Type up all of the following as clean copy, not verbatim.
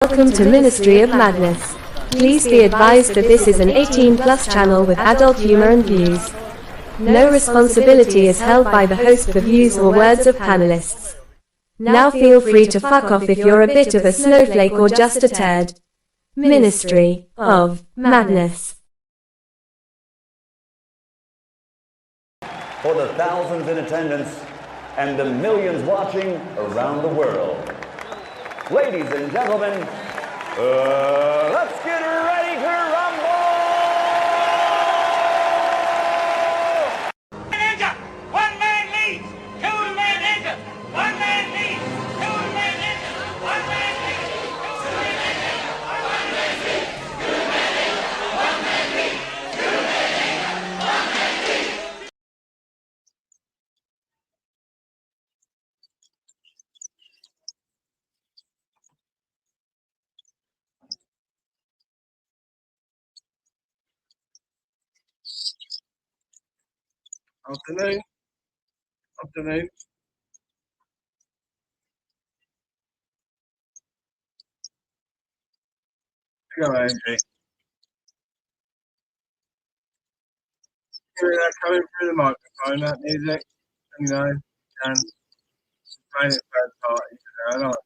Welcome to Ministry of Madness. Please be advised that this is an 18-plus channel with adult humor and views. No responsibility is held by the host for views or words of panelists. Now feel free to fuck off if you're a bit of a snowflake or just a turd. Ministry of Madness. For the thousands in attendance and the millions watching around the world. Ladies and gentlemen, let's get ready to rumble! Ninja! One man leads! Two man ninja! One man leads! Two man ninja! One man leads! Two man ninja! One man leads! Two man ninja! One man leads! Two man ninja! One man leads! Afternoon. Afternoon. Go, Andrew. Hear that coming through the microphone, that music, you know, and playing it third parties, you know, I don't like that.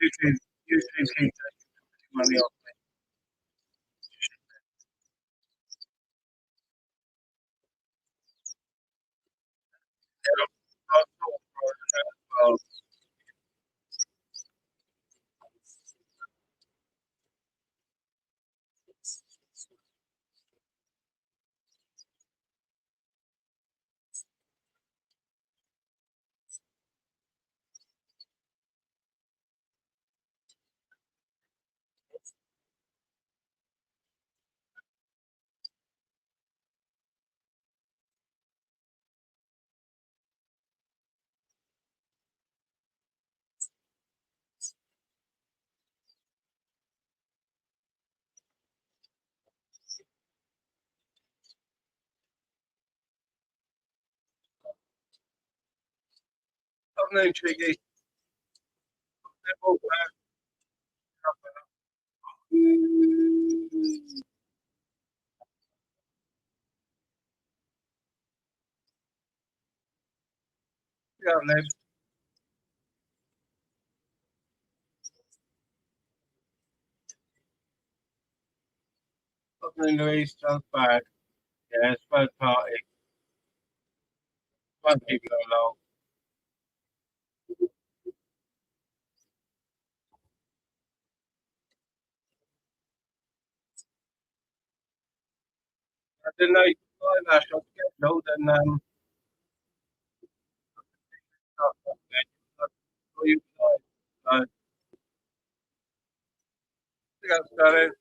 YouTube keeps taking money off me. I'll talk for it as well. Afternoon, Cheeky. Yeah, Ned. Afternoon, Louise. Sounds bad. Yeah, it's third party. Won't keep it long. I didn't know you could buy that shop scheduled and you guys. Got started.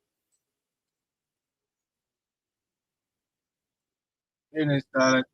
It started.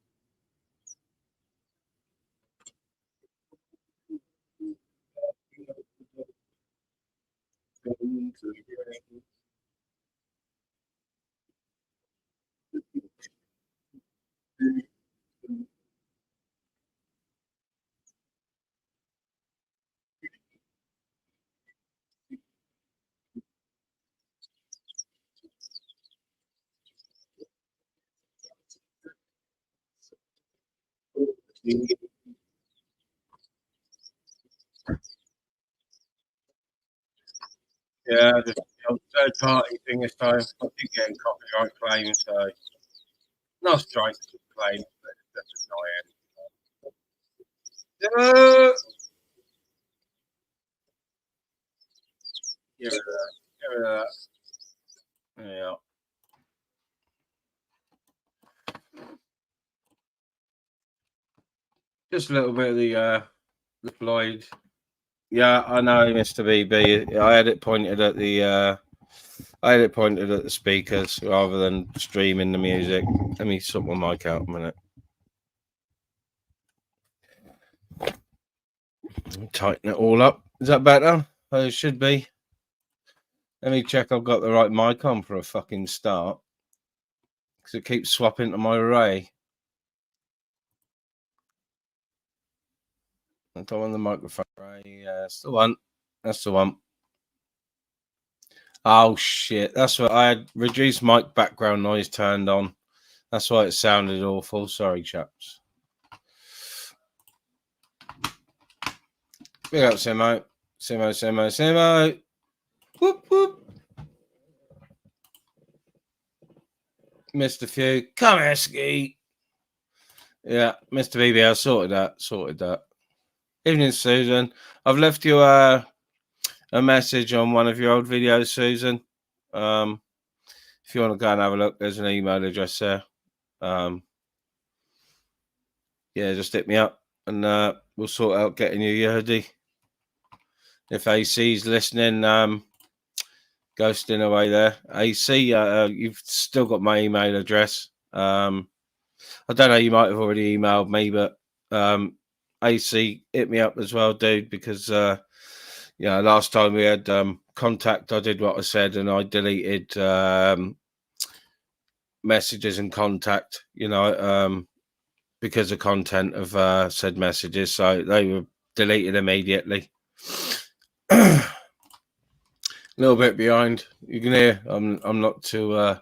Yeah, the third party thing this time. I did get copyright claims, so not strikes, just claims, but that's annoying. Give it that. Give it that. Yeah. Just a little bit of the Floyd. Yeah, I know, Mr. BB. I had it pointed at the speakers rather than streaming the music. Let me sort my mic out a minute. Tighten it all up. Is that better? Oh, it should be. Let me check I've got the right mic on for a fucking start. Because it keeps swapping to my array. I don't want the microphone array. Yeah, that's the one. That's the one. Oh shit! That's what I had. Reduced mic background noise turned on. That's why it sounded awful. Sorry, chaps. Big up, Simo. Simo. Whoop whoop. Missed a few. Come here, Ski. Yeah, Mr. BBL sorted that. Evening, Susan. I've left you a message on one of your old videos, Susan. If you want to go and have a look, there's an email address there. Yeah, just hit me up and we'll sort out getting you your hoodie. If AC's listening, ghosting away there. AC, you've still got my email address. I don't know, you might have already emailed me, but AC, hit me up as well, dude, because last time we had contact, I did what I said and I deleted messages and contact, because of content of said messages, so they were deleted immediately. A little bit behind. You can hear I'm not too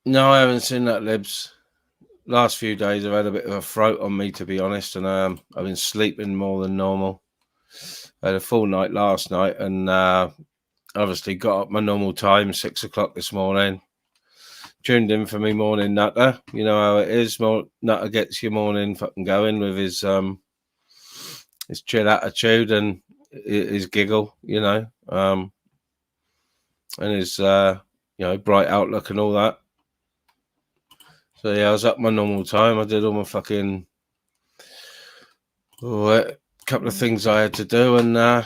No, I haven't seen that, Libs. Last few days I've had a bit of a throat on me, to be honest, and I've been sleeping more than normal. I had a full night last night and obviously got up my normal time, 6 o'clock this morning. Tuned in for me morning nutter. You know how it is. Nutter gets your morning fucking going with his chill attitude and his giggle, and his bright outlook and all that. So yeah, I was up my normal time. I did all my fucking couple of things I had to do, and I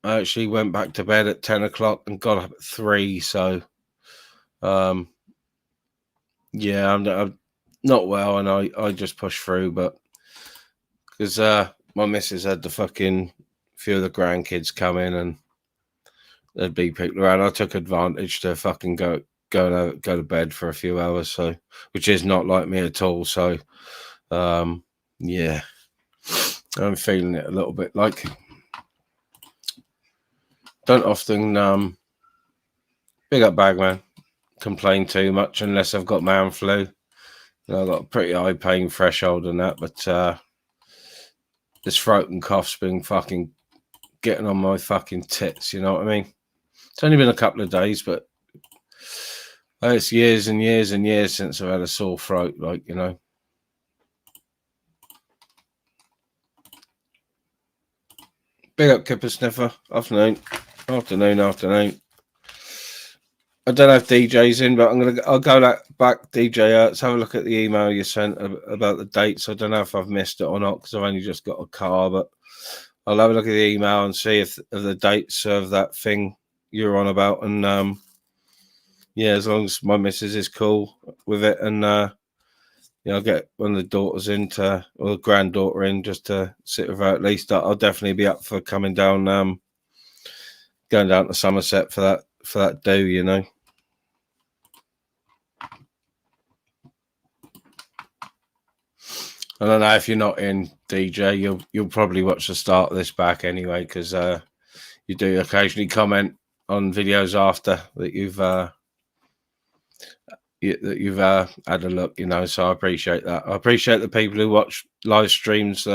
actually went back to bed at 10 o'clock and got up at 3. So yeah, I'm not well, and I just pushed through, but because my missus had the fucking few of the grandkids come in and there'd be people around, I took advantage to fucking go to bed for a few hours, so which is not like me at all. So yeah, I'm feeling it a little bit. Like, don't often big up Bagman complain too much unless I've got man flu. I've got a pretty high pain threshold and that, but this throat and cough's been fucking getting on my fucking tits, you know what I mean? It's only been a couple of days, but it's years and years and years since I've had a sore throat, like, Big up Kipper Sniffer. Afternoon. I don't have DJs in, but I'll go back, DJ. Let's have a look at the email you sent about the dates. I don't know if I've missed it or not because I've only just got a car, but I'll have a look at the email and see if the dates of that thing you're on about. And yeah, as long as my missus is cool with it, and I'll get one of the daughters or the granddaughter in just to sit with her at least. I'll definitely be up for coming down, going down to Somerset for that do, I don't know if you're not in, DJ. You'll probably watch the start of this back anyway, because you do occasionally comment on videos after that you've had a look, So I appreciate that. I appreciate the people who watch live streams,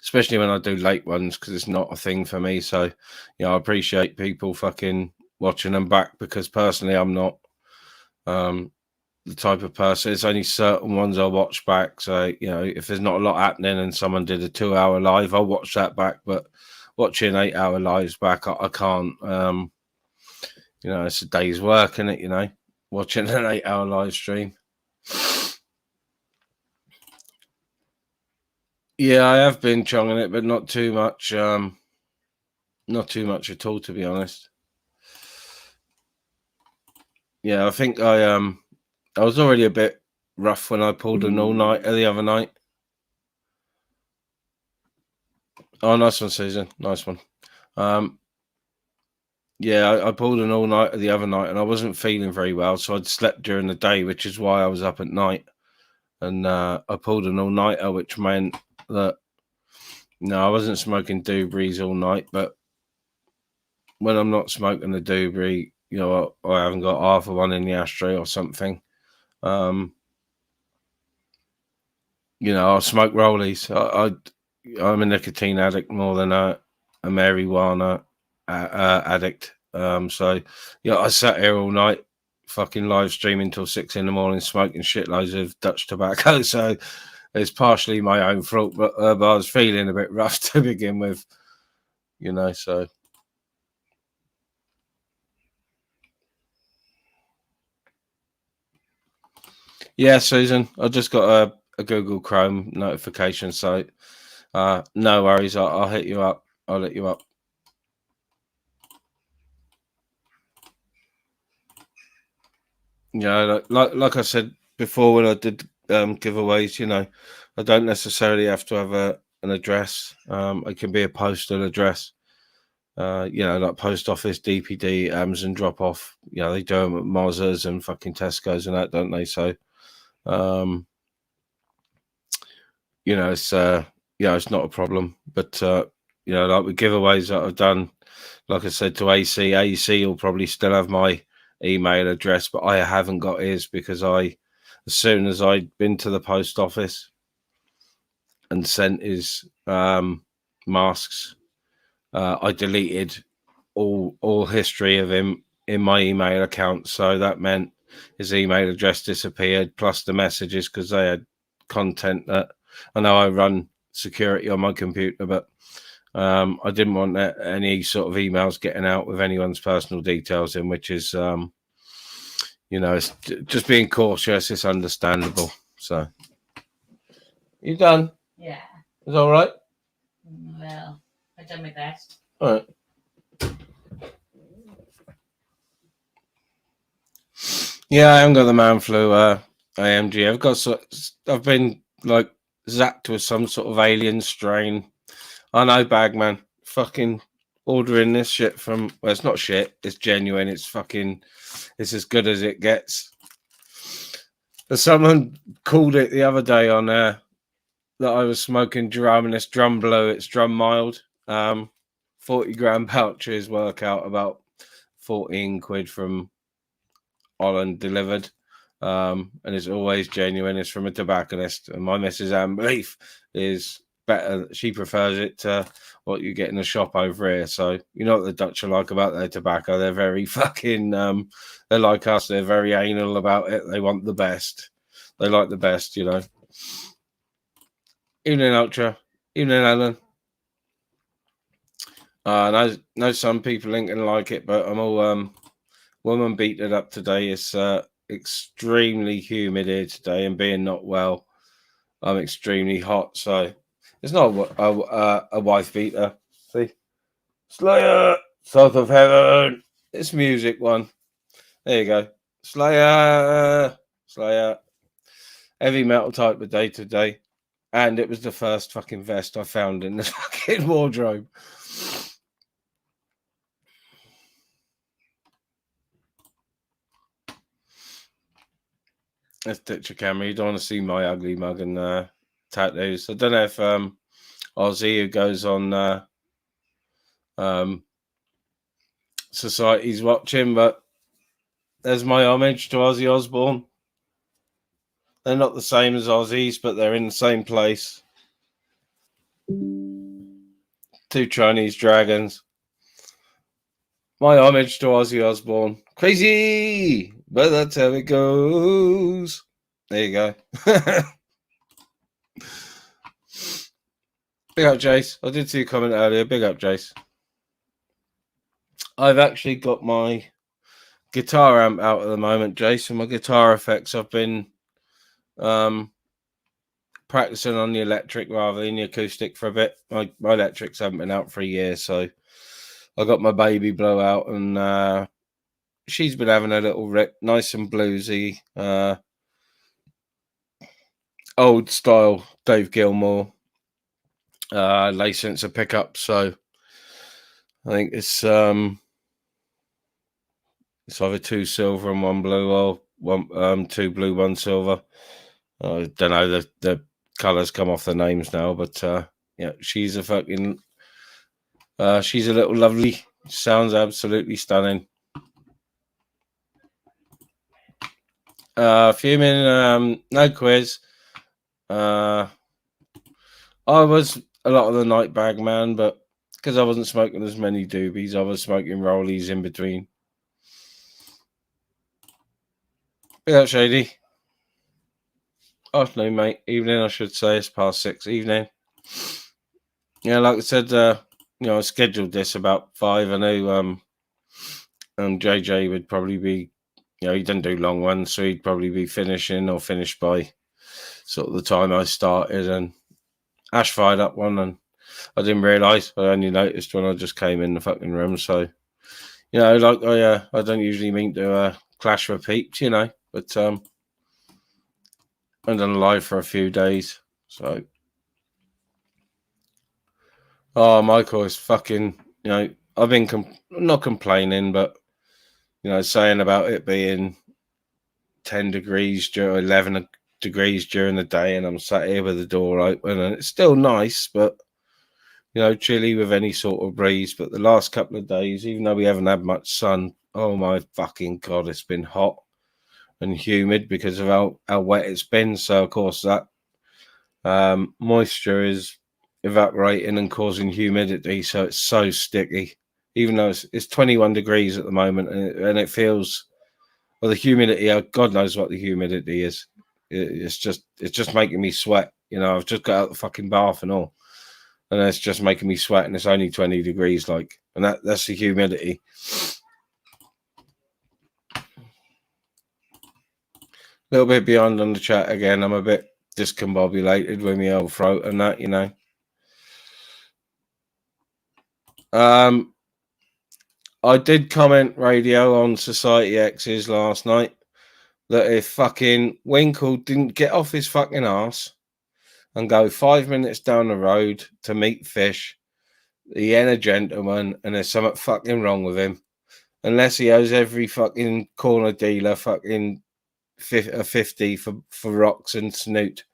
especially when I do late ones, because it's not a thing for me. So I appreciate people fucking watching them back, because personally I'm not the type of person. It's only certain ones I watch back. So if there's not a lot happening and someone did a 2-hour live, I'll watch that back. But watching 8-hour lives back, I can't. It's a day's work, isn't it? Watching an 8-hour live stream. Yeah, I have been chonging it, but not too much. Not too much at all, to be honest. Yeah, I think I was already a bit rough when I pulled an all-nighter the other night. Oh, nice one, Susan. Nice one. Yeah, I pulled an all-nighter the other night and I wasn't feeling very well, so I'd slept during the day, which is why I was up at night. And I pulled an all-nighter, which meant that no, I wasn't smoking doobies all night, but when I'm not smoking a doobie, you know, I haven't got half of one in the ashtray or something. You know, I'll smoke rollies. I'm a nicotine addict more than a marijuana addict. So yeah, I sat here all night, fucking live streaming till 6 a.m, smoking shitloads of Dutch tobacco. So it's partially my own fault, but I was feeling a bit rough to begin with, you know. So yeah, Susan, I just got a Google Chrome notification, so no worries. I'll hit you up. I'll let you up. Yeah, like I said before when I did giveaways, you know, I don't necessarily have to have an address. It can be a postal address. You know, like post office, DPD, Amazon drop off. You know, they do them at Mozza's and fucking Tesco's and that, don't they? So, you know, it's it's not a problem. But you know, like with giveaways that I've done, like I said to AC will probably still have my email address, but I haven't got his because as soon as I'd been to the post office and sent his masks, I deleted all history of him in my email account. So that meant his email address disappeared, plus the messages, because they had content that I know I run security on my computer, but I didn't want any sort of emails getting out with anyone's personal details in, which is, you know, it's just being cautious. It's understandable. So, you done? Yeah. Is all right? Well, I've done my best. All right. Yeah, I haven't got the man flu AMG. I've been like zapped with some sort of alien strain. I know, Bagman. Fucking ordering this shit from, well, it's not shit, it's genuine. It's as good as it gets. Someone called it the other day on that I was smoking drum, and it's drum blue, it's drum mild. 40-gram pouches work out about 14 quid from Holland delivered. And it's always genuine. It's from a tobacconist, and my Mrs. Anne Belief is better. She prefers it to what you get in the shop over here. So you know what the Dutch are like about their tobacco. They're very fucking they're like us. They're very anal about it. They want the best. They like the best, you know. Evening, Ultra. Evening, Alan. I know some people ain't gonna like it, but I'm all woman beat it up today. It's extremely humid here today, and being not well, I'm extremely hot. So it's not a wife beater. See, Slayer, South of Heaven. It's music one. There you go, Slayer. Heavy metal type of day today, and it was the first fucking vest I found in the fucking wardrobe. Let's ditch a camera. You don't want to see my ugly mug and tattoos. I don't know if Ozzy, who goes on Society's watching, but there's my homage to Ozzy Osbourne. They're not the same as Ozzy's, but they're in the same place. 2 Chinese dragons. My homage to Ozzy Osbourne. Crazy, but that's how it goes. There you go. Big up, Jace. I did see a comment earlier. Big up, Jace. I've actually got my guitar amp out at the moment, Jace, and my guitar effects. I've been practicing on the electric rather than the acoustic for a bit. My electrics haven't been out for a year, so I got my baby blowout, and she's been having a little rip, nice and bluesy, old style Dave Gilmour lay sensor pickup. So I think it's either 2 silver and 1 blue, or 2 blue, 1 silver. I don't know. The colours come off the names now, but yeah, she's a fucking she's a little lovely. Sounds absolutely stunning. Fuming, no quiz. I was a lot of the night bag man, but because I wasn't smoking as many doobies, I was smoking rollies in between. Yeah, Shady. Afternoon, mate. Evening, I should say. It's past 6. Evening. Yeah, like I said, I scheduled this about 5. I know JJ would probably be, he didn't do long ones, so he'd probably be finished by sort of the time I started. And Ash fired up one, and I didn't realise. I only noticed when I just came in the fucking room. So, like I don't usually mean to clash repeat, but I've done live for a few days, so. Oh, Michael is fucking, I've been not complaining, but, saying about it being 10 degrees, 11 degrees during the day, and I'm sat here with the door open, and it's still nice, but, chilly with any sort of breeze. But the last couple of days, even though we haven't had much sun, oh my fucking God, it's been hot and humid because of how wet it's been. So, of course, that moisture is evaporating and causing humidity, so it's so sticky. Even though it's 21 degrees at the moment, and it feels, well, the humidity, God knows what the humidity is. It's just making me sweat. I've just got out the fucking bath and all, and it's just making me sweat, and it's only 20 degrees, and that's the humidity. A little bit beyond on the chat again. I'm a bit discombobulated with my old throat and that, I did comment radio on Society X's last night that if fucking Winkle didn't get off his fucking ass and go 5 minutes down the road to meet Fish, he ain't a gentleman, and there's something fucking wrong with him. Unless he owes every fucking corner dealer fucking 50 for rocks and snoot,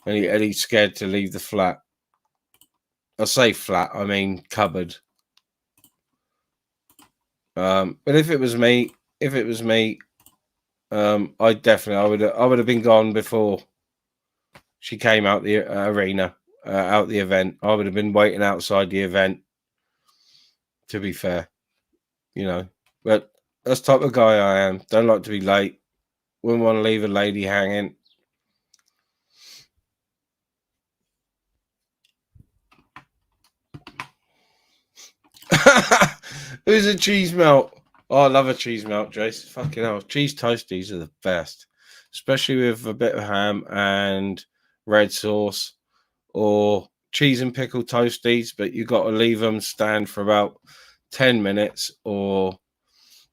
and he's scared to leave the flat. I say flat, I mean cupboard. But if it was me, I would have been gone before she came out the arena, out the event. I would have been waiting outside the event. To be fair, but that's the type of guy I am. Don't like to be late. Wouldn't want to leave a lady hanging. Who's a cheese melt? Oh, I love a cheese melt, Jace. Fucking hell. Cheese toasties are the best. Especially with a bit of ham and red sauce, or cheese and pickle toasties, but you've got to leave them stand for about 10 minutes or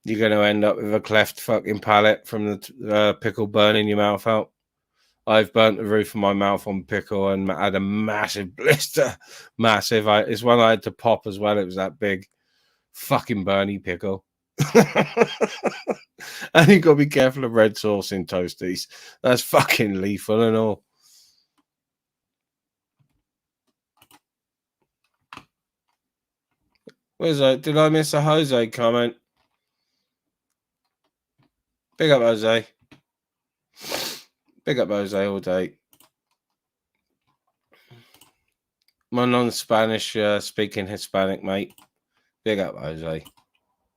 you're going to end up with a cleft fucking palate from the pickle burning your mouth out. I've burnt the roof of my mouth on pickle and had a massive blister. Massive. It's one I had to pop as well. It was that big. Fucking Bernie pickle. And you've got to be careful of red sauce in toasties. That's fucking lethal and all. Where's that? Did I miss a Jose comment? Big up Jose. Big up Jose all day. My non-Spanish speaking Hispanic mate. Big up Jose.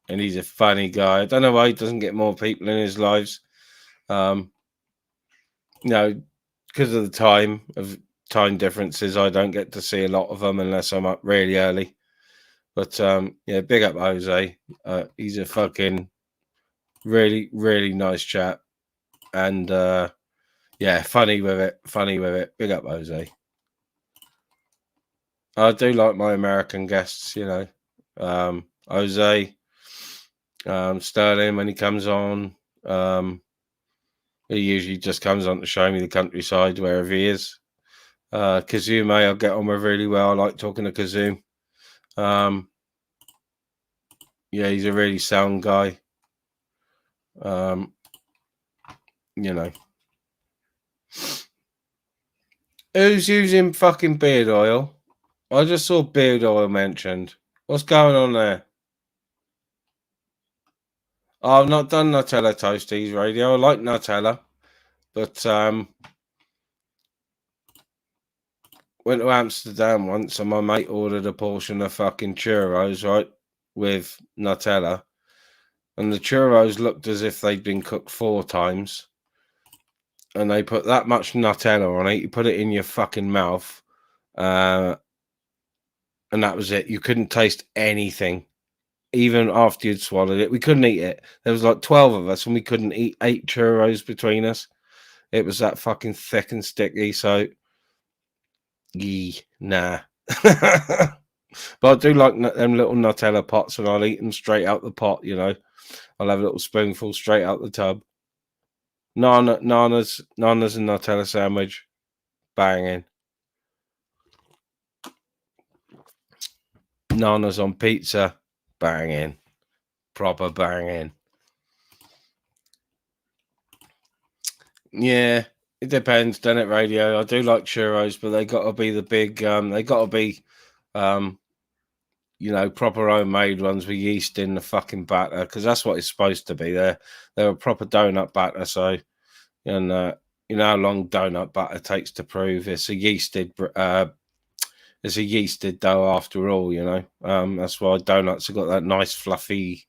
And he's a funny guy. I don't know why he doesn't get more people in his lives. Because of the time differences, I don't get to see a lot of them unless I'm up really early. But yeah, big up Jose. He's a fucking really, really nice chap. And yeah, funny with it. Big up Jose. I do like my American guests, Jose, Sterling when he comes on. He usually just comes on to show me the countryside wherever he is. Kazume, I get on with really well. I like talking to Kazume. Yeah, he's a really sound guy. Who's using fucking beard oil? I just saw beard oil mentioned. What's going on there? I've not done Nutella Toasties radio. I like Nutella, but went to Amsterdam once and my mate ordered a portion of fucking churros, right, with Nutella. And the churros looked as if they'd been cooked 4 times. And they put that much Nutella on it. You put it in your fucking mouth. And that was it. You couldn't taste anything. Even after you'd swallowed it. We couldn't eat it. There was like 12 of us and we couldn't eat 8 churros between us. It was that fucking thick and sticky. So, nah. But I do like them little Nutella pots and I'll eat them straight out the pot, you know. I'll have a little spoonful straight out the tub. Nanas and Nutella sandwich. Banging. Nanas on pizza. Banging. Proper banging. Yeah, it depends, doesn't it, radio? I do like churros, but they got to be the big, they got to be, you know, proper homemade ones with yeast in the fucking batter, because that's what it's supposed to be. They're a proper donut batter, so, and you know how long donut batter takes to prove it's a yeasted dough after all, you know. That's why donuts have got that nice fluffy,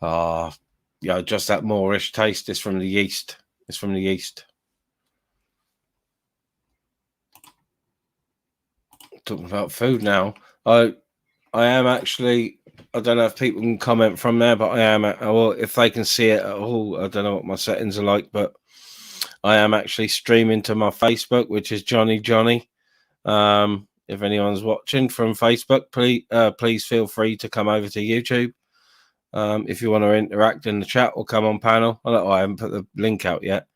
you know, just that Moorish taste. It's from the yeast. It's from the yeast. Talking about food now. I am actually. I don't know if people can comment from there, but I am. Or if they can see it at all. I don't know what my settings are like, but I am actually streaming to my Facebook, which is Johnny. If anyone's watching from Facebook, please feel free to come over to YouTube. If you want to interact in the chat or come on panel. I haven't put the link out yet.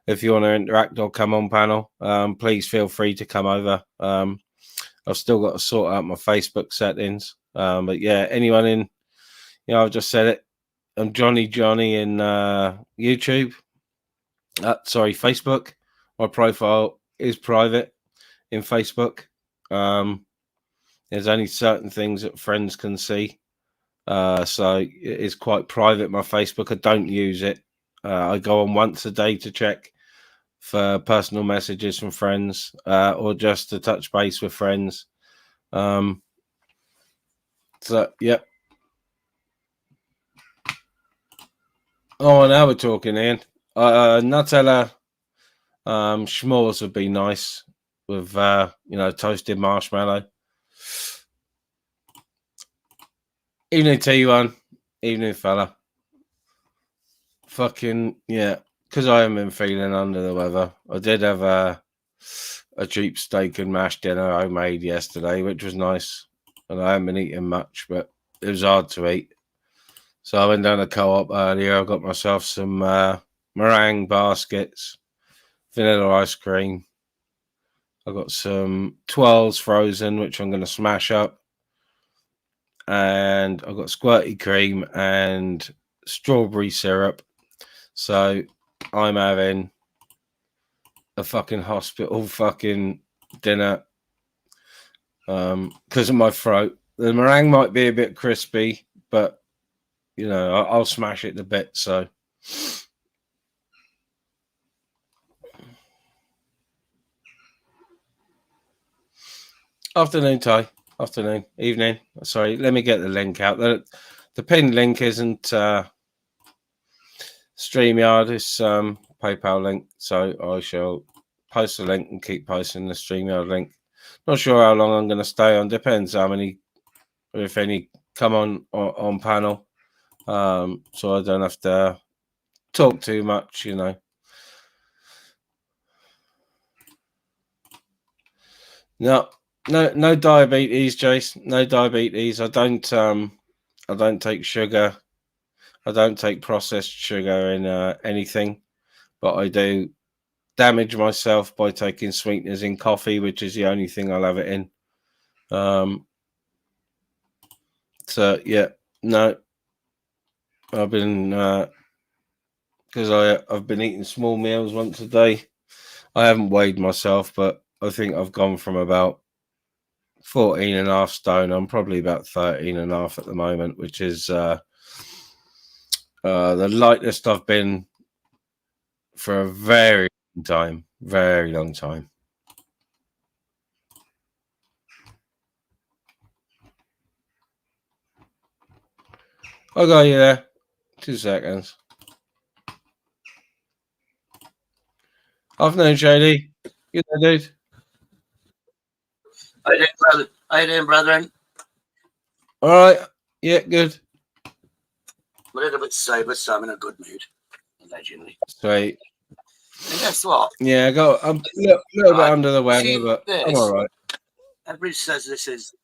If you want to interact or come on panel, please feel free to come over. I've still got to sort out my Facebook settings. But yeah, anyone in, you know, I've just said it. I'm Johnny in YouTube. Sorry, Facebook. My profile is private in Facebook. There's only certain things that friends can see. So it is quite private, my Facebook. I don't use it. I go on once a day to check for personal messages from friends, or just to touch base with friends. So yep. Oh, now we're talking, Ian. Nutella s'mores would be nice with you know, toasted marshmallow. Evening T1, evening fella. Fucking yeah, because I haven't been feeling under the weather. I did have a cheap steak and mash dinner I made yesterday, which was nice. And I haven't been eating much, but it was hard to eat. So I went down to Co-op earlier. I got myself some meringue baskets, vanilla ice cream. I got some twirls frozen, which I'm going to smash up. And I've got squirty cream and strawberry syrup. So I'm having a fucking hospital fucking dinner because of my throat. The meringue might be a bit crispy, but you know, I'll smash it to bits. So afternoon, Ty. Afternoon, evening. Sorry, let me get the link out. The pinned link isn't StreamYard, it's PayPal link. So I shall post the link and keep posting the StreamYard link. Not sure how long I'm going to stay on. Depends how many, if any, come on panel. So I don't have to talk too much, you know. No diabetes, Jace. No diabetes. I don't take sugar. I don't take processed sugar in anything, but I do damage myself by taking sweeteners in coffee, which is the only thing I'll have it in. So yeah, no, I've been because I've been eating small meals once a day. I haven't weighed myself, but I think I've gone from about 14.5 stone. I'm probably about 13.5 at the moment, which is the lightest I've been for a very long time. Very long time. I got you there. 2 seconds. Afternoon, Shady. You there, dude? How you doing, brother? How you doing, brethren? All right. Yeah, good. A little bit sober, so I'm in a good mood. Allegedly. Sweet. And guess what? Yeah, I got. I'm a little bit under the weather, See but this? I'm all right. Everybody says this is.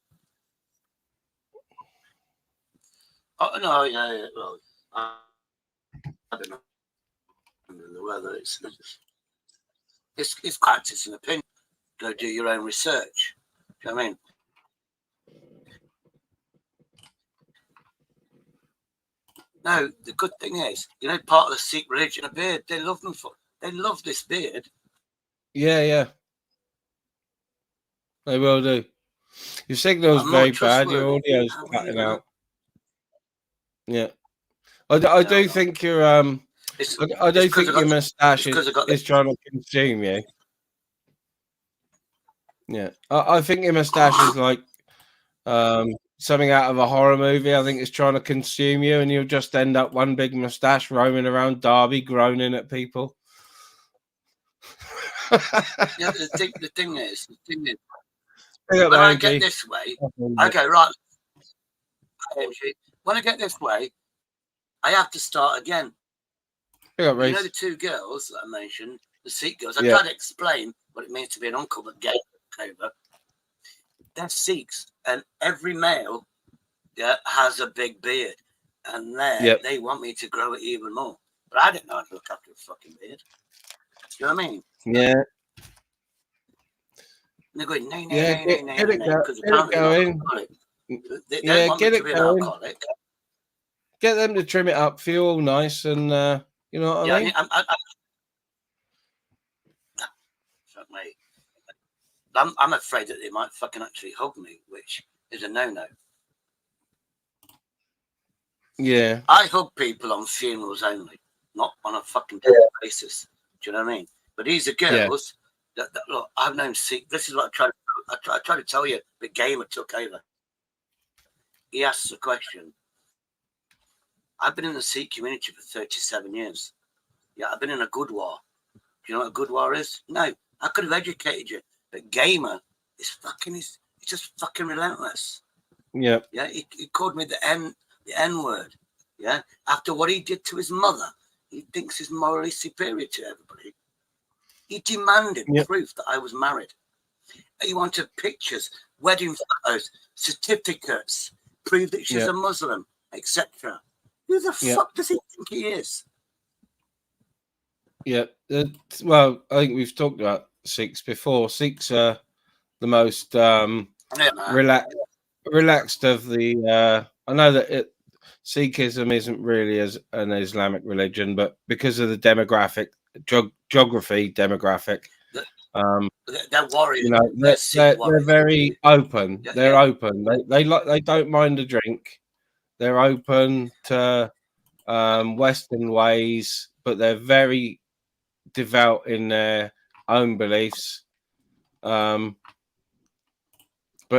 Oh no, yeah. Well, I don't know. Under the weather, it's practice and opinion. Go do your own research. Do you know what I mean? No, the good thing is, part of the Sikh religion, a beard. They love them for. They love this beard. Yeah. They will do. Your signal's very bad. Your audio's cutting out. Yeah. I do think your I do think your moustache is trying to consume you. Yeah. I think your moustache is like something out of a horror movie. I think it's trying to consume you, and you'll just end up one big moustache roaming around Derby, groaning at people. Yeah, the thing is, when I get this way, okay, right. When I get this way, I have to start again. The 2 girls that I mentioned, the Sikh girls, I tried to explain what it means to be an uncle, but gay over. They're Sikhs, and every male has a big beard, and they want me to grow it even more. But I didn't know how to look after a fucking beard. Do you know what I mean? Yeah. And they're going, nay, get it going. They want me to be an alcoholic. Get them to trim it up, feel all nice, and you know what I mean? I'm afraid that they might fucking actually hug me, which is a no-no. Yeah. I hug people on funerals only, not on a fucking daily basis. Do you know what I mean? But these are girls that look, I've known Sikh. This is what I try to tell you. The gamer took over. He asks a question. I've been in the Sikh community for 37 years. Yeah, I've been in a good war. Do you know what a good war is? No, I could have educated you. But gamer is it's just fucking relentless. Yeah. Yeah, he called me the N word. Yeah, after what he did to his mother, he thinks he's morally superior to everybody. He demanded proof that I was married. He wanted pictures, wedding photos, certificates, prove that she's a Muslim, etc. Who the fuck does he think he is? Yeah. Well, I think we've talked about Sikhs before. Sikhs are the most relaxed of the. I know that Sikhism isn't really as an Islamic religion, but because of the geography demographic, they're warriors. They're very open. They're open. They don't mind a drink. They're open to Western ways, but they're very devout in their own beliefs. But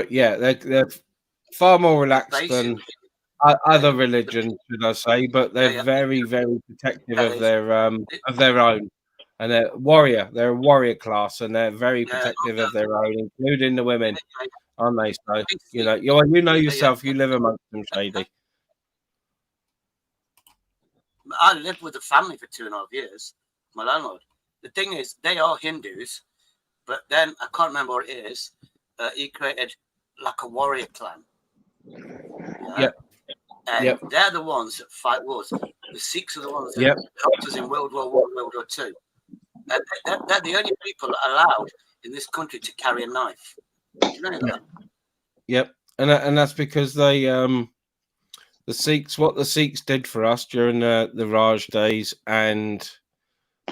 yeah, they're far more relaxed than other religions, should I say? But they're very, very protective of their own, and they're warrior. They're a warrior class, and they're very protective of their own, including the women, aren't they? So you know yourself. You live amongst them, Shady. I lived with a family for 2.5 years. My landlord. The thing is, they are Hindus, but then I can't remember what it is. He created like a warrior clan. And they're the ones that fight wars. The Sikhs are the ones that helped us in World War I, World War II. They're the only people allowed in this country to carry a knife. Do you know that? Yep, and that's because they the Sikhs, what the Sikhs did for us during the Raj days and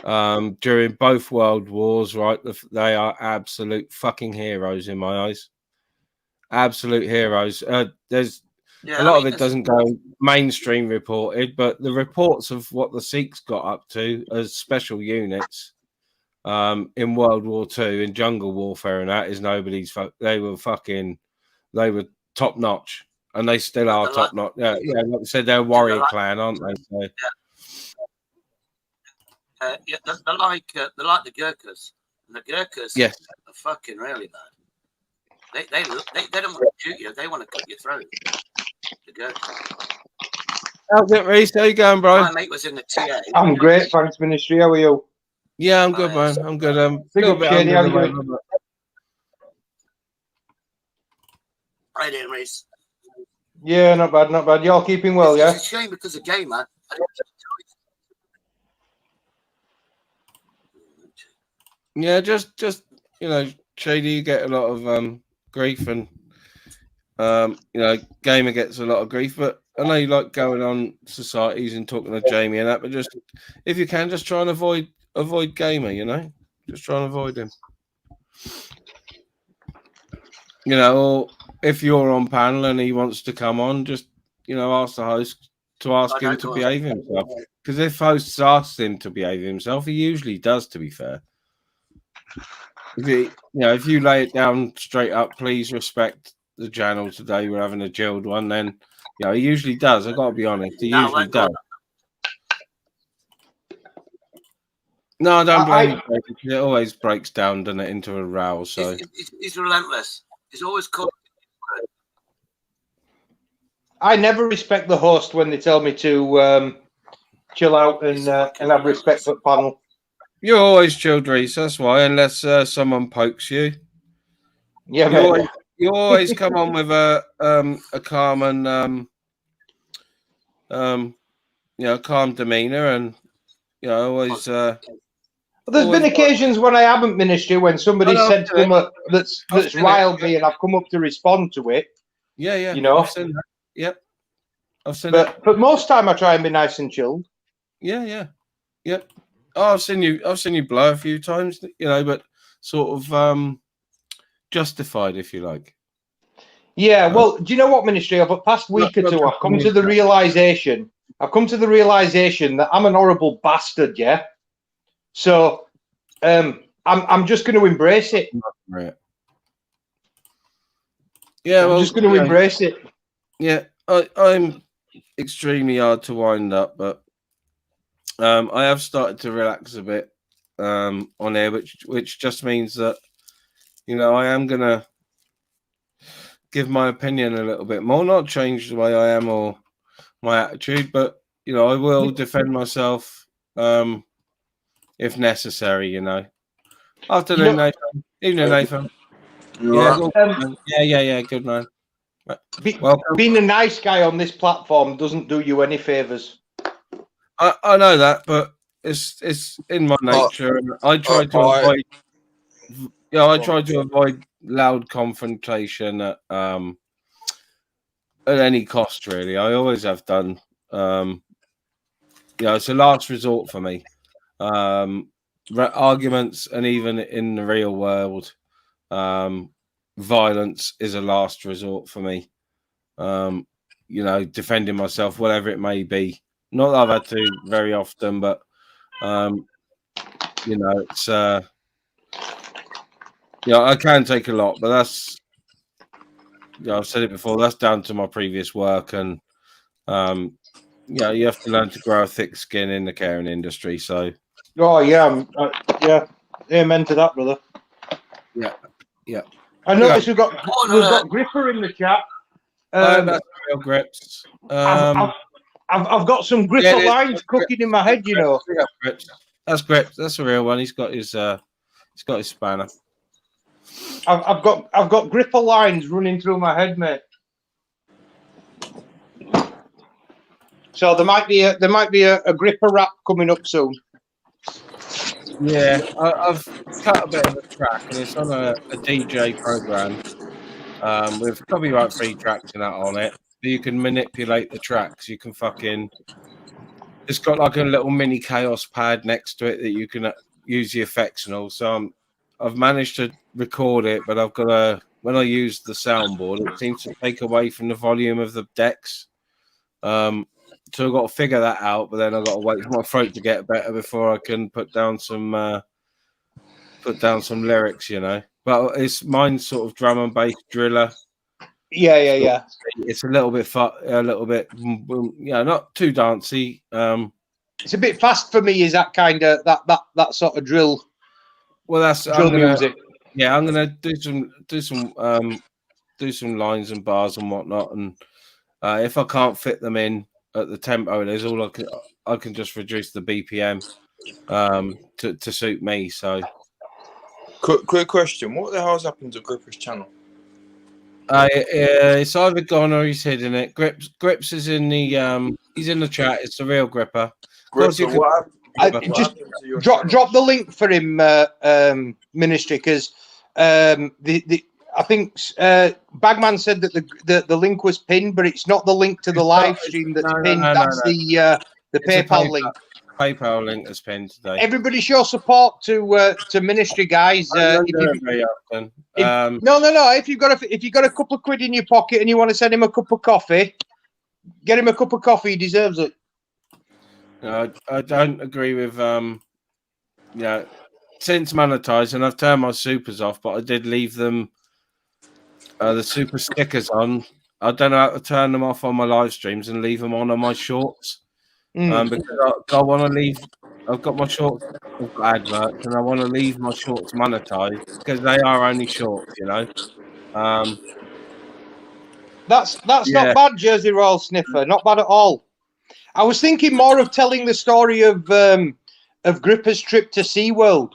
during both world wars, right? They are absolute fucking heroes in my eyes. Absolute heroes. There's a lot of it doesn't go mainstream reported, but the reports of what the Sikhs got up to as special units in World War II, in jungle warfare, and that is nobody's. They were top notch, and they still are top notch. Yeah, like I said, they're a warrior clan, aren't they? So, yeah, they're like the Gurkhas. And the Gurkhas are fucking really bad. They don't want to shoot you. They want to cut your throat. The Gurkhas. How's it, Reece? How you going, bro? My mate was in the TA. I'm great, thanks, Ministry. How are you? Yeah, I'm good, man. I'm good. Big up, Shady. How are you doing? Hi there, Reece. Yeah, not bad, not bad. You're keeping well, yeah? It's a shame because the game, man. Yeah, just Shady, you get a lot of grief, and Gamer gets a lot of grief, but I know you like going on societies and talking to Jamie and that, but just if you can, just try and avoid Gamer, just try and avoid him. Or if you're on panel and he wants to come on, just ask the host to ask him to behave himself. Because if hosts ask him to behave himself, he usually does, to be fair. If you lay it down straight up, please respect the channel today, we're having a chilled one, then he usually does. I've got to be honest, he usually does. No, I don't blame you. It always breaks down, doesn't it, into a row. So he's relentless. He's always called. I never respect the host when they tell me to chill out and have respect for the panel. You're always chilled, Reece. That's why, unless someone pokes you. Yeah, you always come on with a calm and calm demeanor, and always. There's been occasions when I haven't, Ministry, when somebody said something that's riled me, and I've come up to respond to it. Yeah. I've seen that. Yep. I've seen that. But most time I try and be nice and chilled. Yeah. Oh, I've seen you blow a few times, but sort of justified, if you like. Yeah, well, do you know what, Ministry? Over the past week or two, I've come to the realization that I'm an horrible bastard, yeah? So I'm just going to embrace it. Right. Yeah, I'm just going to embrace it. Yeah, I'm extremely hard to wind up, but I have started to relax a bit on here, which just means that I am gonna give my opinion a little bit more, not change the way I am or my attitude, but I will defend myself if necessary. Afternoon, Nathan. Evening, Nathan. Yeah, good man. Being a nice guy on this platform doesn't do you any favors. I know that, but it's in my nature, and I try to avoid. I try to avoid loud confrontation at any cost. Really, I always have done. It's a last resort for me. Arguments, and even in the real world, violence is a last resort for me. Defending myself, whatever it may be. Not that I've had to very often, but it's I can take a lot, but that's I've said it before. That's down to my previous work, and you have to learn to grow a thick skin in the caring industry. So, yeah, amen to that, brother. Yeah. I noticed we've got Gripper in the chat. That's real Grips. I've got some Gripper lines cooking in my head, That's Grips. That's a real one. He's got his spanner. I've got Gripper lines running through my head, mate. So there might be a Gripper rap coming up soon. Yeah, I've cut a bit of a track, and it's on a DJ program with copyright-free tracks and that on it. You can manipulate the tracks. You can fucking it's got like a little mini chaos pad next to it that you can use the effects and all. So I've managed to record it, but I've got to, when I use the soundboard, it seems to take away from the volume of the decks. So I've got to figure that out, but then I've got to wait for my throat to get better before I can put down some lyrics, you know. But it's mine's sort of drum and bass driller. Yeah. It's a little bit, not too dancey. It's a bit fast for me. Is that kind of that sort of drill? Well, that's drill music. Yeah, I'm gonna do some lines and bars and whatnot, and if I can't fit them in at the tempo, there's all I can just reduce the BPM to suit me. So, quick question: what the hell's happened to Gripper's channel? It's either gone or he's hidden it. Grips is in the he's in the chat. It's the real Gripper. Just drop the link for him, Ministry, because I think Bagman said that the link was pinned, but it's not the link to the live stream that's pinned. That's the PayPal link. PayPal link is pinned today. Everybody show support to Ministry, guys. No. If you've got a couple of quid in your pocket and you want to send him a cup of coffee, get him a cup of coffee. He deserves it. No, I don't agree with since monetizing, I've turned my supers off, but I did leave them the super stickers on. I don't know how to turn them off on my live streams and leave them on my shorts. Because I want to leave. I've got my shorts adverts, and I want to leave my shorts monetized because they are only shorts, you know. That's not bad, Jersey Royal Sniffer. Not bad at all. I was thinking more of telling the story of Gripper's trip to SeaWorld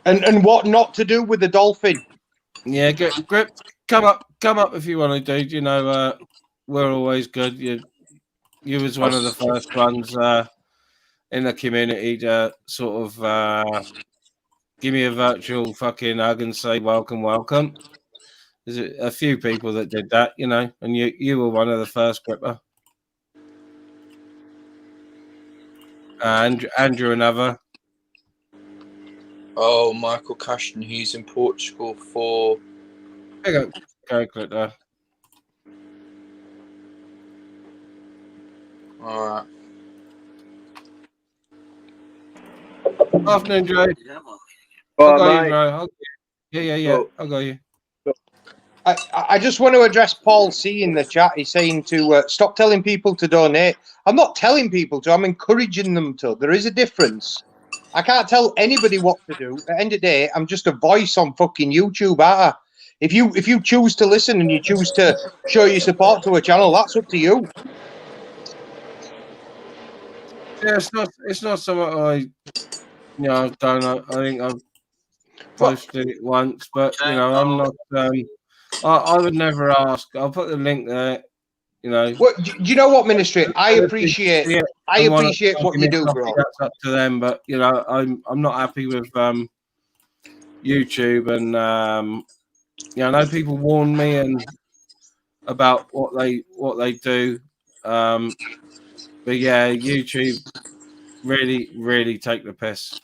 and what not to do with the dolphin. Yeah, Grip, come up if you want to, dude. You know, we're always good. You was one of the first ones in the community to sort of give me a virtual fucking hug and say welcome. There's a few people that did that, you know, and you were one of the first, Gripper. And Andrew another. Oh, Michael Cashton, he's in Portugal for. There you go, click there. All right. Afternoon, Joe. I'll got you, yeah. I'll got you. I just want to address Paul C in the chat. He's saying to stop telling people to donate. I'm not telling people to. I'm encouraging them to. There is a difference. I can't tell anybody what to do. At the end of the day, I'm just a voice on fucking YouTube, aren't I? If you choose to listen and you choose to show your support to a channel, that's up to you. Yeah, it's not something I've done. I think I've posted it once, but you know, I'm not. I would never ask. I'll put the link there. You know. Well, do you know what, Ministry? I appreciate what you do, bro. That's up to them, but you know, I'm not happy with YouTube, and I know people warn me and about what they do, but yeah, YouTube really take the piss.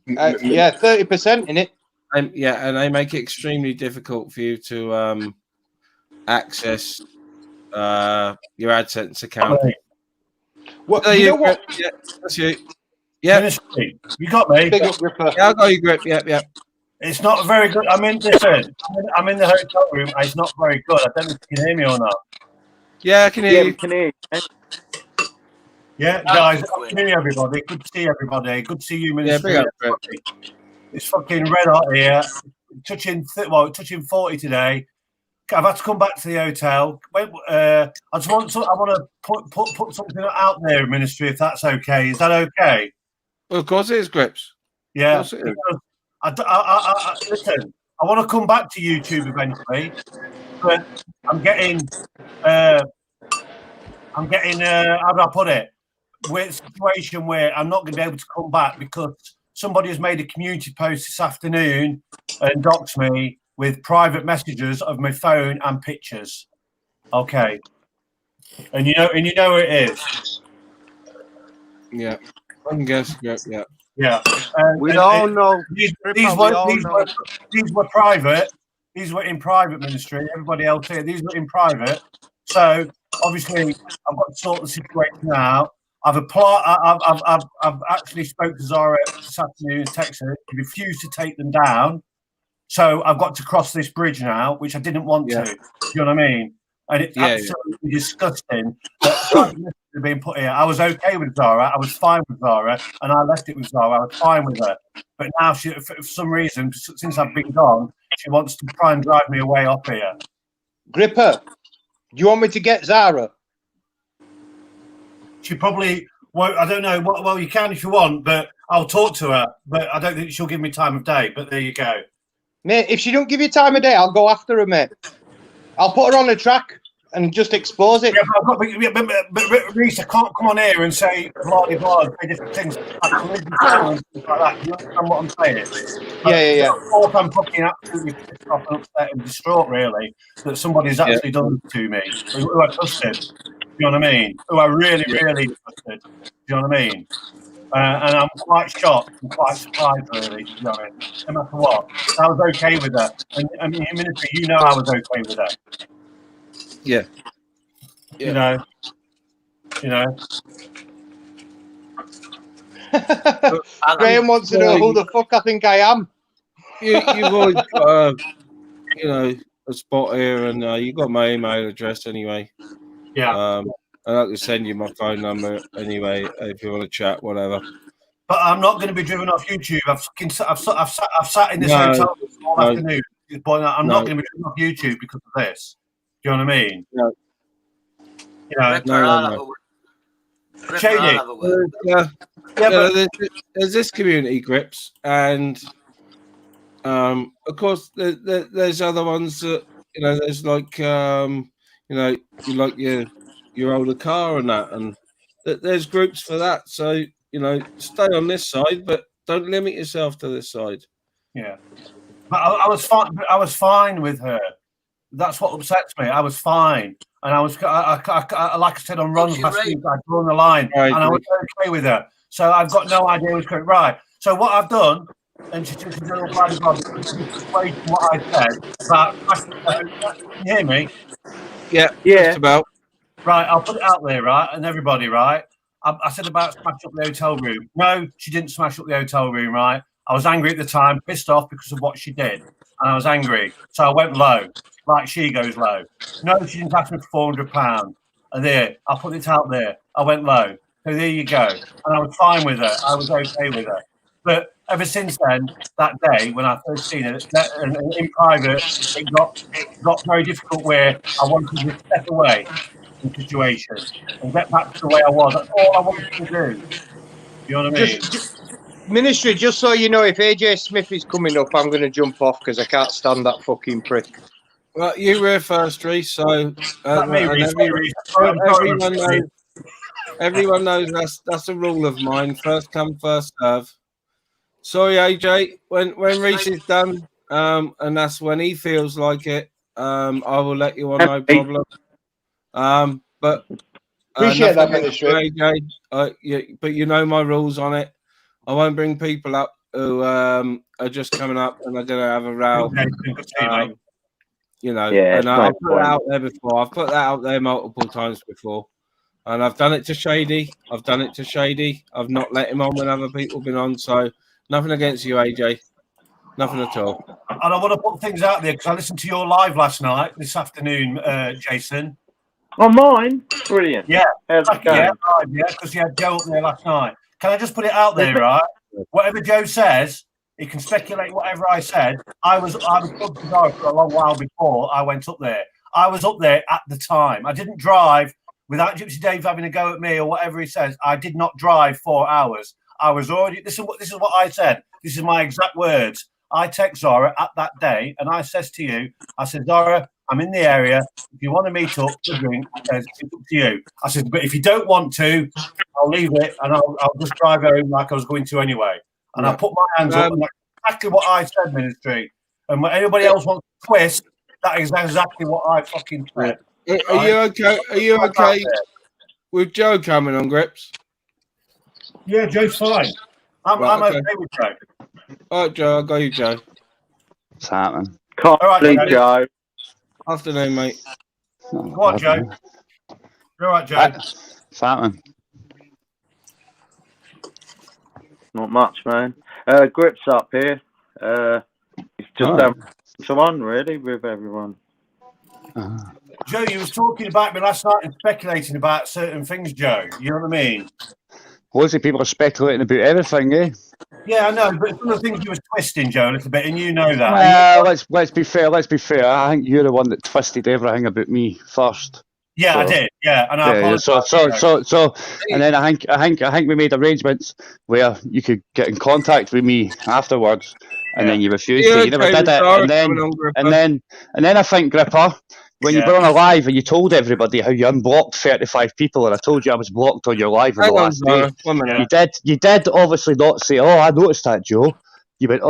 30% in it. And they make it extremely difficult for you to access your AdSense account. Well, you know what? Yeah, that's you. Yeah, Ministry, you got me. Big up, Gripper. Yeah, I got you, Grip. Yeah. It's not very good. I mean, listen, I'm in the hotel room. And it's not very good. I don't know if you can hear me or not. Yeah, I can hear you. Can hear you. Yeah, guys, good to hear everybody. Good to see everybody. Good to see you, Ministry. Yeah, big up, It's fucking red hot here. Touching 40 today. I've had to come back to the hotel. I want to put something out there, Ministry, if that's okay. Is that okay? Well, of course it is, Grips. Yeah. Listen, I want to come back to YouTube eventually, but I'm getting how do I put it? We're in a situation where I'm not going to be able to come back because somebody has made a community post this afternoon and doxed me with private messages of my phone and pictures. Okay. And you know where it is. Yeah. I can guess. Yeah. Yeah. We all know. These Ripper, we all know. were private. These were in private ministry. Everybody else here, these were in private. So obviously, I've got to sort the situation out. I've applied. I've actually spoke to Zara this afternoon in Texas. He refused to take them down. So I've got to cross this bridge now, which I didn't want to. You know what I mean? And it's absolutely disgusting that are being put here. I was okay with Zara. I was fine with Zara, and I left it with Zara. I was fine with her. But now, she, for some reason, since I've been gone, she wants to try and drive me away off here. Gripper, do you want me to get Zara? She probably won't. I don't know. Well, you can if you want, but I'll talk to her. But I don't think she'll give me time of day. But there you go. Mate, if she don't give you time of day, I'll go after her, mate. I'll put her on the track and just expose it. Yeah, but Reese, I can't come on here and say blah blah blah, say different things like that. You understand what I'm saying? Yeah. Of course, I'm fucking absolutely pissed off and upset and distraught, really, that somebody's actually done this to me. Who I trusted. You know what I mean? Who I really trusted. You know what I mean? And I'm quite shocked and quite surprised, really, to be honest. No matter what, I was okay with her. And I mean, ministry, you know, I was okay with her. Yeah. You know. Graham wants to know who the fuck I think I am. You've always got, a spot here, and you got my email address anyway. Yeah. And I can send you my phone number anyway if you want to chat, whatever. But I'm not going to be driven off YouTube. I've sat in this hotel all afternoon. I'm not going to be driven off YouTube because of this. Do you know what I mean? No. You know. No. Shady. There's this community, Grips, and of course there's other ones that there's like you like your older car and that, and there's groups for that. So stay on this side, but don't limit yourself to this side. Yeah, but I was fine. I was fine with her. That's what upsets me. I was fine, and I was like I said on Ron's last week, I'd drawn the line, and I was okay with her. So I've got no idea what's going right. So what I've done, and she took a little bad away from what I said about. Can you hear me? Yeah. Just about. Right, I'll put it out there, right, and everybody, right. I said about smash up the hotel room. No, she didn't smash up the hotel room, right. I was angry at the time, pissed off because of what she did, and I was angry. So I went low, like she goes low. No, she didn't ask me for £400. And there, I put it out there. I went low. So there you go. And I was fine with her. I was okay with her. But ever since then, that day when I first seen it, and in private, it got very difficult where I wanted to step away from the situation and get back to the way I was. That's all I wanted to do. You know what I mean? Ministry, just so you know, if AJ Smith is coming up, I'm going to jump off because I can't stand that fucking prick. Well, you were first, Reece, so everyone knows that's a rule of mine. First come, first serve. Sorry, AJ. When Reece is done, and that's when he feels like it, I will let you on, no problem. But appreciate that, ministry. AJ, but you know my rules on it. I won't bring people up who are just coming up and are going to have a row. And I've put that out there before. I've put that out there multiple times before. And I've done it to Shady. I've not let him on when other people have been on. So nothing against you, AJ. Nothing at all. And I want to put things out there because I listened to your live this afternoon, Jason. On mine? Brilliant. Yeah. Because you had Joe up there last night. Can I just put it out there, right? Whatever Joe says, he can speculate whatever I said. I was up to go for a long while before I went up there. I was up there at the time. I didn't drive without Gypsy Dave having a go at me or whatever he says. I did not drive 4 hours. I was already. This is what I said. This is my exact words. I text Zara at that day, and I says to you, I said, Zara, I'm in the area. If you want to meet up for a drink, it's up to you. I said, but if you don't want to, I'll leave it and I'll just drive home like I was going to anyway. And I put my hands up, and that's exactly what I said, ministry. And when anybody else wants to twist, that is exactly what I fucking said. Are you okay? Are you okay with Joe coming on, Grips? Yeah, Joe's fine. I'm okay with Joe. All right, Joe. I'll go you, Joe. What's happening? Can't All right, believe Joe. Joe. Afternoon, mate. Go on, Joe. You're all right, Joe. What's happening? Not much, man. Grips up here. It's just one really with everyone. Joe, you was talking about me last night and speculating about certain things, Joe. You know what I mean? Loads of people are speculating about everything, eh? Yeah, I know, but some of the things you was twisting, Joe, a little bit, and you know that. Well, let's be fair. Let's be fair. I think you're the one that twisted everything about me first. Yeah, So, I did. Yeah, and I apologize. So, and then I think we made arrangements where you could get in contact with me afterwards, and then you refused to. You never did it, and then I think, Gripper, when you were on a live and you told everybody how you unblocked 35 people, and I told you I was blocked on your live on the last day. 1 minute. You did obviously not say, "Oh, I noticed that, Joe." You went,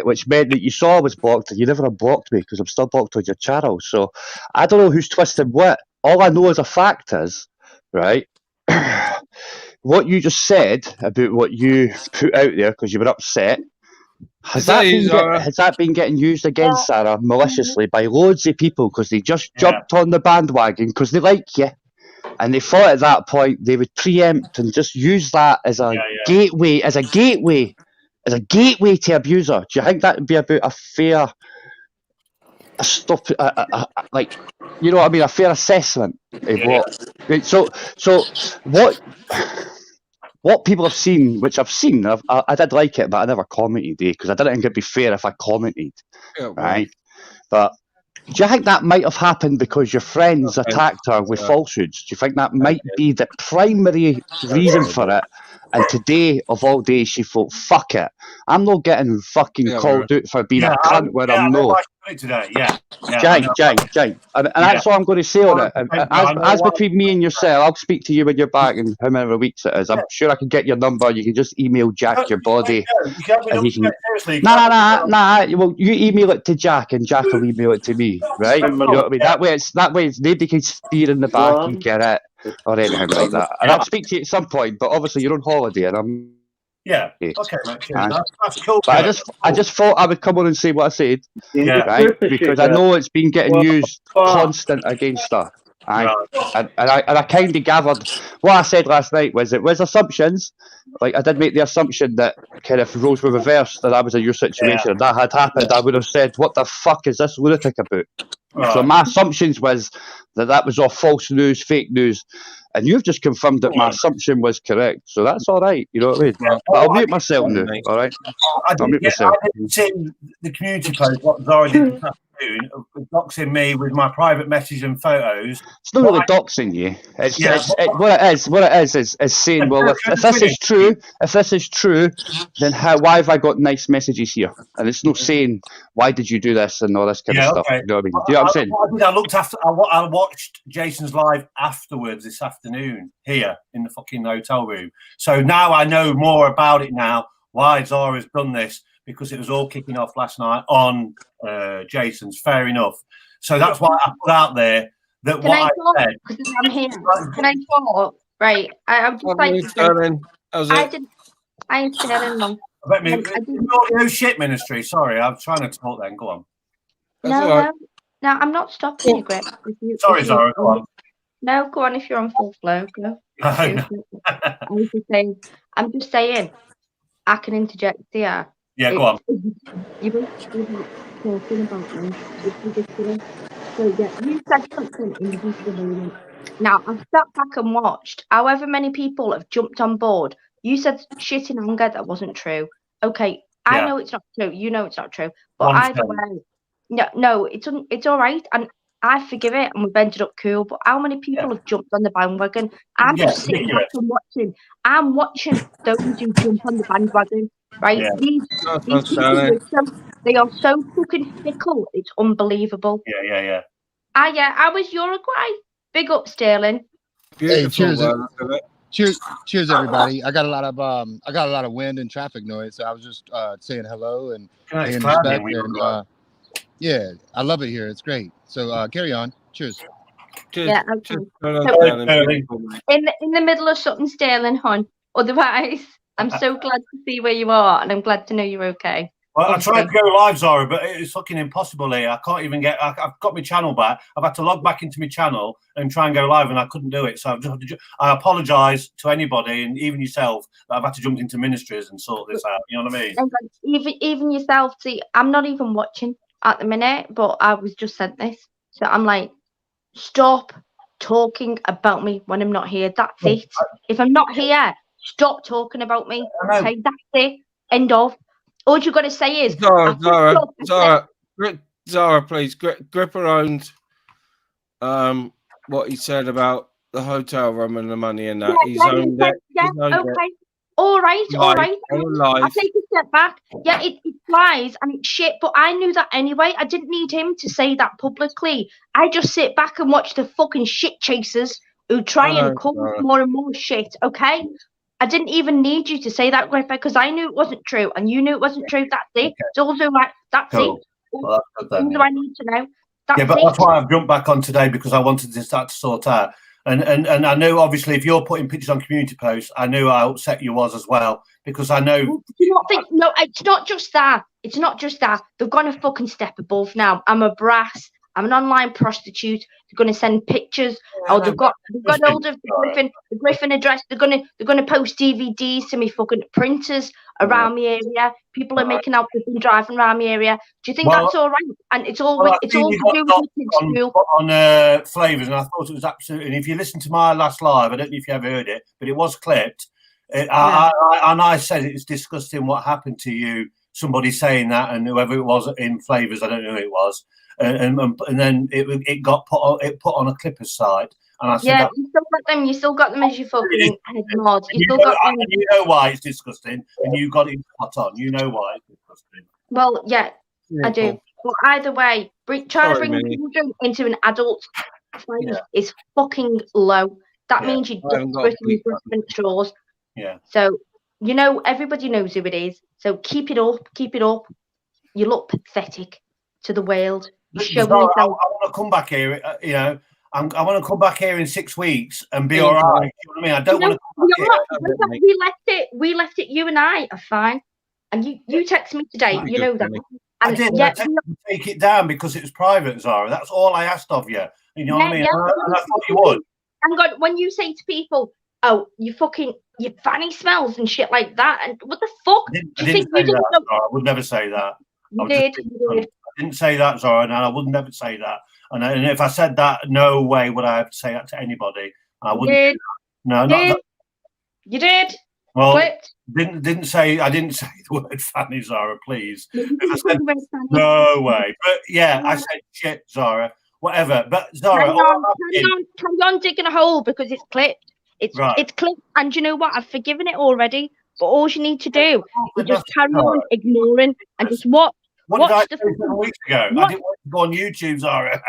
which meant that you saw I was blocked, and you never unblocked me because I'm still blocked on your channel. So I don't know who's twisted what. All I know as a fact is, right, what you just said about what you put out there because you were upset. Has that been getting used against Sarah maliciously by loads of people because they just jumped on the bandwagon because they like you, and they thought at that point they would preempt and just use that as a gateway to abuse her? Do you think that would be about a fair, like, you know what I mean, a fair assessment of what? Right, so what people have seen, which I've seen, I did like it, but I never commented because I didn't think it'd be fair if I commented, right? But do you think that might have happened because your friends attacked her with falsehoods? Do you think that might be the primary reason for it? And today, of all days, she thought, fuck it. I'm not getting fucking called out for being a cunt when I'm not. Today, Jane. And that's all I'm going to say on it. As between me and yourself, I'll speak to you when you're back in how many weeks it is. I'm sure I can get your number. You can just email Jack your body. And he can... Nah. Well, you email it to Jack, and Jack will email it to me, right? You know what I mean? That way, it's nobody can steer in the back and get it or anything like that. And I'll speak to you at some point, but obviously you're on holiday, and I'm. Yeah. Okay, mate. That's cool. But I just thought I would come on and say what I said, right? Because I know it's been getting used constant against her. And I kind of gathered what I said last night was it was assumptions. Like I did make the assumption that kind of roles were reversed, that I was in your situation, and that had happened. I would have said, "What the fuck is this lunatic about?" So my assumptions was that was all false news, fake news. And you've just confirmed that my assumption was correct. So that's all right. You know what I mean? But I'll mute myself now, all right? I'll mute myself. I didn't see the community post, what Zara did this afternoon, doxing me with my private message and photos. It's not really doxing you. What it is saying, well, if this is true, then why have I got nice messages here? And it's not saying, why did you do this and all this kind of stuff. You know what I mean? Do you know what I'm saying? I watched Jason's live afterwards this afternoon here in the fucking hotel room. So now I know more about it now, why Zara's done this, because it was all kicking off last night on Jason's. Fair enough. So that's why I put out there that Can I said. Because I'm here. Can I talk? Right. I'm just like. I ain't Sterling long. No shit ministry. Sorry, I'm trying to talk then. Go on. No, I'm not stopping you, Greg. Sorry, Zara, go on. No, go on if you're on full flow. Go. I'm just saying, I can interject here. Yeah, go on. You've been talking about me. It's ridiculous. So, yeah, you said something in the heat of the moment. Now, I've sat back and watched however many people have jumped on board. You said shit in anger that wasn't true. Okay, I know it's not true. You know it's not true. But either way, no, it's all right. And I forgive it, and we've ended up cool. But how many people have jumped on the bandwagon? I'm just sitting back and watching. I'm watching those who jump on the bandwagon, right? Yeah. These people, they are so fucking fickle. It's unbelievable. Yeah. I was Uruguay. Big up, Sterling. Hey, cheers, everybody. I got a lot of wind and traffic noise, so I was just saying hello and paying respect. And yeah, I love it here. It's great. So carry on. Cheers. Cheers. Yeah, okay. Cheers. In the middle of something, Sterling, hon. Otherwise, I'm so glad to see where you are, and I'm glad to know you're okay. Well, I tried to go live, Zara, but it's fucking impossible here. I can't even get. I've got my channel back. I've had to log back into my channel and try and go live, and I couldn't do it. So I apologise to anybody, and even yourself, that I've had to jump into ministries and sort this out. You know what I mean? Even yourself. See, I'm not even watching at the minute, but I was just sent this, so I'm like, stop talking about me when I'm not here. That's it. If I'm not here, stop talking about me. Okay, that's it. End of. All you got to say is Zara, please. Gripper owned what he said about the hotel room and the money and that. He's owned it. Yeah, okay. All right. I'll take a step back. Yeah, it flies and it's shit, but I knew that anyway. I didn't need him to say that publicly. I just sit back and watch the fucking shit chasers who try and cause more and more shit, okay? I didn't even need you to say that, Gripper, because I knew it wasn't true, and you knew it wasn't true. That's it. It's also like, that's it. Well, that's What do I need to know? That's that's why I've jumped back on today, because I wanted to start to sort out. And I know, obviously, if you're putting pictures on community posts, I knew how upset you was as well, because I know. Do you not think? No, it's not just that. It's not just that. They've gone a fucking step above now. I'm a brass. I'm an online prostitute. They're going to send pictures. They've got hold of the Griffin address. They're gonna post DVDs to me fucking printers around the area. People are making out they've been driving around the area. Do you think that's all right? And it's all to do with the kids' school. On Flavors, and I thought it was absolutely. And if you listen to my last live, I don't know if you ever heard it, but it was clipped. I said it's disgusting what happened to you. Somebody saying that, and whoever it was in Flavors, I don't know who it was. And then it got put on a Clippers site, and I said, you still got them. You still got them as your fucking head mod. You still got them. You know why it's disgusting, and you got it spot on. You know why it's disgusting. Well, yeah, I do. But either way, trying to bring children into an adult place is fucking low. That means you're desperate and different straws. Yeah. So everybody knows who it is. So keep it up. Keep it up. You look pathetic to the world. I want to come back here. I want to come back here in 6 weeks and be all right. You know what I mean? I don't want to come back here. We left it. You and I are fine. And you text me today. You know that. I did. I take it down because it was private, Zara. That's all I asked of you. You know what I mean? And I thought you would. And God, when you say to people, "Oh, your fanny smells" and shit like that, and what the fuck? I would never say that. You did. I didn't say that, Zara, and I would never say that. And if I said that, no way would I have to say that to anybody. I wouldn't. No, you did. Well, didn't say. I didn't say the word fanny, Zara. Please. I said, no way. But yeah, I said shit, Zara. Whatever. But Zara, carry on digging a hole because it's clipped. It's clipped, and you know what? I've forgiven it already. But all you need to do is just carry on ignoring and just watch. What did I say 7 weeks ago? I didn't want to go on YouTube, Zara.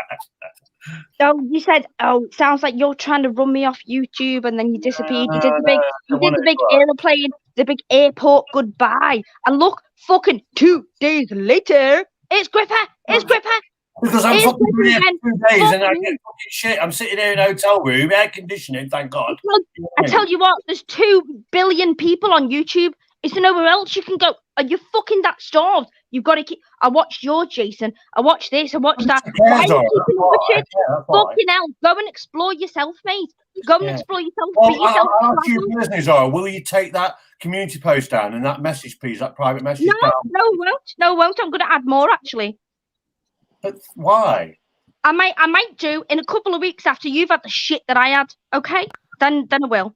So you said, it sounds like you're trying to run me off YouTube, and then you disappeared. You did the big airplane, the big airport goodbye, and look, fucking 2 days later, it's Gripper. It's Gripper. Because I'm fucking here for 2 days and I get fucking shit. I'm sitting here in a hotel room, air conditioning, thank God. I tell you what, there's 2 billion people on YouTube. Is there nowhere else you can go? Are you fucking that starved? You've got to keep. I watched yours, Jason. I watched this. I watched that. Why are you keeping up with shit? Fucking hell. Go and explore yourself, mate. Go and explore yourself. I'll ask you a business, Zara. Will you take that community post down and that message, please, that private message down? No, won't. I'm going to add more, actually. But why? I might do in a couple of weeks after you've had the shit that I had. Okay, then I will.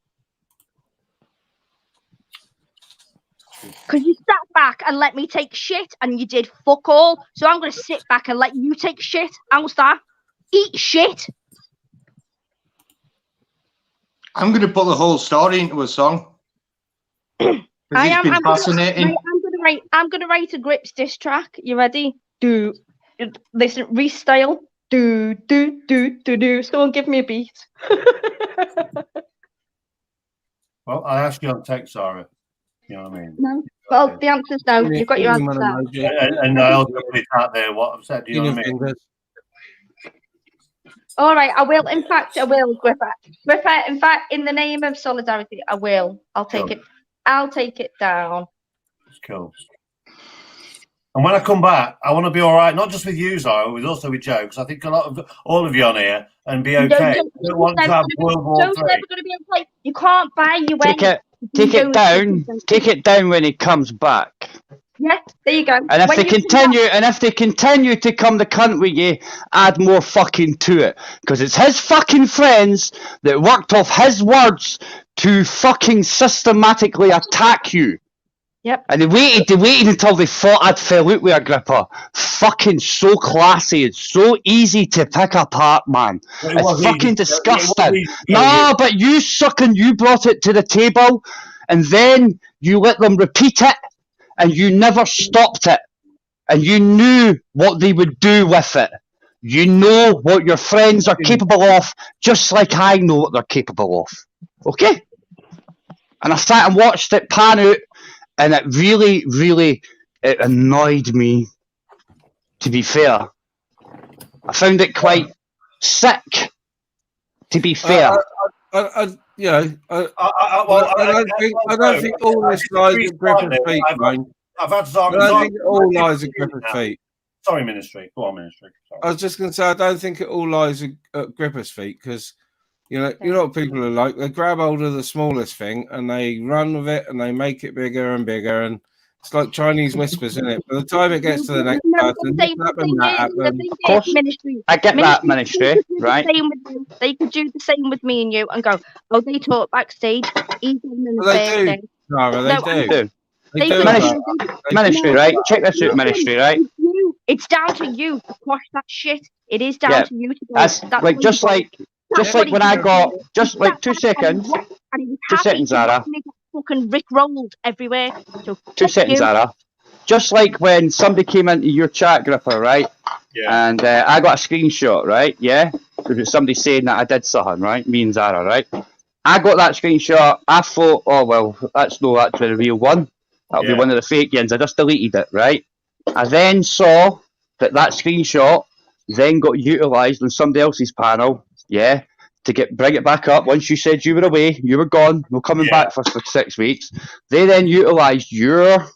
Because you sat back and let me take shit, and you did fuck all. So I'm going to sit back and let you take shit. How's that? Eat shit. I'm going to put the whole story into a song. I'm going to write a Grips diss track. You ready? Listen, restyle. Someone give me a beat. Well, I asked you on text, Zara. You know what I mean? No. Well, the answer's no. You've got your answer now. And I also put it out there what I've said. You know what I mean? All right, I will. In fact, I will, Gripper. Gripper, in fact, in the name of solidarity, I will. I'll take it. I'll take it down. It's cool. And when I come back, I want to be all right, not just with you, Zara, but also with Joe, because I think a lot of all of you on here and be okay. I don't want to have World War Joe's III. never going to be okay. You can't buy you Take it down. Take it down when he comes back. Yeah, there you go. And if they continue to come the cunt with you, add more fucking to it. Because it's his fucking friends that worked off his words to fucking systematically attack you. Yep. And they waited until they thought I'd fell out with Agrippa. Fucking so classy. It's so easy to pick apart, man. It's fucking disgusting. No, but you brought it to the table, and then you let them repeat it, and you never stopped it. And you knew what they would do with it. You know what your friends are capable of, just like I know what they're capable of. Okay? And I sat and watched it pan out, and it really, really annoyed me, to be fair. I found it quite sick, to be fair. I don't think all this lies at Griffith's feet, mate. I've had I don't think it all lies at Griffith's feet. Sorry, Ministry. Go on, Ministry. Sorry. I was just going to say, I don't think it all lies at Griffith's feet, because you know what people are like. They grab hold of the smallest thing and they run with it and they make it bigger and bigger, and it's like Chinese whispers, isn't it? By the time it gets to the next person, this happened, that happened. Of course, I get that, Ministry, right? They could do the same with me and you and go, oh, they talk backstage. They do. Zara, they do. Ministry, right? Check this out, Ministry, right? It's down to you to quash that shit. It is down to you to go. That's like just like when I got 2 seconds. 2 seconds, Zara. Fucking Rick rolled everywhere. So 2 seconds, Zara. Just like when somebody came into your chat, Gripper, right? Yeah. And I got a screenshot, right? Yeah. Because it's somebody saying that I did something, right? Me and Zara, right? I got that screenshot. I thought, oh well, that's no actually the real one. That'll be one of the fake ones. I just deleted it, right? I then saw that screenshot then got utilised on somebody else's panel, yeah, to bring it back up. Once you said you were away, you were gone, no coming back for 6 weeks. They then utilised your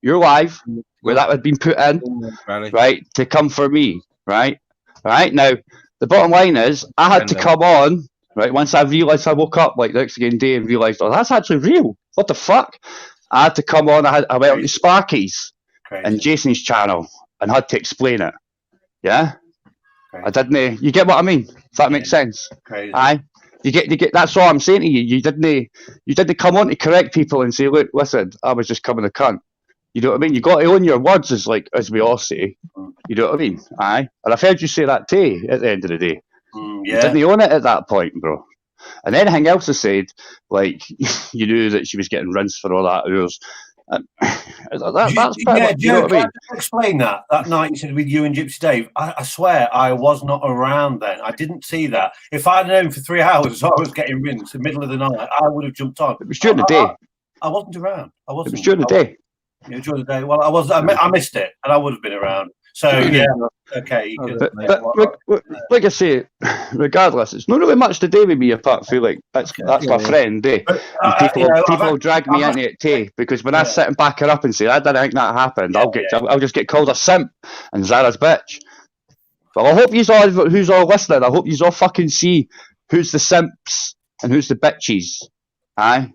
live, where that had been put in, right, to come for me, right? Right, now, the bottom line is, I had to come on, right, once I realised I woke up, like, the next day and realised, oh, that's actually real. What the fuck? I had to come on, I went on to Sparky's and Jason's channel and had to explain it. Yeah? I didn't. You get what I mean? If that makes sense. Crazy. Aye. You get. That's all I'm saying to you. You didn't come on to correct people and say, look, listen, I was just coming a cunt. You know what I mean? You got to own your words, as we all say. You know what I mean? Aye. And I've heard you say that too. At the end of the day, you didn't own it at that point, bro. And anything else I said, like you knew that she was getting rinsed for all that hours. That's you know what I mean? Explain that night you said with you and Gypsy Dave. I swear I was not around then. I didn't see that. If I'd known for 3 hours I was getting rinsed in the middle of the night, I would have jumped on. It was during the day. I wasn't around. I wasn't. It was during the day. Yeah, during the day. Well, I missed it, and I would have been around. So yeah, okay. But like I say, regardless, it's not really much to do with me apart from like that's my friend, eh? People drag me into it too, because when I sit and back her up and say I didn't think that happened, I'll just get called a simp and Zara's bitch. But I hope who's all listening, I hope you all fucking see who's the simps and who's the bitches. Aye.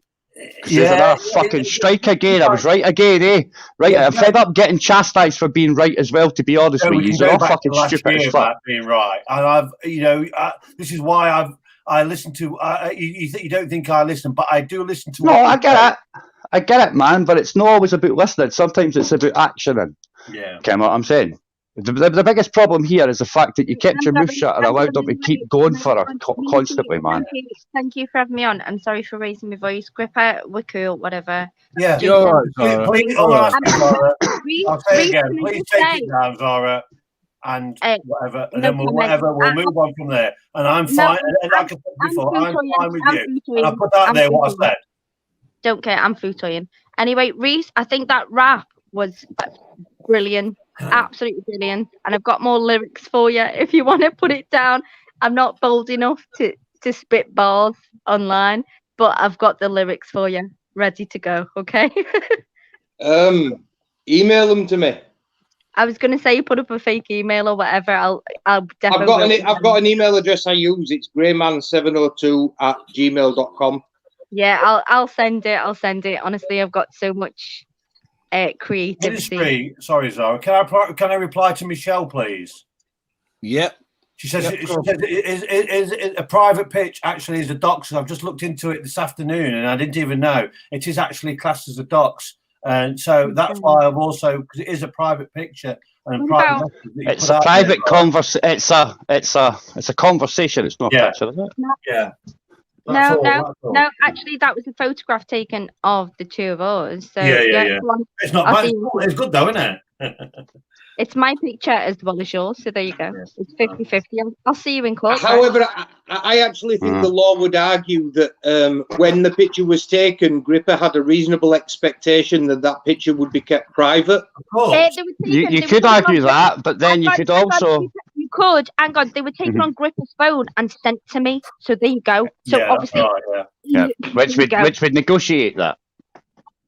Another fucking strike again. I was right again, eh? Right, I'm fed up getting chastised for being right as well, to be honest with you. You're all fucking stupid as fuck. Being right, and I've, this is why I listen to. You don't think I listen, but I do listen to. No, I get it, man. But it's not always about listening. Sometimes it's about actioning. Yeah. Okay, what I'm saying. The biggest problem here is the fact that you kept your mouth shut and allowed them to keep going for her constantly, man. Thank you for having me on. I'm sorry for raising my voice. Gripper, we're cool, whatever. Yeah. You're all right, please, I'll say again, please take it down, Zara, and whatever, and then we'll move on from there. And I'm fine. And like I said before, I'm fine with you. And I put out there what I said. Don't care. I'm futoying. Anyway, Reese, I think that rap was brilliant. Absolutely brilliant. And I've got more lyrics for you if you want to put it down. I'm not bold enough to spit bars online, but I've got the lyrics for you, ready to go. Okay. Email them to me. I was gonna say put up a fake email or whatever. I'll definitely. I've got an email address I use. It's greyman702@gmail.com. Yeah, I'll send it. I'll send it. Honestly, I've got so much creativity. Ministry, sorry, Zara. Can I reply to Michelle, please? Yep. She says, is a private pitch actually is a docks. I've just looked into it this afternoon and I didn't even know. It is actually classed as a docks. And so that's why I've also, because it is a private picture. And a private it's a private conversation. It's a conversation. It's not a picture, is it? Yeah. No. Actually, that was a photograph taken of the two of us. So yeah. It's not bad. It's good though, isn't it? It's my picture as well as yours, so there you go. It's 50-50. I'll see you in court. However, I actually think the law would argue that when the picture was taken, Gripper had a reasonable expectation that that picture would be kept private. Of course. You could argue that, but then you could also... You could. Hang on, they were taken on Gripper's phone and sent to me, so there you go. So obviously... Which would negotiate that.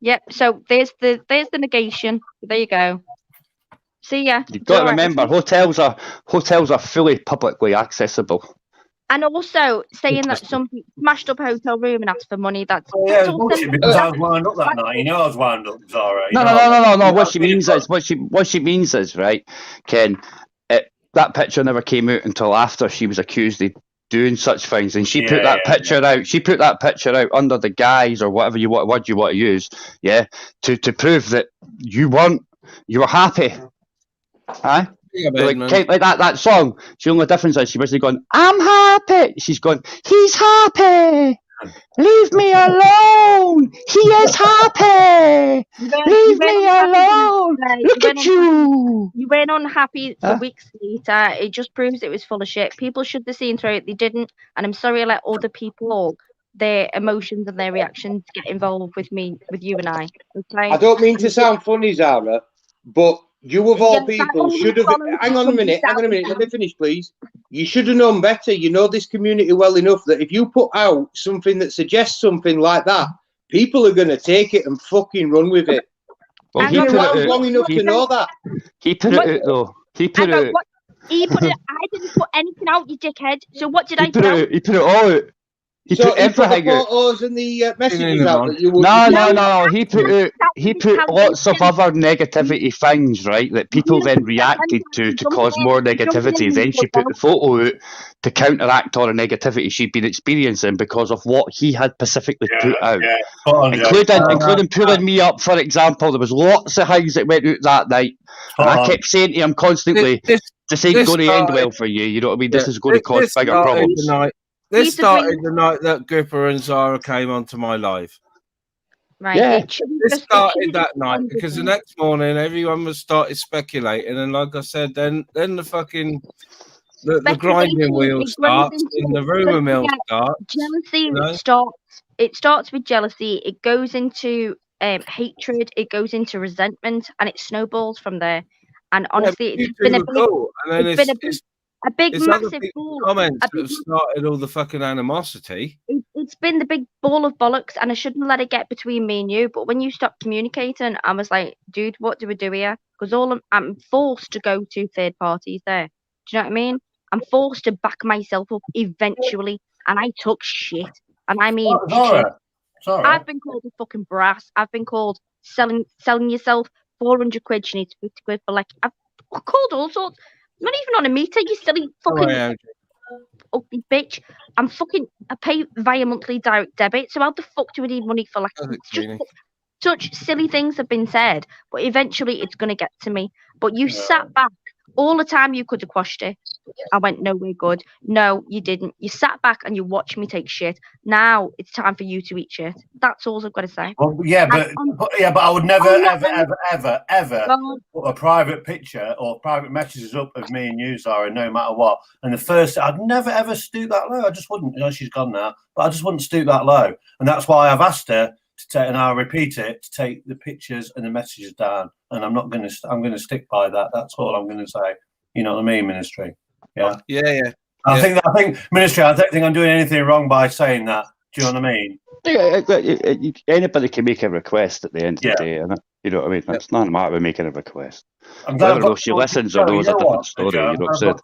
Yep, so there's the negation. There you go. See ya. You've got to remember, hotels are fully publicly accessible. And also saying that somebody smashed up a hotel room and asked for money. That's bullshit because I was wound up that night. You know I was wound up, Zara. No. What she means is, right, Ken, that picture never came out until after she was accused of doing such things, and she put that picture out. She put that picture out under the guise or whatever word you want to use, to prove that you were happy. Aye? Like that song. The only difference is she wasn't going, I'm happy. She's going, he's happy. Leave me alone. He is happy. Leave me alone. Look at you. You went unhappy for weeks later. It just proves it was full of shit. People should have seen through it. They didn't. And I'm sorry I let other people, their emotions and their reactions get involved with me, with you and I. Okay? I don't mean to sound funny, Zara, but you of all people should have... Hang on a minute, let me finish, please. You should have known better. You know this community well enough that if you put out something that suggests something like that, people are going to take it and fucking run with it. Well, he put it out long enough to know that. He put it out, though. He put it out. He put it... I didn't put anything out, you dickhead. So what did I put out? He put it all out. He put everything out. Photos and the messages out that you would... No. He put lots of other negativity things, right, that people then reacted to cause more negativity. Then she put the photo out to counteract all the negativity she'd been experiencing because of what he had specifically put out. Including pulling me up, for example. There was lots of things that went out that night. And I kept saying to him constantly, this ain't going to end well for you. You know what I mean? This is going to cause bigger problems. This started the night that Gripper and Zara came onto my live. Right. Yeah. This started that night because the next morning everyone was started speculating, and like I said, then the fucking the grinding wheel starts and the rumor mill starts. Jealousy starts. It starts with jealousy. It goes into hatred. It goes into resentment, and it snowballs from there. And honestly, it's been a big, massive ball. Comments that have started all the fucking animosity. It's been the big ball of bollocks, and I shouldn't let it get between me and you. But when you stopped communicating, I was like, dude, what do we do here? Because I'm forced to go to third parties there. Do you know what I mean? I'm forced to back myself up eventually, and I took shit. And I mean, shit. I've been called a fucking brass. I've been called selling yourself 400 quid. You need 50 quid for like. I've called all sorts. Not even on a meter, you silly fucking ugly bitch. I pay via monthly direct debit, so how the fuck do we need money for like such silly things have been said, but eventually it's gonna get to me. But you sat back all the time, you could have quashed it. I went, no, we're good. No, you didn't. You sat back and you watched me take shit. Now it's time for you to eat shit. That's all I've got to say. Well, but I would never, ever put a private picture or private messages up of me and you, Zara, no matter what. And the first, I'd never ever stoop that low. I just wouldn't. You know, she's gone now, but I just wouldn't stoop that low. And that's why I've asked her to take, and I'll repeat it, to take the pictures and the messages down. And I'm not going to. I'm going to stick by that. That's all I'm going to say. You know what I mean, Ministry. Yeah. I think, Ministry, I don't think I'm doing anything wrong by saying that. Do you know what I mean? Anybody can make a request at the end of the day, and you know what I mean. It's not a matter of making a request. Whether or not she listens or knows a different story. You know what I'm saying?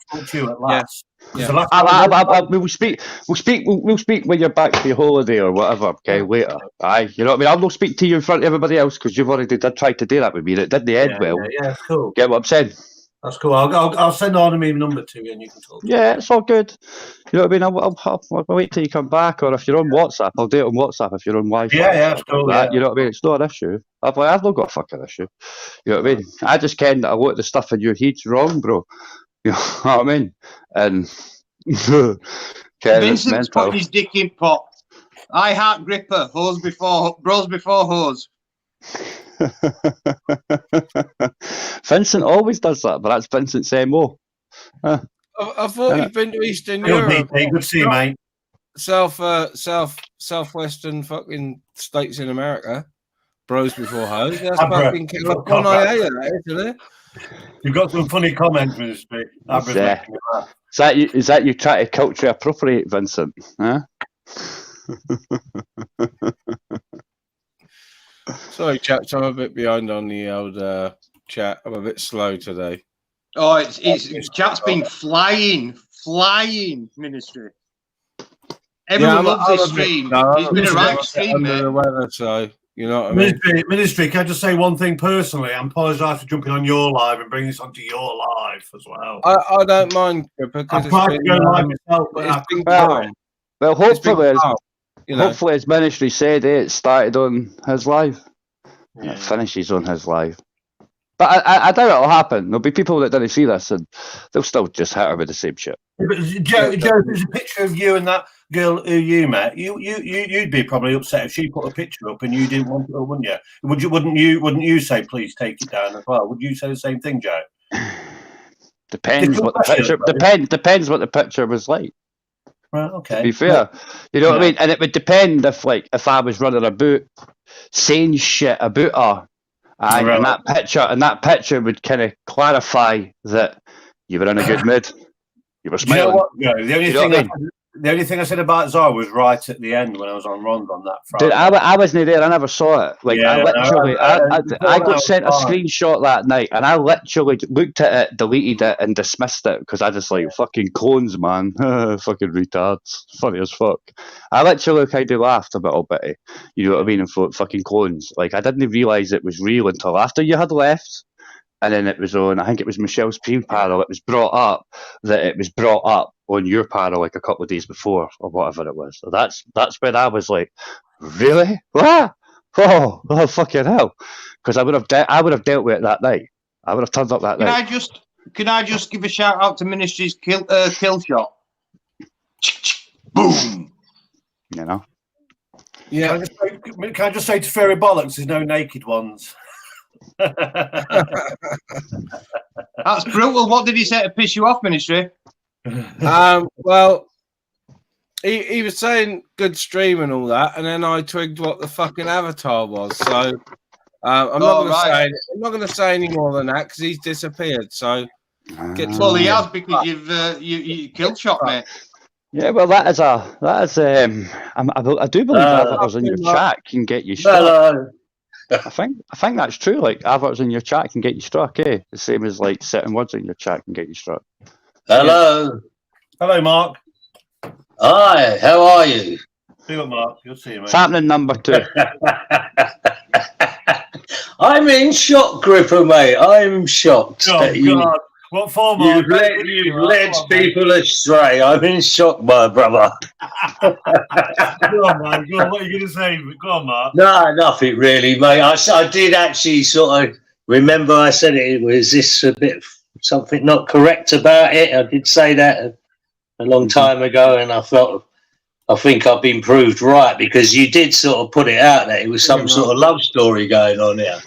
We'll speak when you're back for your holiday or whatever. Okay, later. Aye, you know what I mean. I'll not speak to you in front of everybody else because you've already tried to do that with me. It didn't end well. Yeah, cool. Get what I'm saying? That's cool. I'll send Arnhem number to you and you can talk. Yeah, it's all good. You know what I mean? I'll wait till you come back, or if you're on WhatsApp, I'll do it on WhatsApp if you're on Wi-Fi. Yeah, it's cool. Like that. You know what I mean? It's not an issue. I've not got a fucking issue. You know what I mean? I just ken that a lot of the stuff in your head's wrong, bro. You know what I mean? And Vincent's putting his dick in pot. I heart gripper, bros before hose. Vincent always does that, but that's Vincent's MO. I thought you'd been to Eastern Europe. Good to see you, mate. Southwestern fucking states in America. Bros before hoes. That's fucking California, isn't it? You've got some funny comments, Ministry. Is that you try to culture appropriate, Vincent? Huh? Sorry, chaps, I'm a bit behind on the old chat. I'm a bit slow today. Oh, it's chat's been flying, Ministry. Everyone loves this stream. It's been a right stream, under the weather, so you know what I mean. Ministry, can I just say one thing personally? I apologise for jumping on your live and bringing this onto your live as well. I don't mind because I've tried to go live myself, but it's been well, hopefully, hopefully, as Ministry said, it started on his live and it finishes on his live. But I doubt it'll happen. There'll be people that didn't see this and they'll still just hit her with the same shit. Joe, there's a picture of you and that girl who you met. You'd be probably upset if she put a picture up and you didn't want it, wouldn't you? Wouldn't you say please take it down as well? Would you say the same thing, Joe? Depends what the picture. Depends what the picture was like. Right, okay. To be fair, you know what I mean, and it would depend if I was running about saying shit about her. And that picture would kind of clarify that you were in a good mood. You were smiling. You know what? No, the only thing I said about Zara was right at the end when I was on Ronda on that Friday. Dude, I wasn't there. I never saw it. Like I got sent a screenshot that night, and I literally looked at it, deleted it, and dismissed it because I just like fucking clones, man. Fucking retards. Funny as fuck. I literally kind of laughed a little bit. You know what I mean? And thought fucking clones. Like I didn't realise it was real until after you had left. And then it was on, I think it was Michelle's Prime panel, it was brought up that it was brought up on your panel like a couple of days before or whatever it was. So that's when I was like, really? What? Oh fucking hell. Because I would have dealt with it that night. I would have turned up that night. Can I just give a shout out to Ministry's kill shot? Boom. You know? Yeah. Can I just say to Fairy Bollocks, there's no naked ones. That's brutal. What did he say to piss you off, Ministry? Well, he was saying good stream and all that, and then I twigged what the fucking avatar was. So I'm not going to say any more than that because he's disappeared. So he has because you killed shot, mate. Yeah, well, I do believe avatars in your chat can get you shot. I think that's true. Like avatars in your chat can get you struck, eh? The same as like certain words in your chat can get you struck. Hello. Hello, Mark. Hi, how are you? See you, Mark. You'll see you, mate. It's happening number 2. I'm in shock, Gripper, mate. I'm shocked. Oh, God. What for, Mark? You've led people astray. I'm in shock, my brother. Go on, man. Go on. What are you going to say? Go on, Mark. No, nothing really, mate. I did actually sort of remember I said it. Was this a bit something not correct about it? I did say that a long time ago, and I think I've been proved right because you did sort of put it out that it was some sort of love story going on here.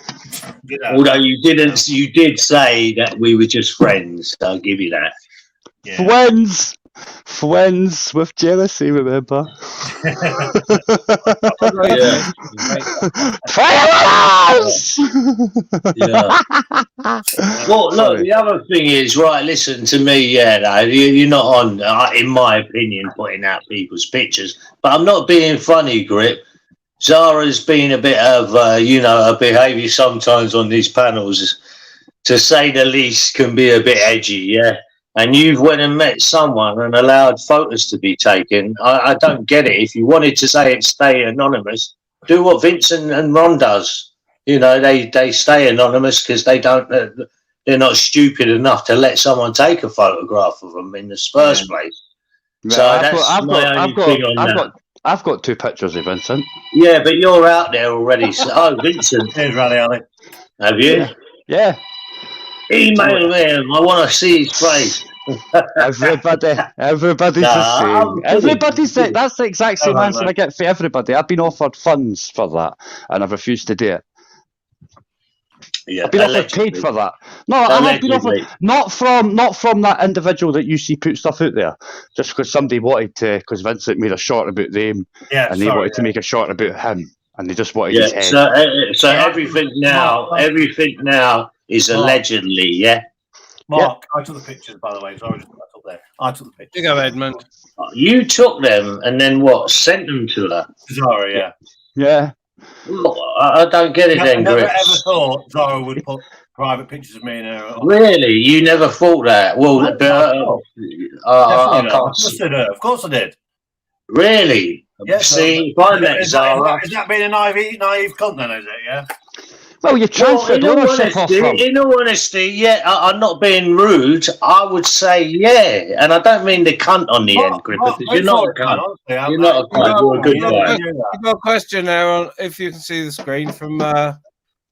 Yeah. Although you did say that we were just friends. I'll give you that. Yeah. Friends with jealousy, remember? Yeah. Fireworks! Yeah. Well, look, the other thing is, right, listen to me, yeah, no, you're not on, in my opinion, putting out people's pictures, but I'm not being funny, Grip. Zara's been a bit of, you know, her behaviour sometimes on these panels, to say the least, can be a bit edgy, yeah? And you've went and met someone and allowed photos to be taken. I don't get it. If you wanted to say it, stay anonymous, do what Vincent and Ron does. You know, they stay anonymous because they don't, they're not stupid enough to let someone take a photograph of them in the first place. So that's my only thing on that. I've got 2 pictures of Vincent. Yeah, but you're out there already. So, oh, Vincent. Here's Rally Ali. Have you? Yeah. Email him. I want to see his face. Everybody's the same. Everybody's the, that's the exact same answer I get for everybody. I've been offered funds for that, and I've refused to do it. Yeah, I've been offered paid for that. No, I have been offered not from that individual that you see put stuff out there, just because somebody wanted to, because Vincent made a short about them, and they wanted to make a short about him, and they just wanted his head. So everything now is allegedly, yeah. Mark, I took the pictures, by the way. Sorry, just put that up there. I took the pictures. You go, Edmund. You took them and then what? Sent them to her? Zara, yeah. Yeah. Well, I don't get it then, I never Griff. ever thought Zara would put private pictures of me and her. Really? You never thought that? Well, I can't. Of course I did. Really? Yes, see, if I met Zara... Is that being a naive cunt then, is it, yeah? Well, you transferred ownership off from. In all honesty, yeah, I'm not being rude. I would say, yeah. And I don't mean the cunt on the end, Griff, because you're not a cunt. You're not a cunt. You're a good guy. You've got a question there, on, if you can see the screen from Master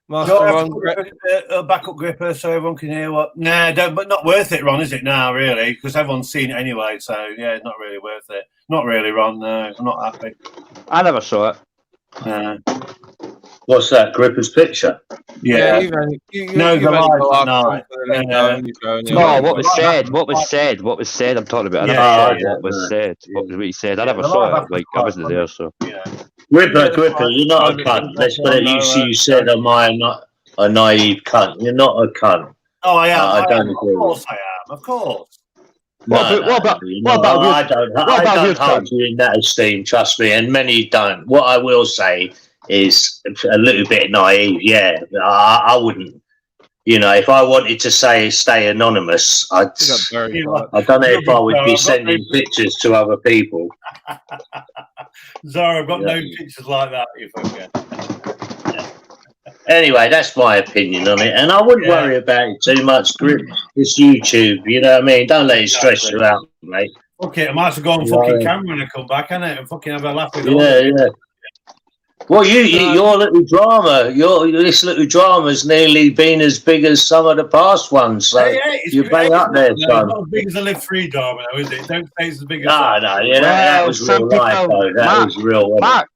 Ron. Ron. Backup gripper so everyone can hear what. Nah, but not worth it, Ron, is it now, really? Because everyone's seen it anyway, so yeah, it's not really worth it. Not really, Ron, no, I'm not happy. I never saw it. What's that, Gripper's picture? Yeah. No, what was said. What was said. I'm talking about. What was said. What he said. I never saw it. Like, I wasn't there, so. Gripper, you're not a cunt. Let's put it. You said, am I not a naive cunt? You're not a cunt. Oh, I am. I don't agree. Of course I am. Of course. I don't hold you in that esteem, trust me, and many don't. What I will say is a little bit naive, yeah. I wouldn't, you know, if I wanted to say stay anonymous, I don't know if I would be sending pictures to other people. Zara, I've got no pictures like that, you forget. Anyway, that's my opinion on it, and I wouldn't worry about it too much. It's YouTube, you know what I mean? Don't let it stress you out, mate. Okay, I might have to go on fucking camera when I come back, innit? And fucking have a laugh with all yeah. Well, your little drama, this little drama's nearly been as big as some of the past ones. So you bang up there, son. Not as big as a Live Free drama, though, is it? Don't say it's as big as that was real life, though. That was real. Mark,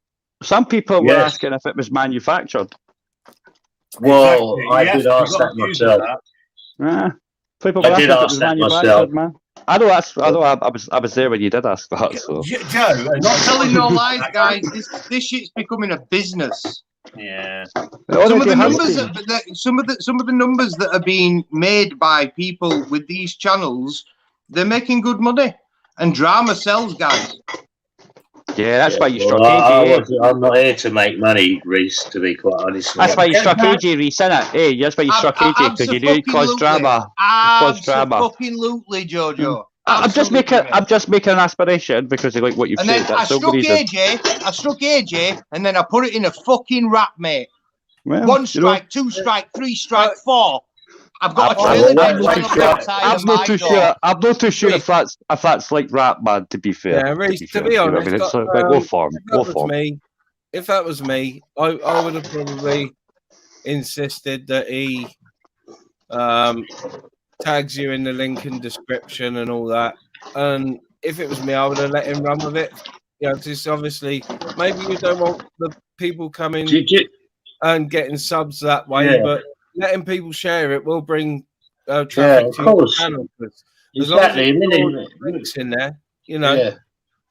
some people were asking if it was manufactured. Well, I did ask that myself. People were asking if it was manufactured, man. I was there when you did ask that. So. Joe, not telling no lies, guys. This shit's becoming a business. Yeah. Some of the numbers that are being made by people with these channels, they're making good money, and drama sells, guys. Yeah, that's why you struck AJ. I'm not here to make money, Reese, to be quite honest. That's why you struck AJ, Reese, isn't it? Hey, that's why you struck AJ, because you knew it caused drama. Absolutely, Jojo. I'm just making an aspiration because I like what you've said. I struck AJ, and then I put it in a fucking rap, mate. Well, 1 strike, 2 strike, 3 strike, 4. I've got a trailing. I'm not too sure if that's like rap, man. To be fair, yeah, Reece, to be honest, go for him. If that was me, I would have probably insisted that he tags you in the link and description and all that. And if it was me, I would have let him run with it. Yeah, because obviously, maybe you don't want the people coming and getting subs that way, but letting people share it will bring traffic to your channel. As long as Exactly. it's in there, you know. Yeah.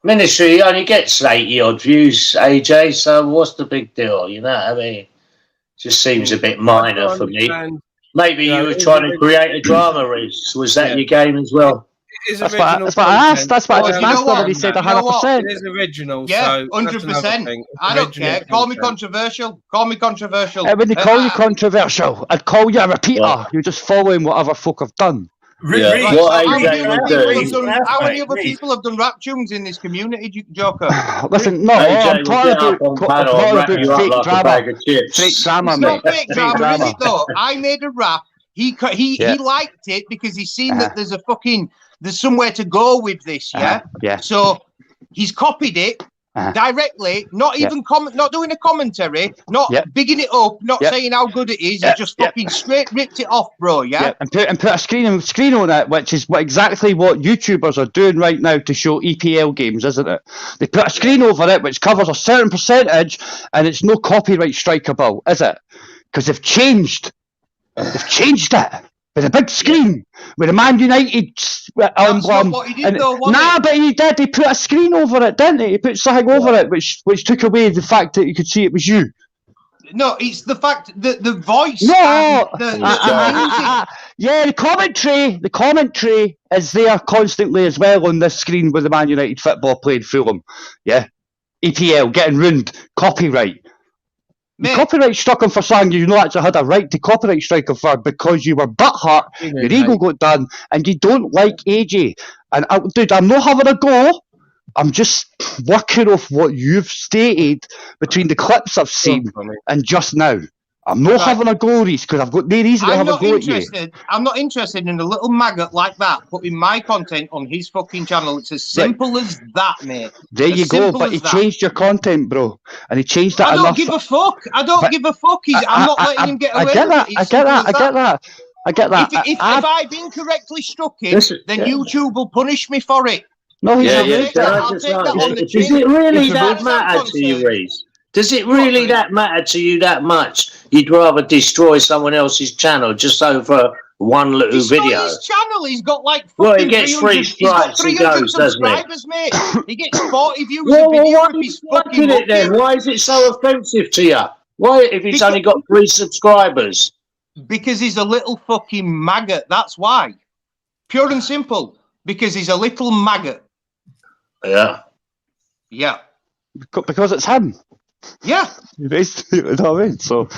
Ministry only gets 80 odd views, AJ. So what's the big deal? You know what I mean? Just seems a bit minor for me. Maybe you were trying to create a drama, Reese. Was that your game as well? That's what I asked. That's what I just asked him, and he said 100%. It is original. Yeah, so 100%. I don't care. Call me controversial. Call me controversial. When they call you controversial, I'd call you a repeater. You're just following what other folk have done. How many other people have done rap tunes in this community, Joker? Listen, no, I'm talking about fake drama. Fake drama, It's mate. not fake drama, is it though? I made a rap. He liked it because he's seen that there's somewhere to go with this, yeah? Yeah. So he's copied it directly, not even not doing a commentary, not bigging it up, not saying how good it is. He just fucking straight ripped it off, bro, yeah? And put a screen on it, which is exactly what YouTubers are doing right now to show EPL games, isn't it? They put a screen over it which covers a certain percentage, and it's no copyright strikeable, is it? Because they've changed it. With a big screen, with a Man United emblem. That's not what he did, though, was it? But he did. He put a screen over it, didn't he? He put something over it, which took away the fact that you could see it was you. No, it's the fact that the voice. No, and the music. Yeah, the commentary is there constantly as well on this screen with the Man United football playing Fulham. Yeah, EPL getting ruined, copyright. The copyright struck him for something you not actually had a right to copyright strike him for because you were butthurt, your ego got done, and you don't like AJ. And dude, I'm not having a go. I'm just working off what you've stated between the clips I've seen and just now. I'm not having a go, Reese, because I've got no reason to have a go at you. I'm not interested in a little maggot like that putting my content on his fucking channel. It's as simple as that, mate. There you go, but he changed your content, bro. And he changed it enough. I don't give a fuck. I don't give a fuck. I'm not letting him get away with it. I get that. If I've incorrectly struck him, then YouTube will punish me for it. No, Does it really that matter to you, Reese? Does it really that matter to you that much? You'd rather destroy someone else's channel just over one little video? His channel, he's got like he gets 3 strikes. He goes, doesn't he? Mate. He gets 40 views Well, a video why if he's fucking it then? Why is it so offensive to you? Why, if he's only got 3 subscribers? Because he's a little fucking maggot. That's why. Pure and simple. Because he's a little maggot. Yeah. Yeah. Because it's him. Yeah. You know what I mean? So.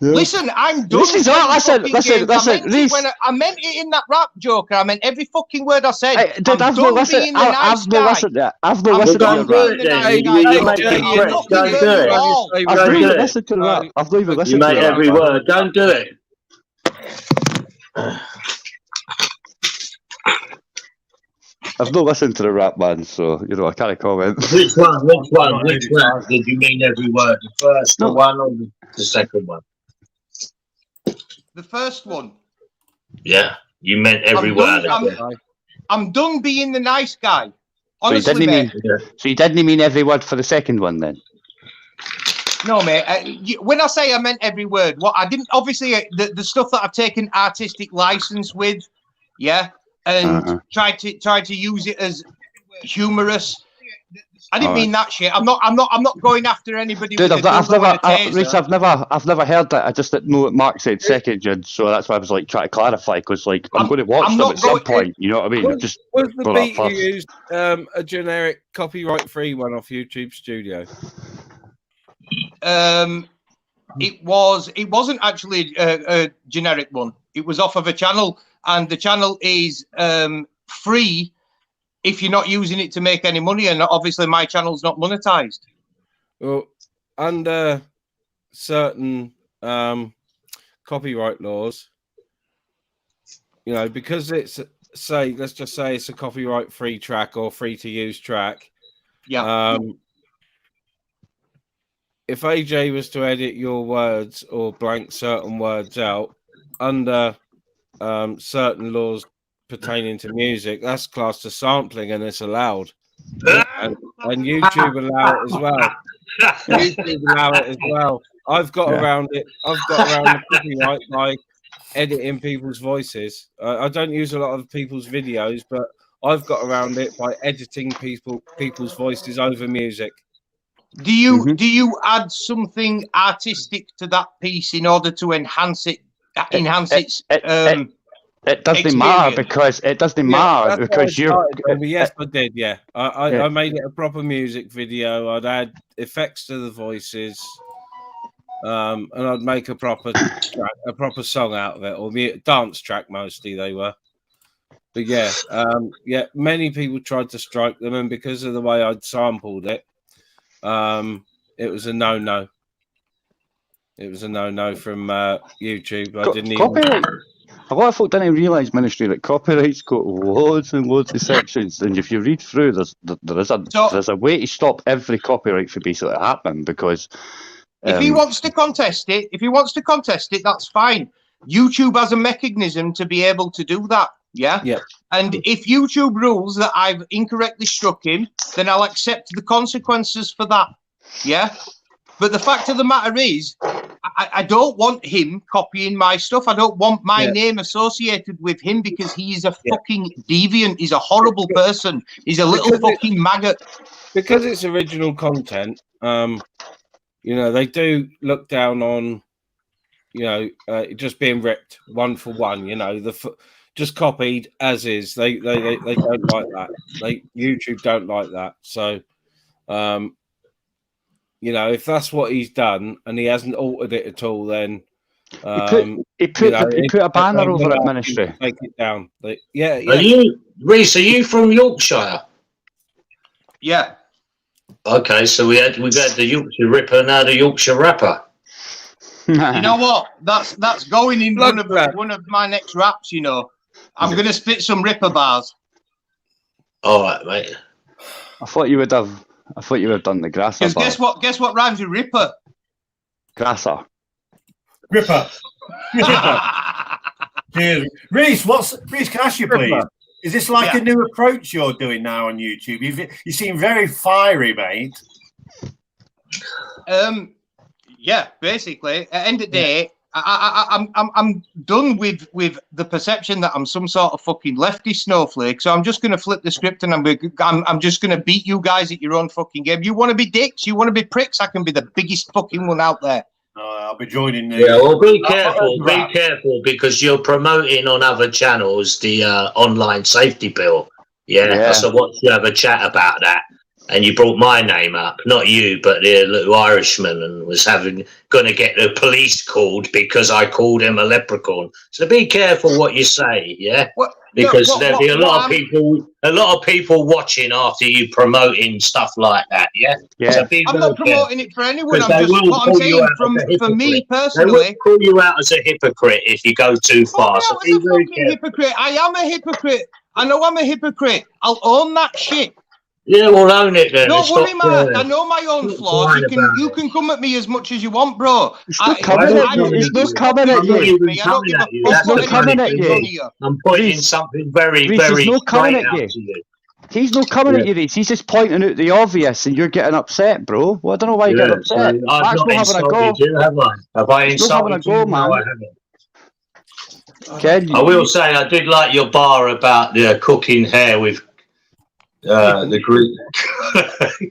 Listen, I'm done. Listen, Reese. When I meant it in that rap, Joker. I meant every fucking word I said. Hey, dude, I've not listened to you. I've not listened to you. I've not even listened to You made every word. Don't do it. I've not listened to the rap, man, so I can't comment. Which one did you mean every word? The first one or the second one? The first one. Yeah, you meant every word. I'm done being the nice guy. Honestly, so you didn't mean every word for the second one, then? No, mate. When I say I meant every word, what I didn't obviously the stuff that I've taken artistic license with, yeah. And try to use it as humorous. I didn't mean that shit. I'm not going after anybody. Dude, I've never heard that. I just didn't know what Mark said second gen, so that's why I was like trying to clarify because like I'm going to watch them at some point. You know what I mean? Was the beat you used a generic copyright-free one off YouTube Studio? It wasn't actually a generic one. It was off of a channel. And the channel is free if you're not using it to make any money. And obviously my channel's not monetized. Well, under certain copyright laws, because it's, let's just say it's a copyright-free track or free-to-use track. Yeah. If AJ was to edit your words or blank certain words out under certain laws pertaining to music, that's classed as sampling and it's allowed. And YouTube allow it as well. YouTube allow it as well. I've got around it. I've got around the copyright by editing people's voices. I don't use a lot of people's videos, but I've got around it by editing people's voices over music. Do you add something artistic to that piece in order to enhance it? It doesn't matter because you're. Yes, I did. Yeah, I made it a proper music video. I'd add effects to the voices, and I'd make a proper song out of it, or dance track mostly they were. But yeah, many people tried to strike them, and because of the way I'd sampled it, it was a no-no. It was a no-no from YouTube. I didn't even. A lot of folk didn't realise, Ministry, that copyright's got loads and loads of sections, and if you read through, there's a way to stop every copyright from basically happening. Because if he wants to contest it, that's fine. YouTube has a mechanism to be able to do that. Yeah. And if YouTube rules that I've incorrectly struck him, then I'll accept the consequences for that. Yeah. But the fact of the matter is, I don't want him copying my stuff. I don't want my name associated with him because he is a fucking deviant. He's a horrible person. He's a little fucking maggot. Because it's original content, they do look down on, just being ripped one for one. Just copied as is. They don't like that. YouTube don't like that. So. If that's what he's done and he hasn't altered it at all, then he put a banner over it, Ministry. Take it down. Are you, Reese? Are you from Yorkshire? Yeah. Okay, so we had the Yorkshire Ripper, now the Yorkshire Rapper. You know what? That's going in one of my next raps. I'm gonna spit some Ripper bars. All right, mate. I thought you would have done the grasser. Because guess what rhymes with Ripper? Grasser. Ripper. Cheers. Reese, can I ask you, please? Is this like a new approach you're doing now on YouTube? You seem very fiery, mate. Yeah, basically. At the end of the day, I'm done with the perception that I'm some sort of fucking lefty snowflake. So I'm just going to flip the script and I'm just going to beat you guys at your own fucking game. You want to be dicks? You want to be pricks? I can be the biggest fucking one out there. I'll be joining. Well, be careful. Be careful because you're promoting on other channels the online safety bill. Yeah. So once you have a chat about that, and you brought my name up, not you, but the little Irishman, and was going to get the police called because I called him a leprechaun. So be careful what you say, yeah? Because there'll be a lot of people watching after you promoting stuff like that, yeah? So I'm not promoting it for anyone. I'm saying for me personally. They will call you out as a hypocrite if you go too far. So be very careful. Hypocrite. I am a hypocrite. I know I'm a hypocrite. I'll own that shit. Yeah, well, own it then. Don't worry, man. I know my own flaws. You can come at me as much as you want, bro. He's not coming at you. I'm pointing something very, very straight out to you. He's not coming at you, Reese. He's just pointing out the obvious, and you're getting upset, bro. Well, I don't know why you're getting upset. I've not insulted you, have I? Have I insulted you? No, I haven't. I will say I did like your bar about the cooking hair with the grease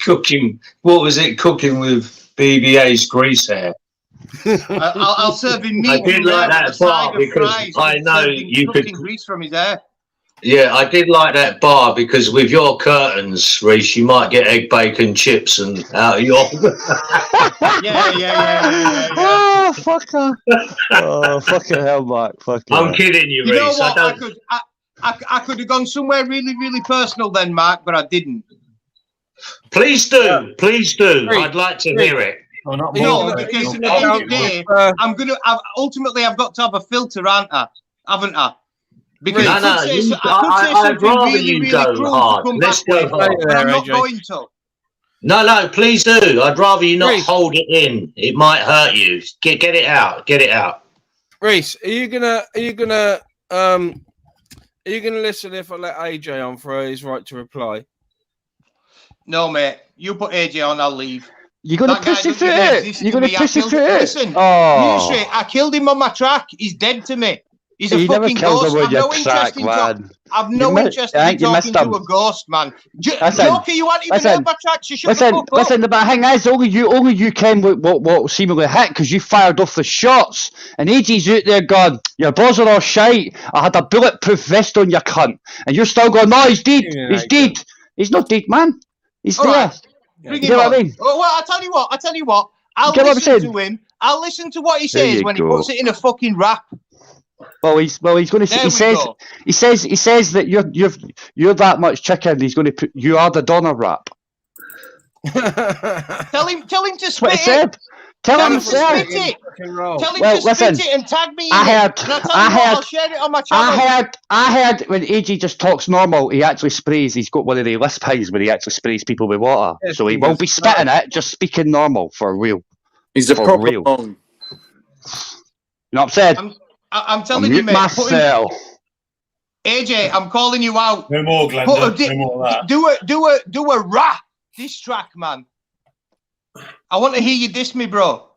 cooking. What was it? Cooking with BBA's grease hair. I'll serve him meat. I did like that bar because I know you could grease from his hair. Yeah, I did like that bar because with your curtains, Reese, you might get egg, bacon, chips, and out of your. Yeah. Oh, fucker! Oh, fucking hell, Mark. I'm kidding you, Reese. You know what? I could have gone somewhere really, really personal then, Mark, but I didn't. Please do. Please do. I'd like to hear it. No, because at the end of the day, ultimately I've got to have a filter, haven't I? Because I'd rather you go hard. Let's go hard. But I'm not going to. No, please do. I'd rather you not hold it in. It might hurt you. Get it out. Get it out. Reese, are you gonna listen if I let AJ on for his right to reply? No, mate. You put AJ on, I'll leave. You're going to pussyfoot it? You're going to pussyfoot it? Listen, I killed him on my track. He's dead to me. He's a You never fucking killed him ghost. with I've your no track, interest in man. I've no mi- interest I in think you talking missed to him. a ghost, man. Listen, Joker, you haven't even heard my track, so shut the fuck up. Listen, but the thing is, only you can what seemingly hit because you fired off the shots, and AG's out there going, your balls are all shite. I had a bulletproof vest on your cunt, and you're still going, no, he's dead, he's dead. He's not dead, man. He's All there. right, bring You him know on. what I mean? Well, I'll tell you what. I'll Get what I'm listen saying? to him. I'll listen to what he There says you when he go. puts it in a fucking rap. Well, he's going to. There He we says. go. He says that you're that much chicken. He's going to put you are the Donner rap. Tell him to That's what he spit said. it. Tell him to himself. spit it. Tell him Well, to listen, spit it and tag me in I it. heard- And I'll tell I you what, heard- I'll share it on my channel. I heard when AG just talks normal, he actually sprays. He's got one of the lisp pies where he actually sprays people with water. Yes, So he he won't does. be spitting it, just speaking normal for real. He's a For proper real. long. You know what I'm saying? I'm I'll telling you, mute mate. put him- myself. AJ, I'm calling you out. No more, Glenda. No more of that. Do a rap diss track, man. I want to hear you diss me, bro.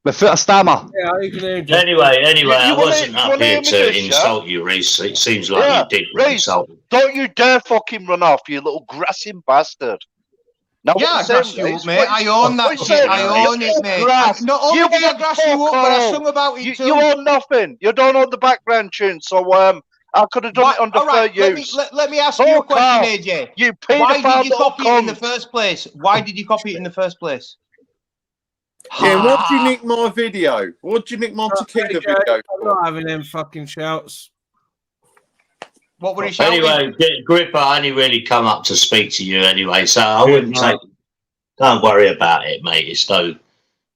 Without a stammer. Yeah, you can hear him. Anyway, You I wanna- wasn't you up wanna here hear me to dish, yeah? insult you, Reese. It seems like Yeah, you did Reese, insult me. don't you dare fucking run off, you little grassing bastard. Now, Yeah, I what I'm grassed saying, you up, Reese, mate. what I you- own that what you shit. saying, I you own it, don't mate. grass. Not only You did I own grass you up, fuck but I all. sung about it too. You own nothing. You don't own the background tune, so I could have done it under all right, fair use. let me ask you a Fuck question, off. AJ. You Why did you paedophile copy it in the cunt. first place? Why did you copy it in the first place? Yeah, what do you nick my video? What do you nick my tequila video I'm for? not having them fucking shouts. What were he shouting? Anyway, Gripper, I only really come up to speak to you anyway, so I wouldn't say. Don't worry about it, mate. It's no,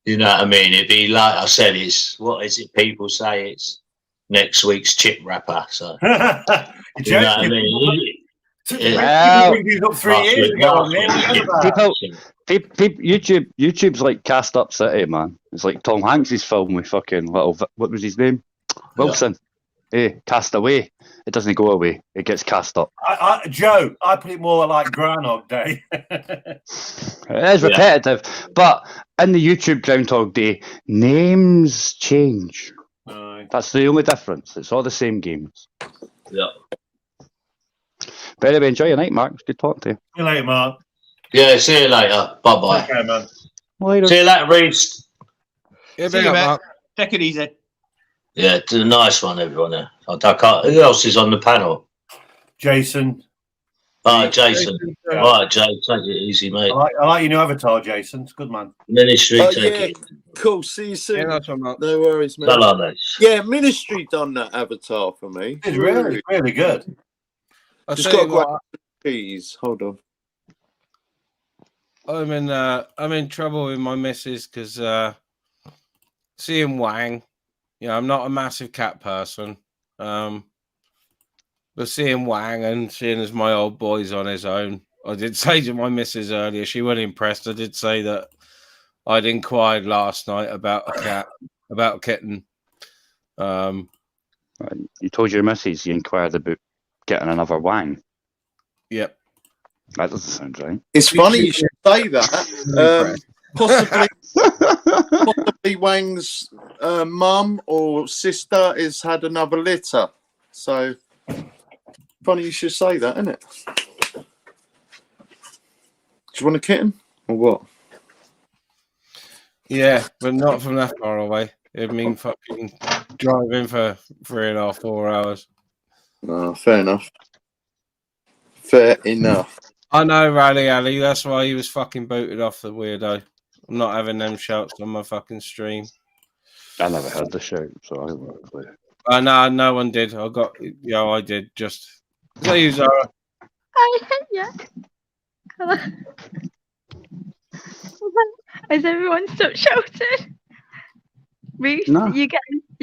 you know what I mean. It'd be like I said. It's what is it? People say it's next week's chip wrapper. So you know what I mean. Up 3 years ago, YouTube's like Cast Up City, man. It's like Tom Hanks's film with fucking what was his name? Wilson. Hey, Cast Away. It doesn't go away. It gets cast up. Joe, I put it more like Groundhog Day. It is repetitive, but in the YouTube Groundhog Day, names change. That's the only difference. It's all the same games. Yeah. But anyway, enjoy your night, Mark. It's good talking to you. See you later, Mark. Yeah, see you later. Bye bye. Okay, man. Later. See you later, Reeves. See you, mate. Take it easy. Yeah, it's a nice one, everyone. I can't, who else is on the panel? Jason. All right, Jason. All right, Jay, take it easy, mate. I like your new avatar, Jason. It's good, man. Ministry, take Yeah, it. cool. See you soon. Yeah, that's what I'm No worries, man. Hello, mate. Yeah, Ministry done that avatar for me. It's really, really good. I'll Just tell got you to what, keys. Hold on. I'm in trouble with my missus because seeing Wang, you know, I'm not a massive cat person, but seeing Wang and seeing as my old boy's on his own, I did say to my missus earlier, she wasn't impressed. I did say that I'd inquired last night about a cat, about a kitten. You told your missus you inquired about getting another Wang. Yep. That doesn't sound right. It's funny you should say that. Possibly Wang's mum or sister has had another litter. So funny you should say that, isn't it? Do you want a kitten or what? Yeah, but not from that far away. It'd mean fucking driving for 3.5, 4 hours. Oh, fair enough. Fair enough. I know, Rally Alley. That's why he was fucking booted off the weirdo. I'm not having them shouts on my fucking stream. I never heard the shout, so I won't play. No, no one did. I did. Just so you, Zara. I hate you. Has everyone stopped shouting? Reese, No. you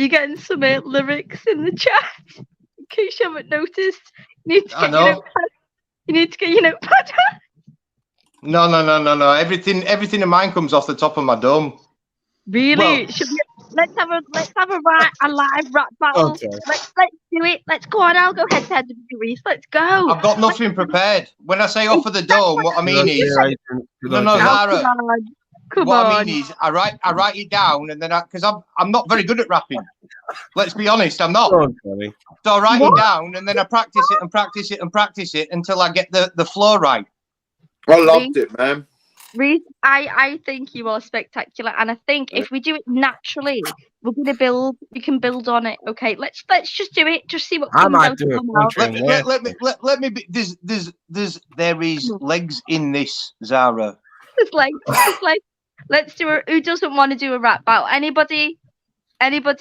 getting some lyrics in the chat? In case you haven't noticed, you need to I get know. your notepad. You need to get your notepad. No. Everything of mine comes off the top of my dome. Really? Well- Let's have a live rap battle. Okay. Let's do it. Let's go on. I'll go head to head with you, Reese. Let's go. I've got nothing prepared. When I say off of the dome, what I mean is no, Zara. Come what on. I mean is, I write it down, and then because I'm not very good at rapping. Let's be honest, I'm not. So I write it down, and then I practice it and practice it and practice it until I get the flow right. I loved it, man. Reese, I think you are spectacular, and I think if we do it naturally, we're gonna build. We can build on it. Okay, let's just do it. Just see what I comes might out do a of our mouth. country. Let me be. There is legs in this, Zara. It's like let's do a. Who doesn't want to do a rap battle? Anybody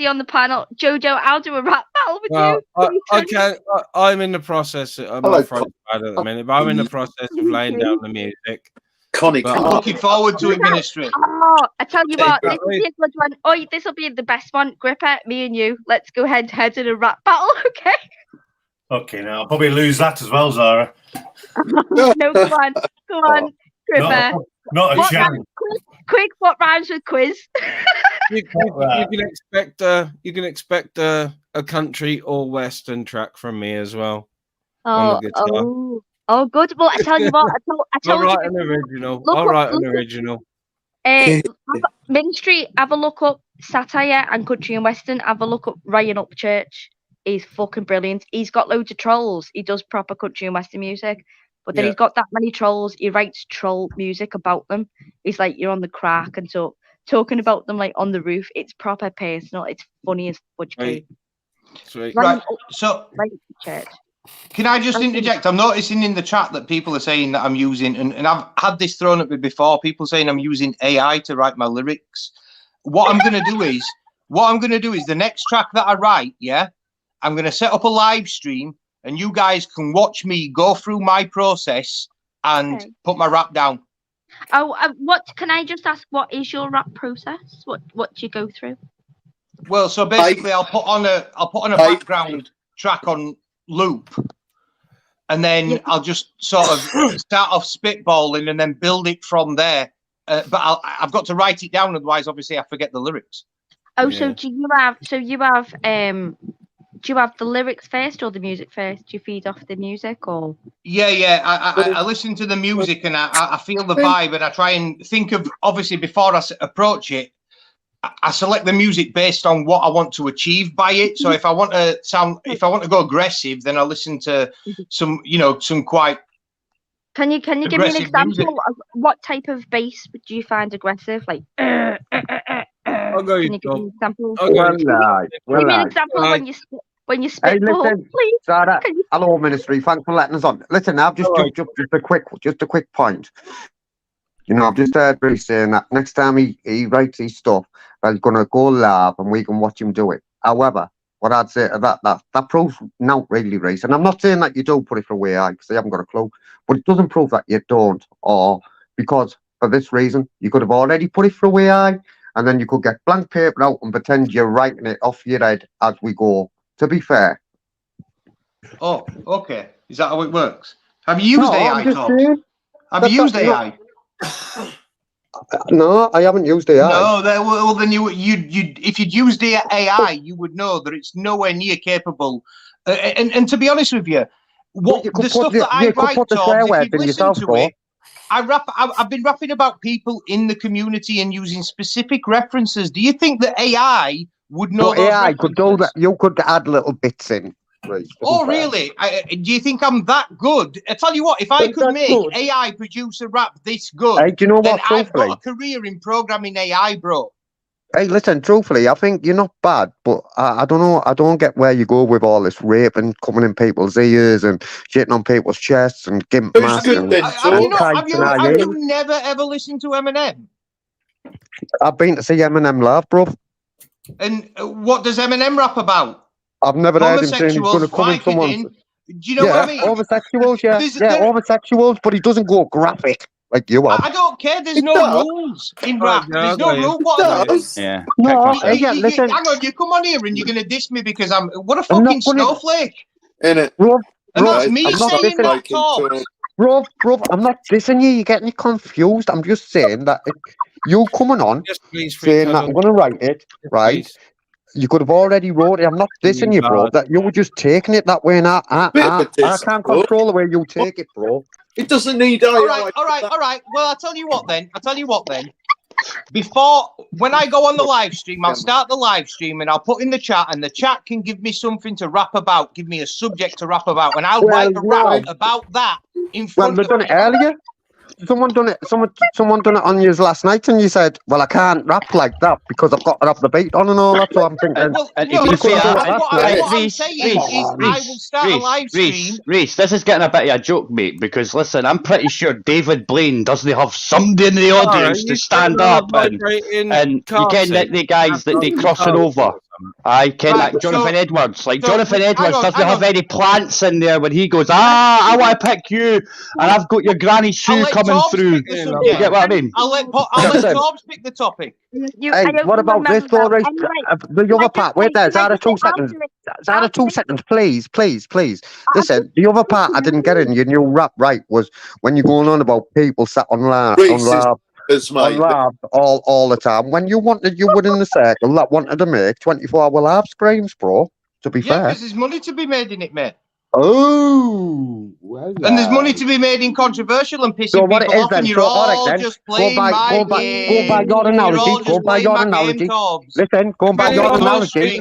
on the panel? Jojo, I'll do a rap battle with Well, you. I can't. I'm in the process. I'm Hello, not bad at the minute, but I'm in the process of laying down the music. Connie, But I'm looking forward to it, Ministry. Oh, I tell you what, this will Exactly. be a good one. Oh, this will be the best one. Gripper, me and you. Let's go head to head in a rap battle, okay? Okay, now I'll probably lose that as well, Zara. No, come on, Gripper. Not a What chance. rhymes- quick, what rhymes with quiz? You can expect a country or western track from me as well on the guitar. Oh, good. Well, I tell you what, I I'll told you. write an original. Look I'll up- write an look up- original. Ministry, have a look up satire and country and western. Have a look up Ryan Upchurch. He's fucking brilliant. He's got loads of trolls. He does proper country and western music, but then Yeah. he's got that many trolls. He writes troll music about them. He's like, you're on the crack and so talking about them like on the roof. It's proper personal. It's funny as fudge cake. Sweet. Right. So, Ryan Upchurch. can I just interject? I'm noticing in the chat that people are saying that I'm using, and I've had this thrown at me before. People saying I'm using AI to write my lyrics. What I'm going to do is the next track that I write, yeah, I'm going to set up a live stream, and you guys can watch me go through my process and put my rap down. Oh, what can I just ask? What is your rap process? What do you go through? Well, so basically, I'll put on a background track on loop, and then I'll just sort of start off spitballing and then build it from there. But I've got to write it down, otherwise, obviously, I forget the lyrics. Oh, so do you have the lyrics first or the music first? Do you feed off the music or? Yeah. I listen to the music and I feel the vibe, and I try and think of, obviously, before I approach it, I select the music based on what I want to achieve by it. So if I want to go aggressive, then I listen to some quite. Can you give me an aggressive example music. of what type of bass do you find aggressive? Like, can you give me an example? Well, Give me an example when you Hey, spitball, listen, please. Sarah. Can you- Hello, Ministry. Thanks for letting us on. Listen, I've just jumped up just a quick point. You know, I've just heard Bruce saying that next time he writes his stuff, he's going to go live and we can watch him do it. However, what I'd say to that proves not really, Reese. And I'm not saying that you don't put it through AI because I haven't got a clue, but it doesn't prove that you don't. Or because for this reason, you could have already put it through AI and then you could get blank paper out and pretend you're writing it off your head as we go. To be fair. Oh, okay. Is that how it works? Have you used AI, Tom? Have you used AI? No, I haven't used AI. No, well then you if you'd used the AI, you would know that it's nowhere near capable. And to be honest with you, the stuff that I write, Tom, if you listen to it, I've been rapping about people in the community and using specific references. Do you think that AI would know But those AI references? could do that. You could add little bits in. Reese, to be Oh, fair. really? Do you think I'm that good? I tell you what, if I could make AI produce a rap this good, Hey, do you know then what, I've got truthfully? a career in programming AI, bro. Hey, listen, truthfully, I think you're not bad, but I don't know. I don't get where you go with all this rape and coming in people's ears and shitting on people's chests and gimp mask and Have tights. you never ever listened to Eminem? I've been to see Eminem live, bro. And what does Eminem rap about? I've never heard him saying he's going to come in Vicodin. someone's. Do you know what I mean? Homosexuals, yeah. There's- Yeah, there- homosexuals, but he doesn't go graphic like you have. I don't care. There's It no does. rules in rap. yeah, There's no okay. rule. It What? does. Yeah. No, again, listen. Hang on, you come on here and you're going to diss me because I'm what a I'm not fucking gonna- snowflake. Innit? Bro, And bro, that's me I'm not saying dissing- that, Tom. Bro, I'm not dissing you. You're getting me confused. I'm just saying that if you coming on saying that I'm going to write it, right? You could have already wrote it. I'm not dissing you, bro. That you were just taking it that way, and I can't control the way you take it, bro. It doesn't need AI. All right. Well, I'll tell you what then. when I go on the live stream, I'll start the live stream and I'll put in the chat, and the chat can give me something to rap about, give me a subject to rap about, and I'll write a rap about that in front they've done it earlier. Someone done it. Someone done it on yours last night, and you said, "Well, I can't rap like that because I've got to have the beat on and all that." So I'm thinking, what I'm saying is I will start a live stream. Reese, this is getting a bit of a joke, mate, because listen, I'm pretty sure David Blaine doesn't have somebody in the audience to stand up and you get the guys that they crossing over. I can like Jonathan Edwards. Like Jonathan Edwards doesn't have any plants in there when he goes, I want to pick you, and I've got your Granny Sue coming through. You get what I mean? I'll let Torbs pick the topic. Hey, what about this story? The other part, wait there, is that a 2 seconds? Is that a 2 seconds, please? Listen, the other part I didn't get in your new rap, right, was when you're going on about people sat on lab all the time. When you wanted, you were in the circle that wanted to make 24-hour live streams, bro, to be fair. Yeah, because there's money to be made in it, mate. Oh, well, and there's money to be made in controversial and pissing people off, and you're all just playing my game. Go by your analogy. Go by your analogy. Listen, go by your analogy.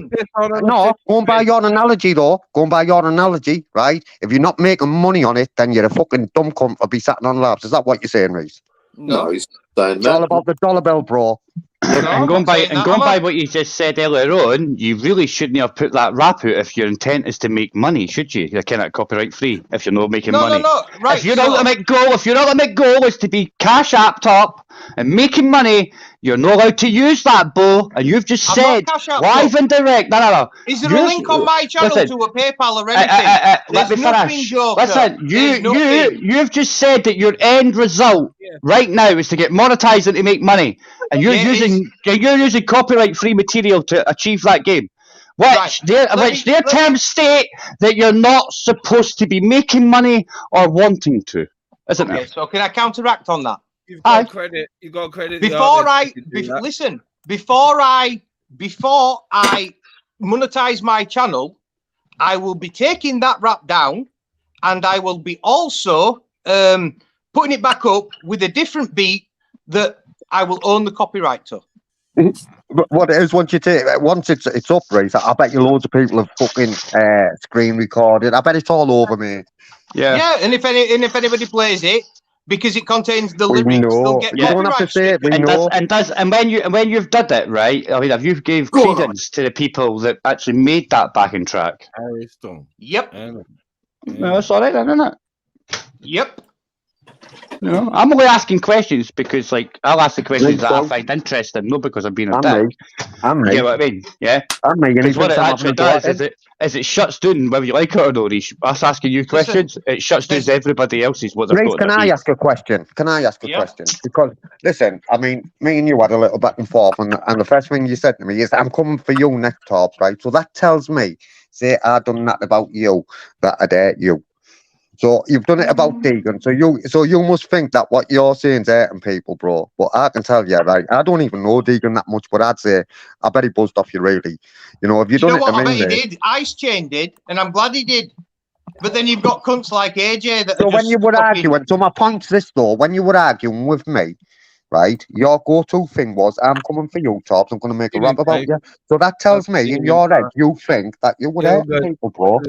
No, go by your analogy, though. Go by your analogy, right? If you're not making money on it, then you're a fucking dumb cunt for be sat on labs. Is that what you're saying, Reese? No, he's saying it's all about the dollar bill, bro. And going by what you just said earlier on, you really shouldn't have put that rap out if your intent is to make money, should you? You're kind of copyright free if you're not making money. No, right. If your ultimate goal is to be cash app top and making money, you're not allowed to use that, Bo. And you've just said live and direct. No. Is there a link on my channel to a PayPal or anything? Let me finish. Listen, you've just said that your end result right now is to get monetized and to make money, and you're using copyright free material to achieve that game. Which their terms state that you're not supposed to be making money or wanting to, isn't it? So can I counteract on that? You've got credit. You've got credit. Before I monetize my channel, I will be taking that rap down, and I will be also putting it back up with a different beat that I will own the copyright to. But what it is, once it's up, Reese, I bet you loads of people have fucking screen recorded. I bet it's all over, mate. Yeah, and if anybody plays it, because it contains the lyrics, they'll get you don't have to say it. And when you've done it, right? I mean, have you gave credence to the people that actually made that backing track? Yep. No, it's all right then, isn't it? Yep. No, I'm only asking questions because, like, I'll ask the questions that I find interesting, not because I'm being a dick. You know what I mean? Yeah. Because what it actually does is it shuts down, whether you like it or not, us asking you questions, it shuts down everybody else's what they've got. Can I ask a question? Because, listen, I mean, me and you had a little back and forth, and the first thing you said to me is, I'm coming for you next, Torbs, right? So that tells me, say I done that about you, that I'd hate you. So you've done it about Deegan. So you must think that what you're saying is hurting people, bro. But I can tell you, right? I don't even know Deegan that much, but I'd say I bet he buzzed off you, really. You know, if you've done it, I bet he did. Ice Chain did, and I'm glad he did. But then you've got cunts like AJ that. So when you were arguing, so my point's this though: when you were arguing with me, right, your go-to thing was, "I'm coming for you, Torbs. I'm going to make a rap about you." So that tells me in your head you think that you would hurt people, bro.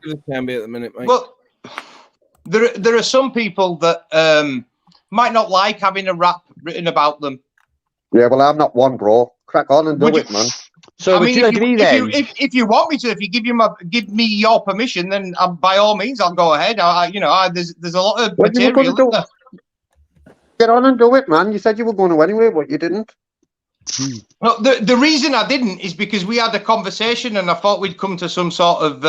It can be at the minute, mate. Well, there are some people that might not like having a rap written about them. Yeah, well, I'm not one, bro. Crack on and do it, man. So would you agree then? If you want me to, if you give me your permission, then by all means I'll go ahead. There's a lot of material. Get on and do it, man. You said you were going to anyway, but you didn't. No, the reason I didn't is because we had a conversation and I thought we'd come to some sort of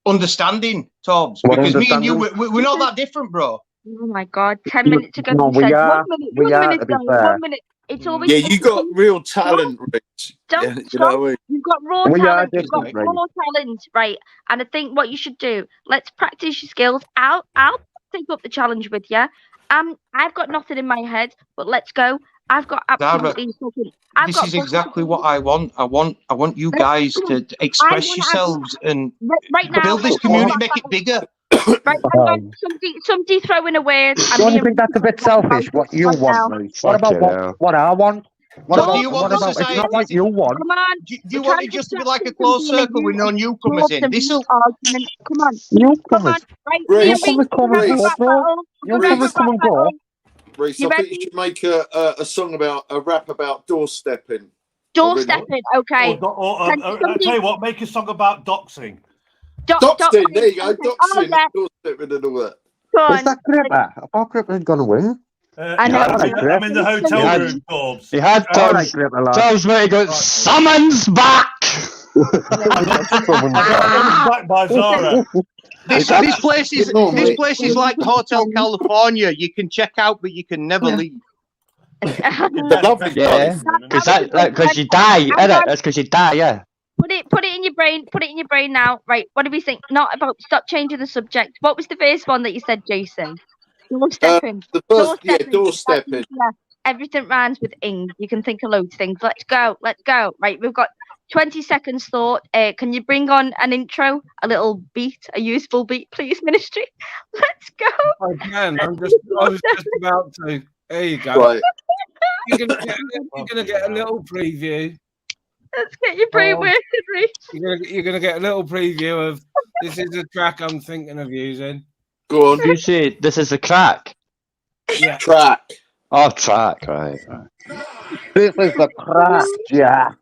understanding, Torbs. Because me and you, we're not that different, bro. Oh my God! 10 minutes ago, no, we are. 1 minute, 1 minute. It's always you got real talent, Rich. You've got raw talent. You've got raw talent, right? And I think what you should do, let's practice your skills. I'll take up the challenge with you. I've got nothing in my head, but let's go. I've got absolutely nothing. This is exactly what I want. I want you guys to express yourselves and build this community, make it bigger. Right, hang on. Somebody throwing a word. Don't you think that's a bit selfish? What you want, Reese? What about what I want? What do you want the about? It's society? not what you want. Come on. Do you want it just to be like a closed circle with no newcomers in? This'll. Argument. Come on. Newcomers. Right, Newcomers come and go, bro. Newcomers come and go. Reese, You I think ready? you should make a song about a rap about doorstepping. Doorstepping. Okay. I tell you what, make a song about doxing. Doxing, there you go. Oh, Doxing, yeah. doorstepping and all that. Go Where's on. that gripper? I thought gripper had gone away. I know. I'm in the hotel room, Corbs. He had Tom's mate go, summons back! Back by Zara. This place is like Hotel California. You can check out, but you can never leave. Yeah, because you die, innit? That's because you die, yeah. Put it in your brain. Put it in your brain now. Right. What do we think? Not about. Stop changing the subject. What was the first one that you said, Jason? Doorstepping. The first, doorstepping. Yeah. Everything rhymes with ing. You can think of loads of things. Let's go. Right. We've got 20 seconds thought. Can you bring on an intro, a little beat, a useful beat, please, Ministry? Let's go. I can. I was just about to. There you go. Right. You're gonna get a little preview. Let's get your brain working, Reece. You're gonna get a little preview of this is a track I'm thinking of using. Go on. You say this is a track. Yeah. Track. Oh, track, right. This is the crack, Jack.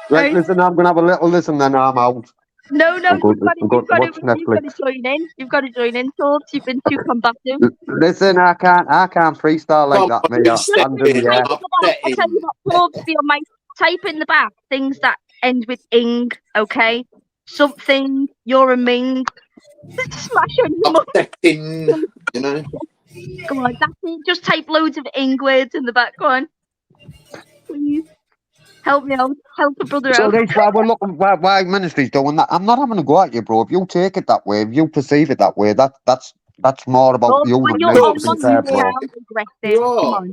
Right, listen, I'm gonna have a little listen, then I'm out. No, I'm you've got to watch to Netflix. join in. You've got to join in, Torbs. You've been too combative. Listen, I can't freestyle like that, mate. I'm doing I'll tell you what, Torbs, for your mic, type in the back things that end with ing, okay? Something, you're a ming. Smash on your mum. You know. Come on, that's it. Just type loads of ing words in the back. Go on. Please. Help me out. Help a brother So out. that's why we're looking. Why ministry's doing that? I'm not having a go at you, bro. If you take it that way, if you perceive it that way, that's more about you than me. To be fair, bro. You are.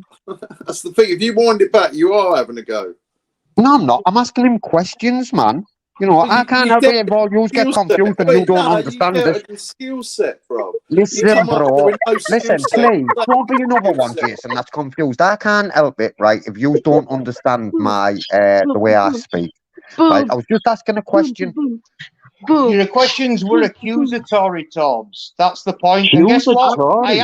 That's the thing. If you wind it back, you are having a go. No, I'm not. I'm asking him questions, man. You know, I can't help it if all you get confused and you don't understand this. Skill set, bro. Listen, bro. Listen, please. Don't be another one, Jason, that's confused. I can't help it, right, if you don't understand my the way I speak. Right? I was just asking a question. Your questions were accusatory, Torbs. That's the point. And guess what? I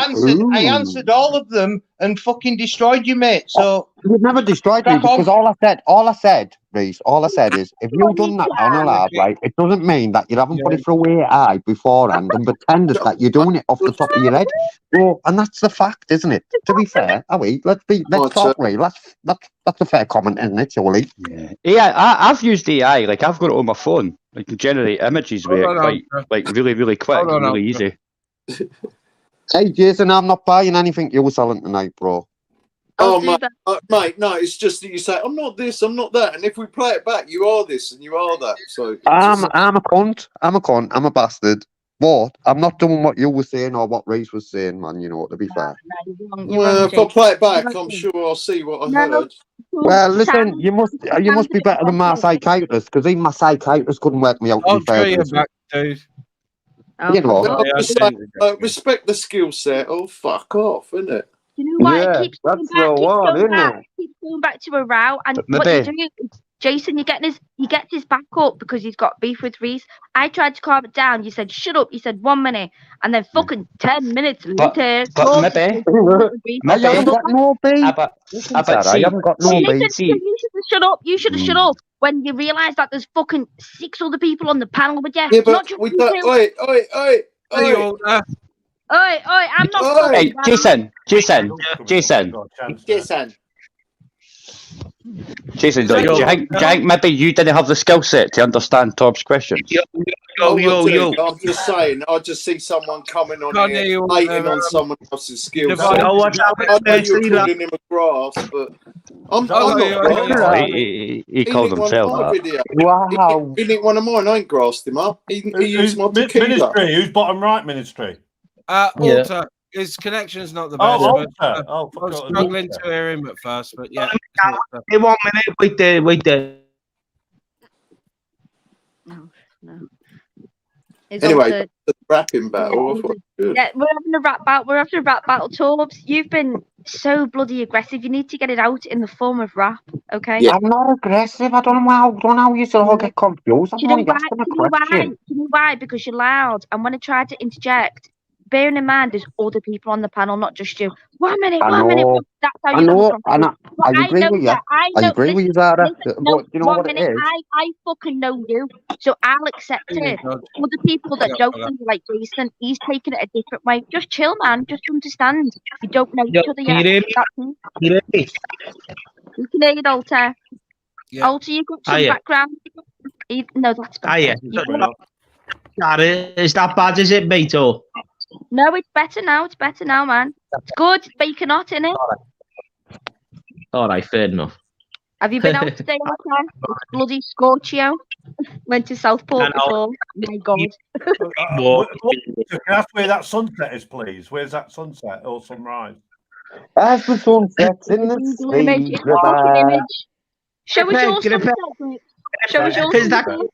answered all of them and fucking destroyed you, mate. So you've never destroyed me because all I said, Reece, is if you've done that on a lab, right, it doesn't mean that you haven't put it through AI beforehand and pretended that you're doing it off the top of your head. Well, and that's the fact, isn't it? To be fair, let's talk real. That's a fair comment, isn't it, surely? Yeah, I've used AI. Like I've got it on my phone. Like to generate images with like really, really quick, really easy. Hey, Jason, I'm not buying anything you're selling tonight, bro. Oh, mate, no, it's just that you say, I'm not this, I'm not that. And if we play it back, you are this and you are that. So I'm a cunt. I'm a bastard. But I'm not doing what you were saying or what Reece was saying, man, you know, to be fair. Well, if I play it back, I'm sure I'll see what I heard. Well, listen, you must be better than my psychiatrist, because even my psychiatrist couldn't work me out. I'll show you back, dude. You know, respect the skill set. Oh, fuck off, isn't it? You know what? Yeah, it keeps that's going the one, isn't it? keeps going back to a row, and But what you're maybe- doing, Jason, he gets his back up because he's got beef with Reece. I tried to calm it down. You said shut up. You said 1 minute, and then fucking 10 minutes later. But maybe I haven't got no beef. but I haven't got no beef. Listen, you should have shut up. You should have shut up when you realised that there's fucking 6 other people on the panel with you. Yeah, It's not but just we you don't. two. Oi, I'm not. Hey, Jason, do you think maybe you didn't have the skill set to understand Torb's questions? I'm just saying, I just see someone coming on here hating on someone else's skills. I know you're calling him a grass, but I'm not grass. He called himself that. Wow. He nicked one of mine. I ain't grassed him up. He used my tequila. Ministry, who's bottom right, Ministry? Alter. His connection's not the best. Oh, but, Alter. I was struggling to hear him at first, but yeah. Wait there. No. It's Anyway, Alter. the rapping battle. I thought it was good. Yeah, we're having a rap battle. We're having a rap battle, Torbs. You've been so bloody aggressive. You need to get it out in the form of rap, okay? I'm not aggressive. I don't know how you all get confused. Do I'm you know only why? asking a Do you know why? question. Do you know why? Because you're loud. And when I try to interject, bearing in mind there's other people on the panel, not just you. 1 minute, I 1 minute. know, That's how I you come know, across. and But I agree know with you. that. I I know. agree with Listen, you, Zara. listen, no, But you know 1 what it minute. is? I fucking know you, so I'll accept it. Other people that don't know you, like Jason, he's taking it a different way. Just chill, man. Just understand. You don't know each other Can you yet. hear me? That's it. Can you hear me? You can hear it, Alter. Yeah. Alter, you've got some Hiya. background. No, that's better. Hiya. You've got- Sorry, is that bad, is it, mate? Or? No, it's better now. It's better now, man. It's good. Bacon hot, innit? All right, fair enough. Have you been out today, Alter? It's bloody Scorchio. Went to Southport before. My God. Can I ask where that sunset is, please? Where's that sunset or sunrise? As the sun sets in the Google image. sea, It's a fucking river. image. Show us your sunset, mate. Show us your Is that- sunset.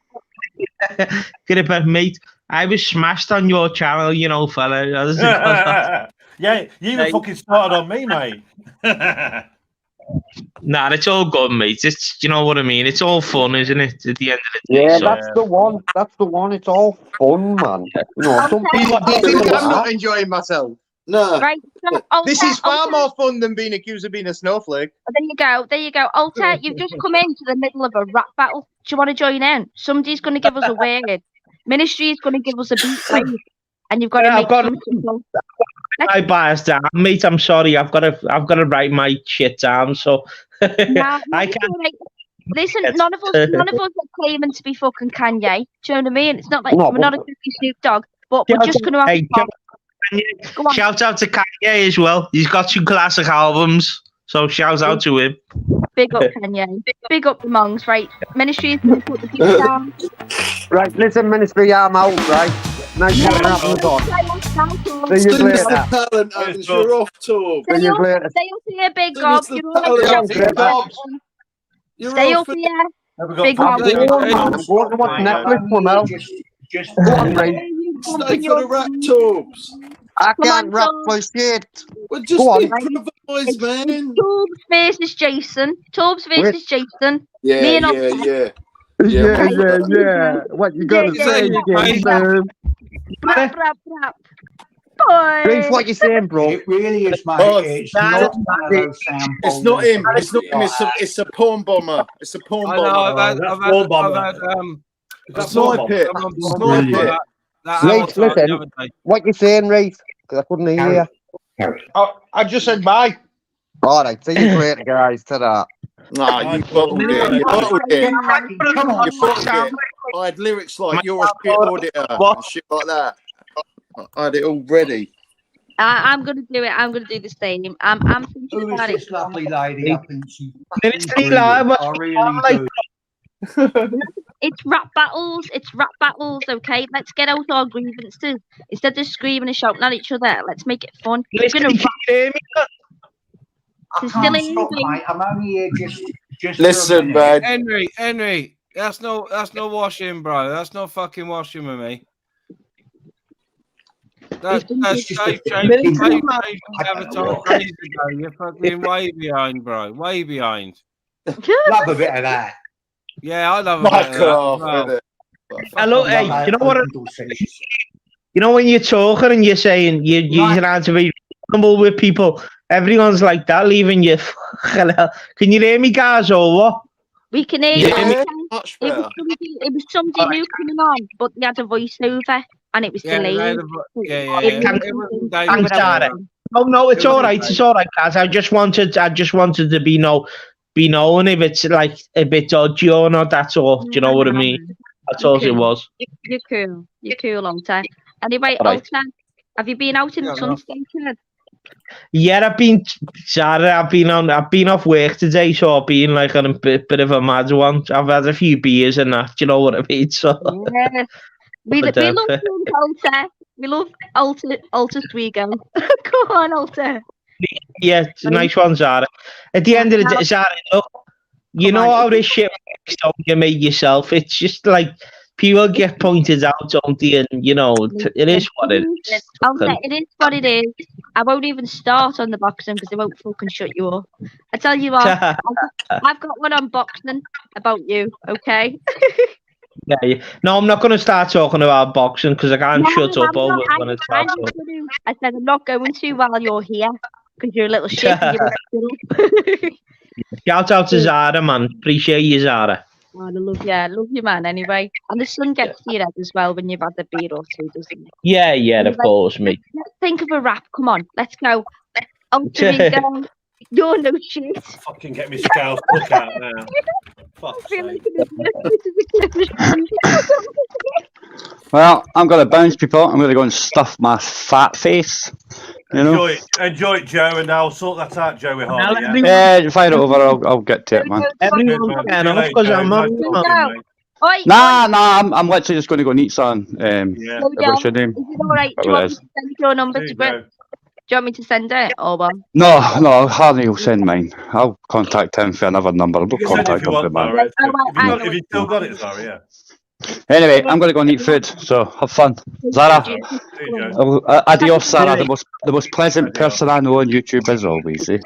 Gripper, mate, I was smashed on your channel, you know, fella. Yeah, you even fucking started on me, mate. Nah, it's all good, mate. It's, you know what I mean? It's all fun, isn't it? At the end of the day. Yeah, so. that's the one. That's the one. It's all fun, man. You know, some people Do you think do I'm not that. enjoying myself? No. Right. So, This Alter, is far Alter. more fun than being accused of being a snowflake. There you go. There you go. Alter, you've just come into the middle of a rap battle. Do you want to join in? Somebody's going to give us a word. Ministry is going to give us a beat, right? And you've got to Yeah, make I've got something. my bias down, mate. I'm sorry. I've got to write my shit down. So Nah, I it's can't. all right. Listen, none of us are claiming to be fucking Kanye. Do you know what I mean? It's not like No, we're not a Snoop Dogg, but we're just going to have Hey, fun. shout out to Kanye as well. He's got 2 classic albums. So shout out to him. Big up Kanye. Big up the monks, right? Ministry is going to put the beat down. Right, listen, Ministry, I'm out, right? Nice having us on. See you later. Talent, Evans, you're off tour. See you later. Stay up here, big gob. the You're all talent. big gob. You're Stay off up it. here, big gob. I'm going to watch Netflix for now. Go on, mate. Stay for the rap tours. I can't rap for shit. Well, just Go on. improvise, man. Torbs versus Jason. Torbs versus Jason. Yeah, Me and yeah. Yeah. What you gonna say, Jason? Rap, rap, rap. Boy. Grace, what you saying, bro? It really is, mate. Oh, It's not one of those sound It's not him. boulders. It's a porn bomber. It's a porn I bomber. know, I've had Snipe it. Snipe it. Reese, listen. What you saying, Reese? Because I couldn't hear you. I just said bye. All right, see you later, guys. Ta-da. Nah, you bottled it. You bottled it. Come on, You bottled it. I had lyrics like "You're a shit auditor" and shit like that. I had it all ready. I'm gonna do it. I'm gonna do the same. I'm thinking Who is about it. this lovely lady? I think she's Really good. It's rap battles. It's rap battles. Okay, let's get out our grievances instead of screaming and shouting at each other. Let's make it fun. We're gonna rap. I can't stop, mate. I'm only here just Listen, for a minute. man. Henry, that's no washing, bro. That's no fucking washing with me. That's Dave Avatar days ago. You're fucking way behind, bro. Way behind. Love a bit of that. Yeah, I love a bit of that. Hello, hey, you know what? You know when you're talking and you're saying you're trying to be reasonable with people, everyone's like that, leaving you. Can you hear me, guys, or what? We can hear Yeah, you. Much It was somebody new coming on, but they had a voiceover and it was delayed. Thanks, Sarah. No, it's all right. It's all right, guys. I just wanted to be known if it's like a bit dodgy or not. That's all. Do you know what I mean? That's all it was. You're cool. You're cool, Alter. Anyway, All right. Alter, have you been out in the sunshine, kid? Yeah, I've been off work today, so I've been like on a bit of a mad one. I've had a few beers and that. Do you know what I mean? So Yeah. We love Alter. We love Alter Swigo. Come on, Alter. yeah, it's a nice one, Zara. At the end of the day, Zara, look, you know how this shit works, don't you, mate, yourself? It's just like people get pointed out, don't they? And you know, it is what it is. I'll say it is what it is. I won't even start on the boxing because they won't fucking shut you up. I tell you what, I've got one on boxing about you, okay? Yeah. No, I'm not going to start talking about boxing because I can't shut up over when it's I said I'm not going to while you're here because you're a little shit. And you're Shout out to Zara, man. Appreciate you, Zara. Oh, I love you, man. Anyway, and the sun gets to your head as well when you've had the beer or two, doesn't it? Yeah, anyway, of course, mate. Let's think of a rap. Come on, let's go. Alter ego. You're no shit. Fucking get me scalp look out now. Fuck's sake. Well, I'm going to bounce, people. I'm going to go and stuff my fat face. You know? Enjoy it, Joe, and I'll sort that out, Joey Hardy. Yeah, fire it over. I'll get to it, man. Nah, I'm literally just going to go and eat something. What's your name? Is it all right? Do you want me to send your number to Grip? Do you want me to send it? Or what? No, Hardy will send mine. I'll contact him for another number. I'll contact him for mine. If you still got it, sorry, yeah. Anyway, I'm going to go and eat food, so have fun. Zara, adios, Zara, the most pleasant person I know on YouTube as always. Eh?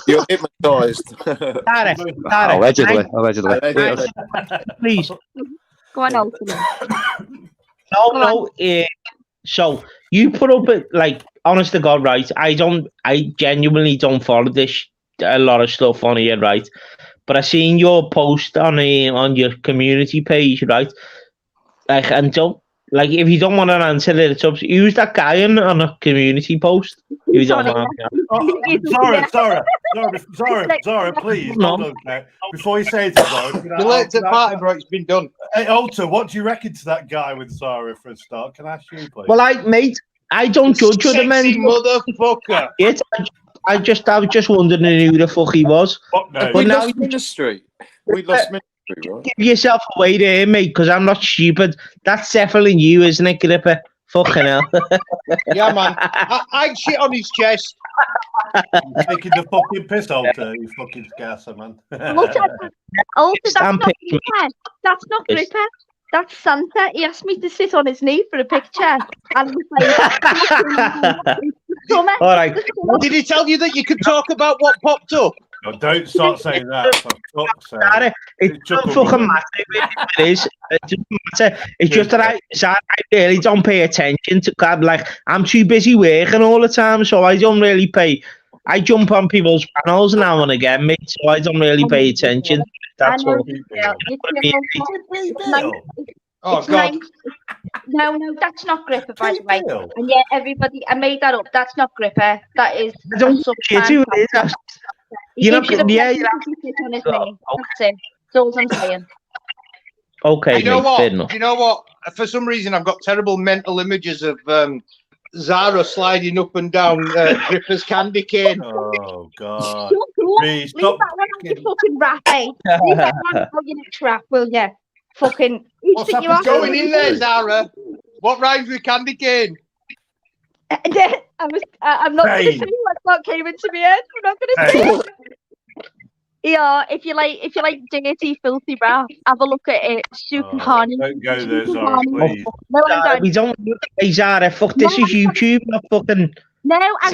You're hypnotised. Allegedly. Please. Go on, Alton. No. So you put up it like, honest to God, right? I genuinely don't follow a lot of stuff on here, right? But I seen your post on your community page, right? Like, and don't if you don't want to answer it, it's up. Use that guy on a community post. If you don't want Zara, please. Hold on, before you say it, Zara, the late party, bro. It's been done. Hey, Alter, what do you reckon to that guy with Zara for a start? Can I ask you, please? Well, I don't judge other men. Motherfucker. I was just wondering who the fuck he was. But now ministry. We lost ministry, right? Give yourself away there, mate, because I'm not stupid. That's definitely you, isn't it, Gripper? Fucking hell. Yeah, man. I shit on his chest. You're taking the fucking piss, Alter, you fucking scasser, man. Alter, that's not Gripper. That's not Gripper. That's Santa. He asked me to sit on his knee for a picture. And all right. Did he tell you that you could talk about what popped up? No, don't start saying that. It doesn't fucking matter. It is. It doesn't matter. It's just that I really don't pay attention to God. Like, I'm too busy working all the time, so I don't really pay. I jump on people's channels now and again, mate, so I don't really pay attention. That's all. Oh, God. No, that's not Gripper, by the way. And yeah, everybody, I made that up. That's not Gripper. That is. I don't care who it is. You know, yeah. That's it. That's all I'm saying. Okay. You know what? You know what? For some reason, I've got terrible mental images of Zara sliding up and down Gripper's candy cane. Oh, God. Leave that one on your fucking rap, eh? Leave that one on your next rap, will ya? Fucking. What's going in there, Zara? What rhymes with candy cane? I'm not going to say what came into my head. I'm not going to say it. Yeah, if you like dirty, filthy rap, have a look at it. Super honey. Don't go there, Zara, please. No, we don't. Hey, Zara, fuck, this is YouTube, not fucking. No, I'm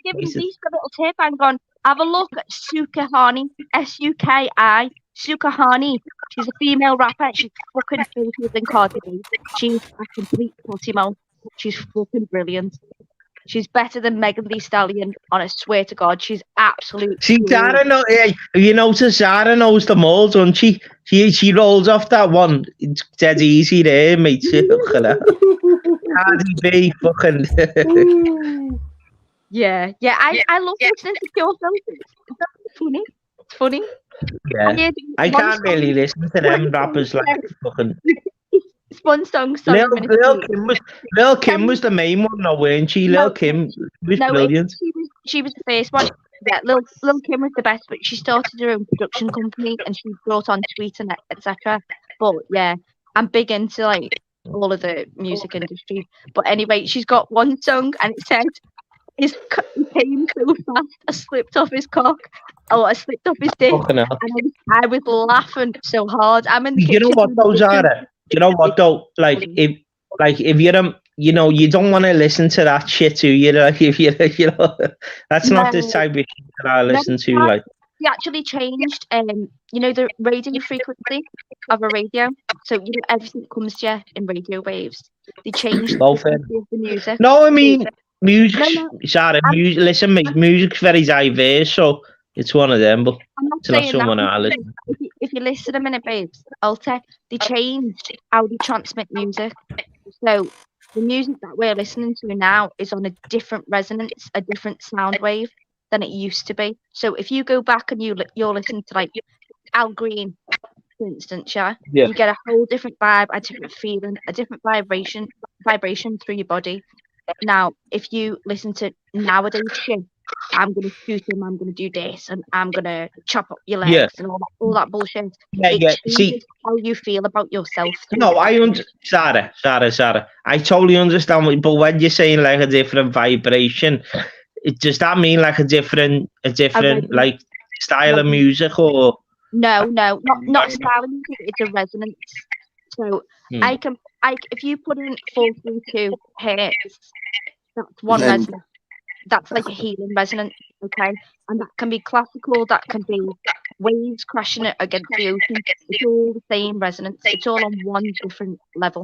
giving Lisa Lisa a little tip. I'm going, have a look at Sukahani, S-U-K-I, Sukahani. She's a female rapper. She's fucking filthier than Cardi B. She's a complete putty mouth. She's fucking brilliant. She's better than Megan Thee Stallion. On I swear to God, she's absolute. See, Zara, you notice Zara knows them all, doesn't she? She rolls off that one. It's dead easy there, mate. Cardi B, fucking. Yeah. I love listening to Pure Filters. It's funny. It's funny. Yeah. I can't really listen to them rappers like fucking. It's one song. Lil Kim was the main one, though, weren't she? Lil Kim was brilliant. She was the first one. Yeah, Lil Kim was the best, but she started her own production company and she brought on Tweet and etc. But yeah, I'm big into like all of the music industry. But anyway, she's got one song and it said, "He came so fast, I slipped off his cock." I slipped off his dick, Fucking hell. and I was laughing so hard. I'm in the You kitchen. know what though, Zara? You know what though? Like if you're you know, you don't want to listen to that shit too. You know, if you know, that's not the type of shit that I listen to. Like They actually changed, you know, the radio frequency of a radio. So you know everything that comes to you in radio waves. They changed the frequency of the music. no, I mean music. No, Zara, music. Listen, mate, music's very diverse, so it's one of them. But I'm not it's not saying someone that. I listen. If you listen a minute, babes, Alter, they changed how they transmit music. So the music that we're listening to now is on a different resonance, a different sound wave than it used to be. So if you go back and you're listening to like Al Green, for instance, you get a whole different vibe, a different feeling, a different vibration through your body. Now, if you listen to nowadays shit, I'm gonna shoot him, I'm gonna do this, and I'm gonna chop up your legs and all that bullshit. It changes See, how you feel about yourself. no, Sarah. I totally understand, but when you're saying like a different vibration, does that mean like a different like style of music or? No, not style of music. It's a resonance. So if you put in 432 hertz, that's one resonance. That's like a healing resonance, okay? And that can be classical, that can be waves crashing against the ocean. It's all the same resonance. It's all on one different level.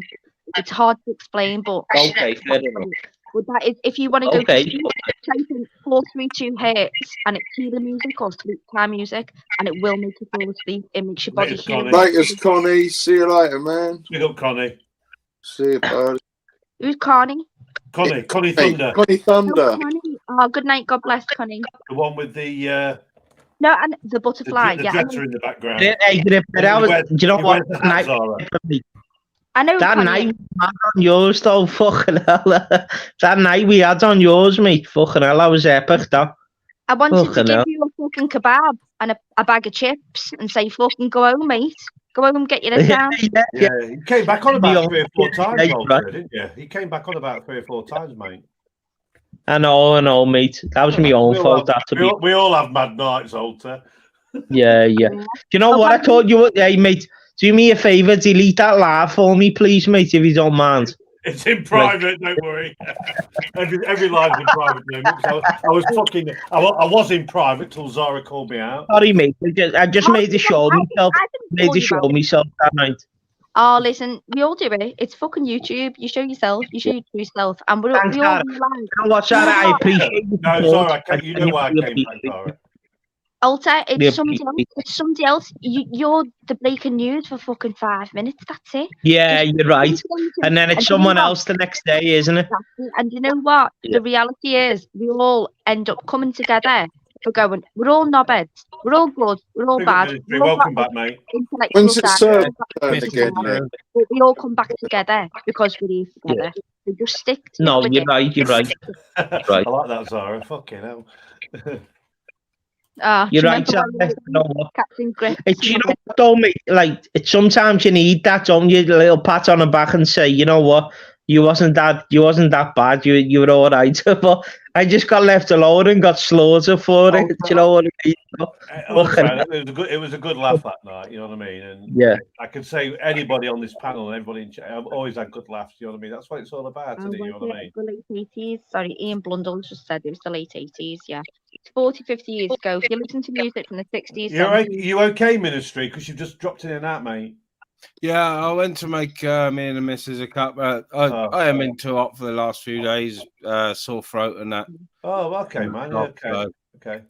It's hard to explain, but okay, fair enough. But that is, if you want to go to sleep, type in 432 hertz and it's healing music or sleep time music, and it will make you fall asleep. It makes your body heal. Latest, Connie. See you later, man. Big up, Connie. See you, bud. Who's Connie? Connie Thunder. Connie Thunder. Oh, Connie. Oh, good night. God bless, Connie. The one with the no, and the butterfly. the yeah, jetter in the background. Do you know what? I know that Connie. night we had on yours though, fucking hell. That night we had on yours, mate. Fucking hell, that was epic, though. I wanted fucking to give hell. you a fucking kebab and a bag of chips and say, fucking go home, mate. Go home and get your head down. Yeah, he came back on about 3 or 4 times, Yeah, Walter, didn't you? He came back on about 3 or 4 times, mate. I know, mate. That was my own fault. We all have mad nights, Walter. Yeah. Do you know what I told you? Hey, mate, do me a favour, delete that laugh for me, please, mate, if you don't mind. It's in private, don't worry. every live's in private. So I was in private till Zara called me out. Sorry, mate. I just made the show myself. That night. Oh, listen, we all do it. It's fucking YouTube. You show yourself. You show your true self. And we all Thanks, realize. Sarah. You know what, Sarah? I appreciate you. No, Zara, you know why I came back, Zara. Alter, it's somebody else. It's somebody else. You're the breaking news for fucking 5 minutes. That's it. Yeah, you're right. And then it's someone else the next day, isn't it? And you know what? The reality is, we all end up coming together for going. We're all knobheads. We're all good. We're all bad. Welcome back, mate. When's it served again, mate? But we all come back together because we're here together. We just stick together. No, you're right. You're right. I like that, Zara. Fucking hell. You're right, Sarah. Captain Griff. It's, you know what, though, mate, like, sometimes you need that, don't you? A little pat on the back and say, you know what, you wasn't that bad, you were all right. But I just got left alone and got slaughtered for it. You know what I mean? It was a good laugh that night, you know what I mean? And yeah, I could say anybody on this panel and everybody in chat, I've always had good laughs, you know what I mean? That's what it's all about, isn't it? You know what I mean? The late 80s. Sorry, Ian Blundell just said it was the late 80s, yeah. It's 40, 50 years ago. If you listen to music from the 60s, you okay, Ministry? Because you've just dropped in and out, mate. Yeah, I went to make me and the missus a cup. I am into hot for the last few days, sore throat and that. Oh, okay, man. Okay.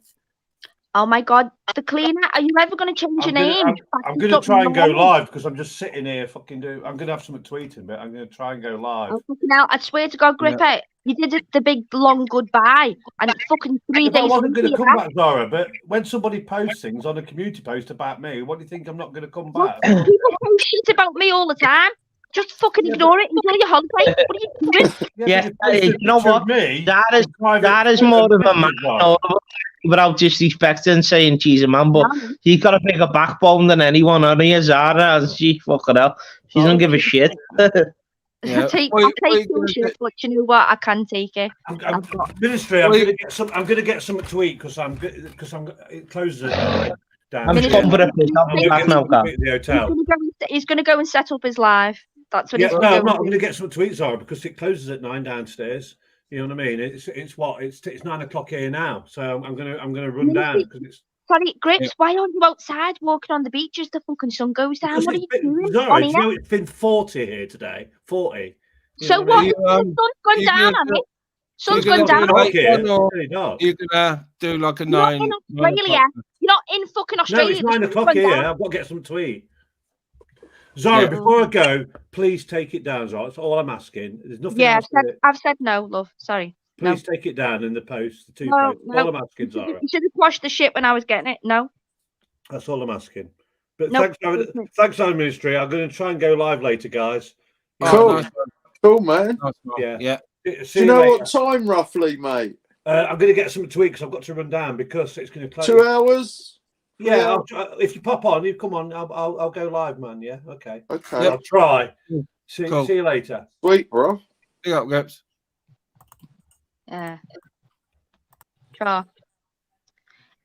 Oh my God, the cleaner! Are you ever going to change your name? I'm going to try and go live because I'm just sitting here I'm going to have something tweeting, but I'm going to try and go live. Oh, fucking hell, I swear to God, Gripper, you did the big long goodbye, and it's fucking 3 days. I wasn't going to come back, Zara, but when somebody posts things on a community post about me, what do you think? I'm not going to come back? People post shit about me all the time. Just fucking ignore it. Enjoy your holiday. What are you doing? Yeah, you know what? That is more of a man. Without disrespecting saying she's a man, but she's got a bigger backbone than anyone on here, Zara, and she fucking hell. She doesn't give a shit. Yeah. I'll take some shit, but you know what? I can take it. Ministry, I'm gonna get some to eat because it closes at 9. I'm just going for a piss. I'll be back now, Carl. The hotel. He's gonna go and set up his live. That's what Yeah, he's no, I'm gonna not. I'm do. going to get some to eat, Zara, because it closes at 9 downstairs. You know what I mean? It's 9 o'clock here now, so I'm gonna run down because it's. Sorry, Grips. Why aren't you outside walking on the beach as the fucking sun goes down? What are you doing? Zara, you know it's been 40 here today. 40. So what? The sun's gone down on it. Sun's gone down. You're gonna do like a 9. You're not in Australia. You're not in fucking Australia. No, it's 9 o'clock here. I've got to get something to eat. Zara, before I go, please take it down, Zara. That's all I'm asking. There's nothing else. I've said no, love. Sorry. Please take it down in the post, the 2 posts. All I'm asking, Zara. You should have washed the shit when I was getting it. No. That's all I'm asking. But thanks, Home Ministry. I'm going to try and go live later, guys. Cool. Cool, man. Yeah. Do you know what time roughly, mate? I'm going to get something to eat because I've got to run down because it's going to close. 2 hours? Yeah, if you pop on, you come on. I'll go live, man. Yeah, okay. Okay. I'll try. See you later. Sweet, bro. Big up, Grips. Yeah. Sure.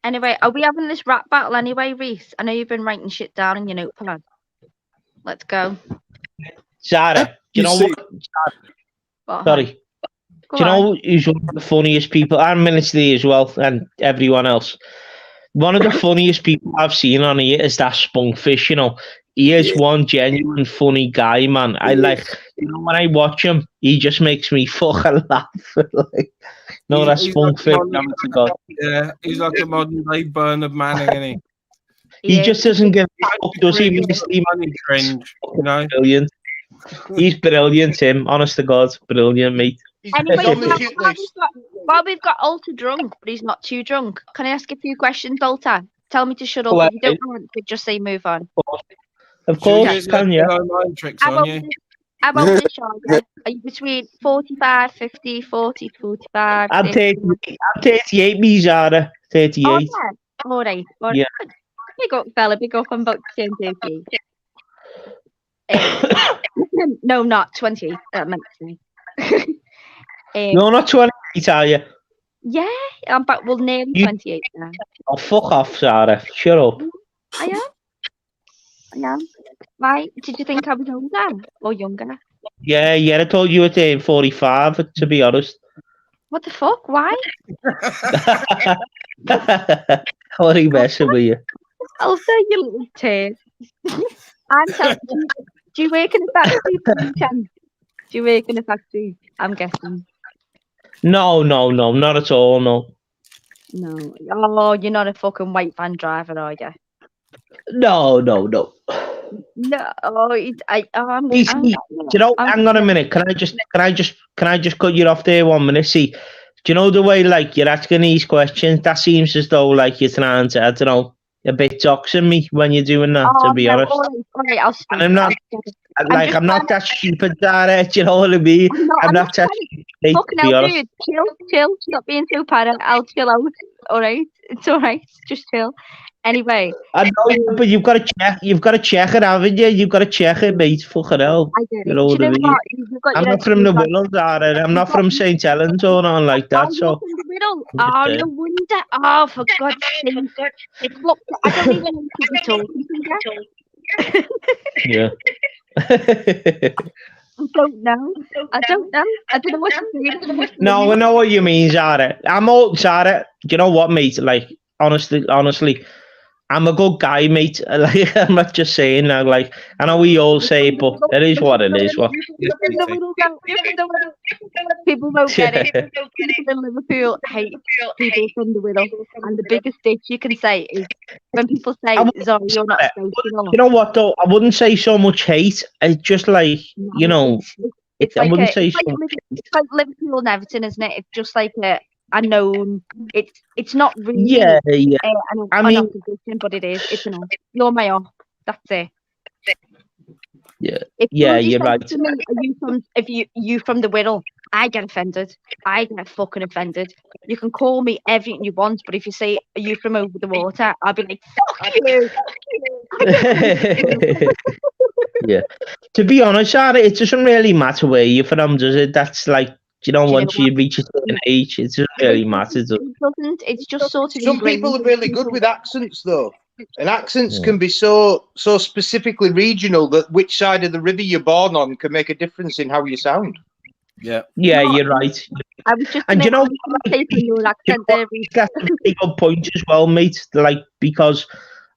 Anyway, are we having this rap battle anyway, Reese? I know you've been writing shit down in your notepad. Let's go. Zara, do you know what? Sorry. Do you know who's one of the funniest people? I'm Ministry as well, and everyone else. One of the funniest people I've seen on here is that Spunkfish, you know. He is one genuine funny guy, man. I like, you know, when I watch him, he just makes me fucking laugh. Like, no, that Spunkfish. Yeah, he's like a modern day Bernard Manning, isn't he? He just doesn't give a fuck, does he? Cringe, you know? Brilliant. He's brilliant, Tim. Honest to God, brilliant, mate. Anyway, while we've got Alter drunk, but he's not too drunk, can I ask a few questions, Alter? Tell me to shut up. If you don't want to, just say move on. Of course, can you? How about this, Charlie? Are you between 45, 50, 40, 45? I'm 38, me, Zara. 38. Oh, yeah. All right. Yeah. Big up, fella. Big up. I'm about to turn 30. No, not 20. That meant to say. You're not 28, are you? Yeah, I'm back. Well, nearly 28 now. Oh, fuck off, Zara. Shut up. I am. Why? Did you think I was older or younger? Yeah, I told you at 45, to be honest. What the fuck? Why? What are you messing with you? I'll say you little tears. I'm telling you, do you work in a factory? Do you work in a factory? I'm guessing. No, not at all, no. No. Oh, you're not a fucking white van driver, are you? No. No. Oh, you know, hang on a minute. Can I just cut you off there 1 minute? See, do you know the way like you're asking these questions? That seems as though like you're trying to, I don't know, a bit doxing me when you're doing that. To be honest, all right, I'll stop. And I'm not that stupid, Dara. Do you know what I mean? I'm not that stupid. Fucking hell, dude. Chill. Stop being so paranoid. I'll chill out. All right, it's all right. Just chill. Anyway, I know, but you've got to check. You've got to check it, haven't you? You've got to check it, mate. Fucking hell. I get it. You know what I mean? I'm not from the Willows, Dara. I'm not from St. Helens or nothing like that. So. Oh, no wonder. Oh, for God's sake. Look, I don't even know what you're talking. Yeah. I don't know. I don't know what you're saying. No, I know what you mean, Zara. I'm old, Zara. Do you know what, mate? Like, honestly, I'm a good guy, mate. Like, I'm not just saying that. Like, I know we all say it, but it is what it is. What? People don't get it. People in Liverpool hate people from the Widow. And the biggest ditch you can say is when people say, Zara, you're not social. You know what, though? I wouldn't say so much hate. It's just like, you know, I wouldn't say so much. It's like Liverpool and Everton, isn't it? It's just like a known. It's not really. Yeah. I mean, opposition, but it is. It's an off. You're my off. That's it. Yeah. If You're right. To me, if you from the Whittle, I get offended. I get fucking offended. You can call me everything you want, but if you say, "Are you from over the water?" I'll be like, "Fuck you." Yeah. To be honest, Sarah, it doesn't really matter where you're from, does it? That's like, you know, once you reach a certain age, it doesn't really matter. Does it? It doesn't. It's just sort of. Some people are ingrained. really good with accents, though, and accents can be so specifically regional that which side of the river you're born on can make a difference in how you sound. Yeah. Yeah, you're right. I was just. And you know, taking your accent there. that's a pretty good point as well, mate. Like, because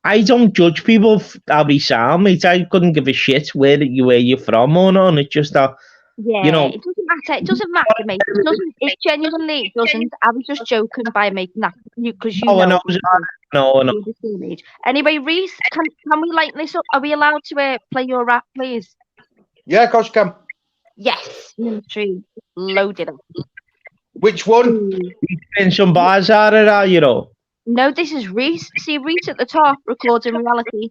I don't judge people how they sound, mate. I couldn't give a shit where you're from or not. It's just that, Yeah, you know, it doesn't matter. It doesn't matter, mate. It doesn't. It genuinely it doesn't. I was just joking by making that because you Oh, I know. know. You're the same age. Anyway, Reese, can we lighten this up? Are we allowed to play your rap, please? Yeah, of course you can. Yes, Ministry loaded up. Which one? In some bars are there, you know. No, this is Reese. See, Reese at the top, recording reality.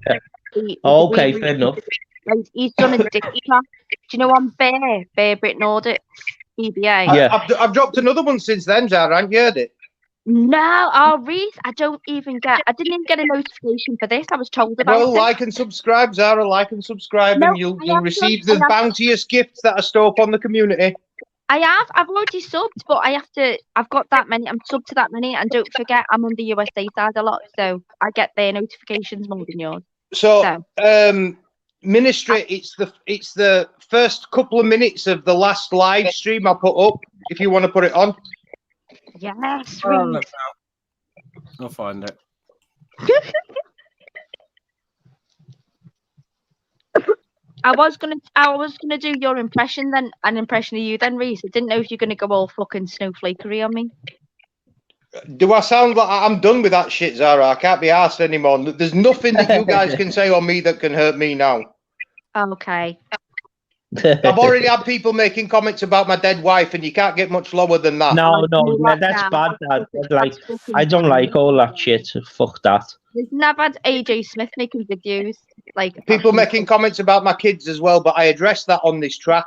Oh, okay, fair enough. Like, he's done a dick track. Do you know on Bear Britain Audit, EBA? Yeah. I've dropped another one since then, Zara. Haven't you heard it? No, Reese, I didn't even get a notification for this. I was told about Well, it. like and subscribe, Zara. Like and subscribe, No, and you'll I have receive done- the I have- bounteous gifts that are stored upon the community. I've already subbed, but I've got that many, I'm subbed to that many, and don't forget, I'm on the USA side a lot, so I get their notifications more than yours. So, Ministry, it's the first couple of minutes of the last live stream I put up, if you want to put it on. Yes, I'll find it. I was gonna do your impression then, an impression of you then, Reese. I didn't know if you're gonna go all fucking snowflakery on me. Do I sound like I'm done with that shit, Zara? I can't be asked anymore. There's nothing that you guys can say on me that can hurt me now. Okay. I've already had people making comments about my dead wife, and you can't get much lower than that. No, that's bad. Like, I don't like all that shit. Fuck that. There's never had AJ Smith making videos like People making comments about my kids as well, but I addressed that on this track.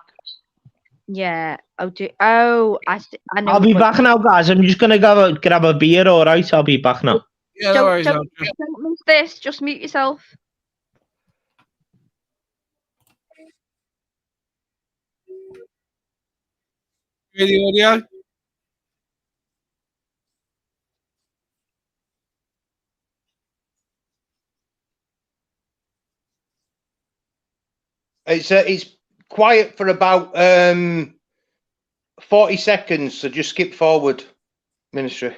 Yeah. I know. I'll be back now, guys. I'm just gonna go grab a beer. All right, I'll be back now. Yeah, no worries. Don't miss this. Just mute yourself. Hear the audio? It's quiet for about 40 seconds, so just skip forward, Ministry.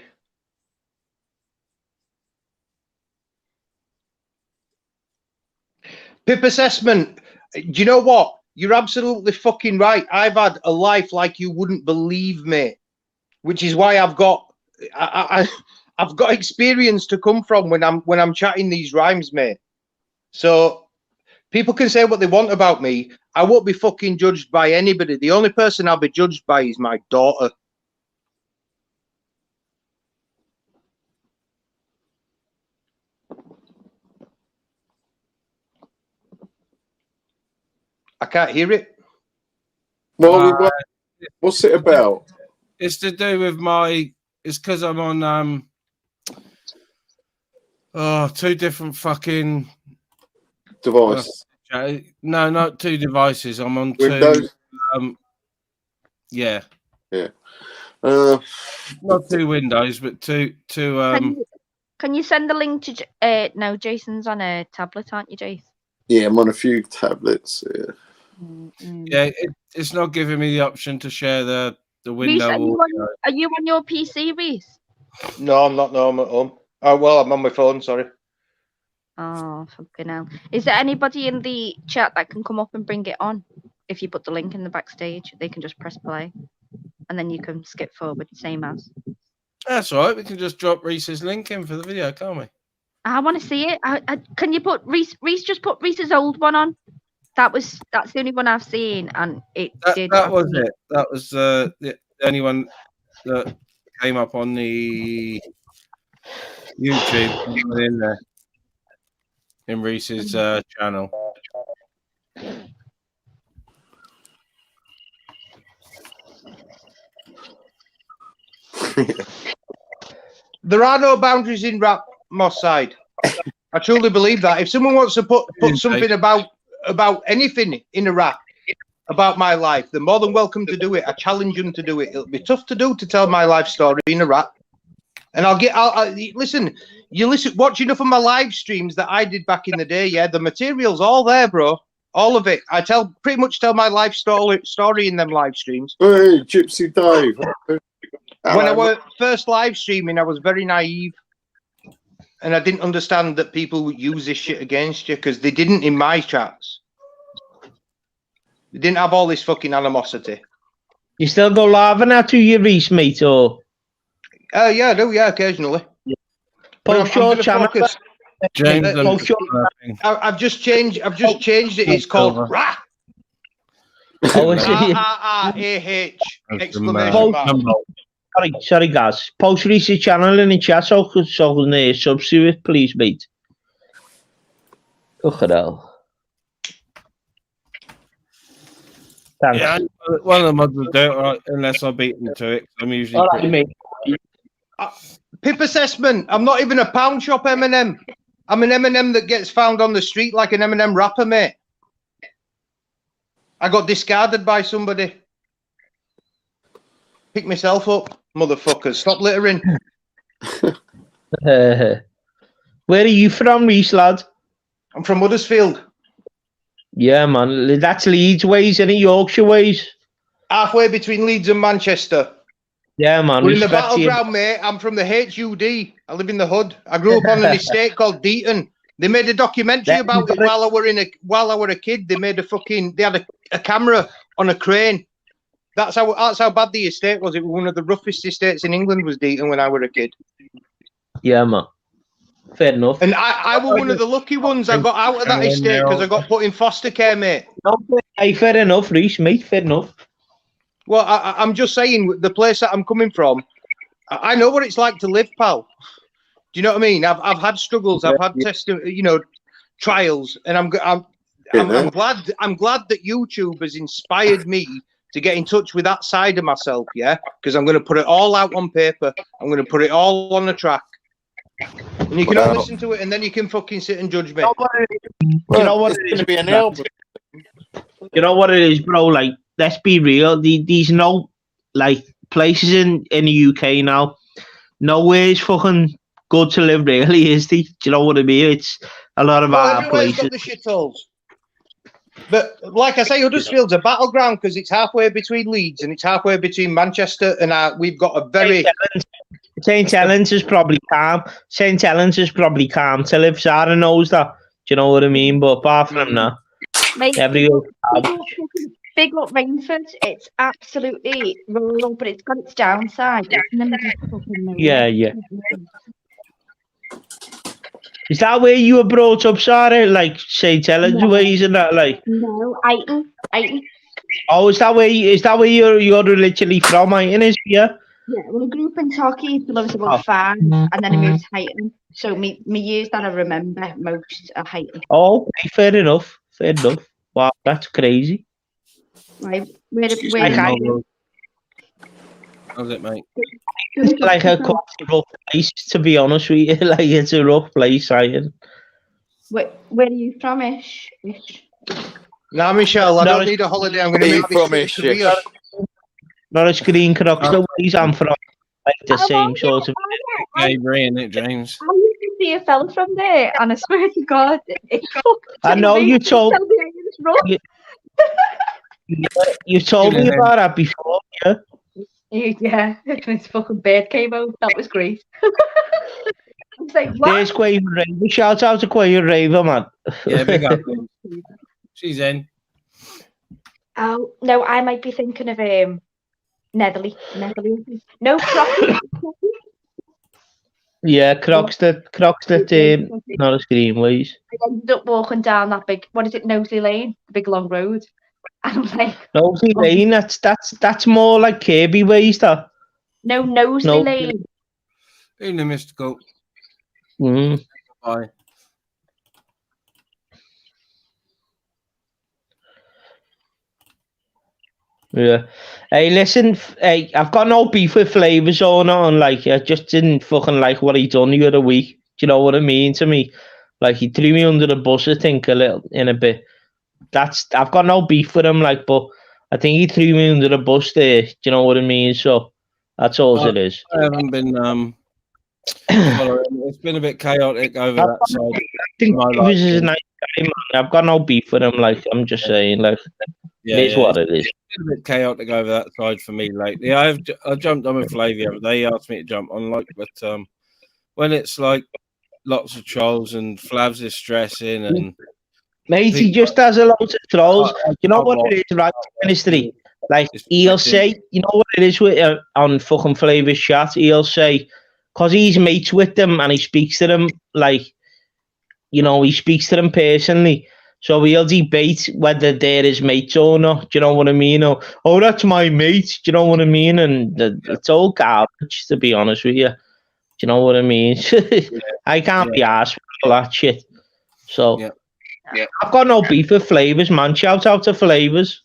Pip assessment. Do you know what? You're absolutely fucking right. I've had a life like you wouldn't believe, mate. Which is why I've got I've got experience to come from when I'm chatting these rhymes, mate. So people can say what they want about me. I won't be fucking judged by anybody. The only person I'll be judged by is my daughter. I can't hear it. Well, what's it about? It's to do with it's because I'm on two different fucking devices. No, not two devices. I'm on Windows? two. Yeah. Not two windows, but two. Can you send the link to? No, Jason's on a tablet, aren't you, Jace? Yeah, I'm on a few tablets. Yeah. Yeah, it's not giving me the option to share the window. Reese, are you on your PC, Reese? No, I'm not. No, I'm at home. Oh, well, I'm on my phone. Sorry. Oh, fucking hell. Is there anybody in the chat that can come up and bring it on? If you put the link in the backstage, they can just press play. And then you can skip forward, same as. That's all right. We can just drop Reese's link in for the video, can't we? I want to see it. Can you put Reese? Reese, just put Reese's old one on. That's the only one I've seen, and that was it. That was the only one that came up on the YouTube in there in Reese's channel. There are no boundaries in rap, Moss side. I truly believe that. If someone wants to put something about about anything in a rap about my life, they're more than welcome to do it. I challenge them to do it. It'll be tough to do, to tell my life story in a rap. And I'll listen. Watch enough of my live streams that I did back in the day. Yeah, the material's all there, bro. All of it. I pretty much tell my life story in them live streams. Hey, Gypsy Dave. When I was first live streaming, I was very naive, and I didn't understand that people would use this shit against you, because they didn't in my chats. They didn't have all this fucking animosity. You still go live now to your Reese, mate, or? Yeah, I do. Yeah, occasionally. Yeah. Post your channel. James, I've just changed it. It's called Rah. R-A-H exclamation mark. Sorry, guys. Post Reese's channel in the chat so I can sub to it, please, mate. Look at that. Thanks. Yeah, one of the mods will do it, right, unless I beat them to it. I'm usually all right, mate. Pip assessment. I'm not even a pound shop M&M. I'm an M&M that gets found on the street like an M&M rapper, mate. I got discarded by somebody. Pick myself up, motherfuckers. Stop littering. Where are you from, Reese, lad? I'm from Huddersfield. Yeah, man. That's Leeds ways, isn't it? Yorkshire ways. Halfway between Leeds and Manchester. Yeah, man. We're in the battleground, mate. I'm from the HUD. I live in the hood. I grew up on an estate called Deaton. They made a documentary about it while I were a kid. They made they had a camera on a crane. That's how bad the estate was. It was one of the roughest estates in England, was Deaton, when I were a kid. Yeah, man. Fair enough. And I was one of the lucky ones. I got out of that estate because I got put in foster care, mate. Hey, fair enough, Reese, mate. Fair enough. Well, I'm just saying, the place that I'm coming from, I know what it's like to live, pal. Do you know what I mean? I've had struggles. I've had trials, and I'm glad that YouTube has inspired me to get in touch with that side of myself. Yeah, because I'm going to put it all out on paper. I'm going to put it all on the track, and you can all listen to it, and then you can fucking sit and judge me. You know what? It's going to be an album. You know what it is, bro? Like, let's be real. These places in the UK now, nowhere is fucking good to live, really, is they? Do you know what I mean? It's a lot of our places. Got the shitholes. But like I say, Huddersfield's a battleground because it's halfway between Leeds and it's halfway between Manchester, and we've got a very. St Helens is probably calm. St Helens is probably calm to live. Sarah knows that. Do you know what I mean? But apart from that, big up Rainford. It's absolutely rural, but it's got its downside. Yeah. Is that where you were brought up, Sarah? Like St Helens ways and that, like? No, Ayton. Oh, is that where you're literally from, Ayton? Is yeah? Yeah, well, I grew up in Turkey till I was about 5, and then I moved to Ayton. So me years that I remember most are Ayton. Oh, okay, fair enough. Wow, that's crazy. Right, how's it, mate? It's like a quite rough place, to be honest with you. Like, it's a rough place, Ian. Where are you from, Ish? Nah, Michelle, I don't need a holiday. I'm going to make this career. Not a screen crocs, the ways I'm from. Like the same sort of. Neighbour, isn't it, James? I used to see a fella from there, and I swear to God, I know you told. You told me about that before, yeah. Yeah, this fucking bird came out. That was great. I was like, what? There's Quaver Raver. Shout out to Quaver Raver, man. Yeah, big up. She's in. Oh no, I might be thinking of Netherly. No, Crocs. Yeah, Crocs that not as green ways. I ended up walking down that big, what is it, Knowsley Lane, the big long road. And I'm like, Knowsley Lane, that's more like Kirby ways, that. No, Knowsley Lane. In the mystical. Bye. Yeah. Hey, listen, hey, I've got no beef with Flavors or nothing. Like, I just didn't fucking like what he done the other week. Do you know what I mean to me? Like, he threw me under the bus, I think, a little, in a bit. I've got no beef with him, like, but I think he threw me under the bus there. Do you know what I mean? So that's all it is. I haven't been following. It's been a bit chaotic over that side. I think Davis is a nice guy, man. I've got no beef with him. Like, I'm just saying, like, it is what it is. It's been a bit chaotic over that side for me lately. I jumped on with Flavia, but they asked me to jump on, like, but when it's like lots of trolls and Flavs is stressing and mate, he just has a lot of trolls. You know what it is, right? Ministry, like he'll say, you know what it is with on fucking Flavor's chat. He'll say, because he's mates with them and he speaks to them like, you know, he speaks to them personally. So he'll debate whether they're his mates or not. Do you know what I mean? Or, oh, that's my mate. Do you know what I mean? And it's all garbage, to be honest with you. Do you know what I mean? I can't be arsed with all that shit. So I've got no beef with Flavors, man. Shout out to Flavors.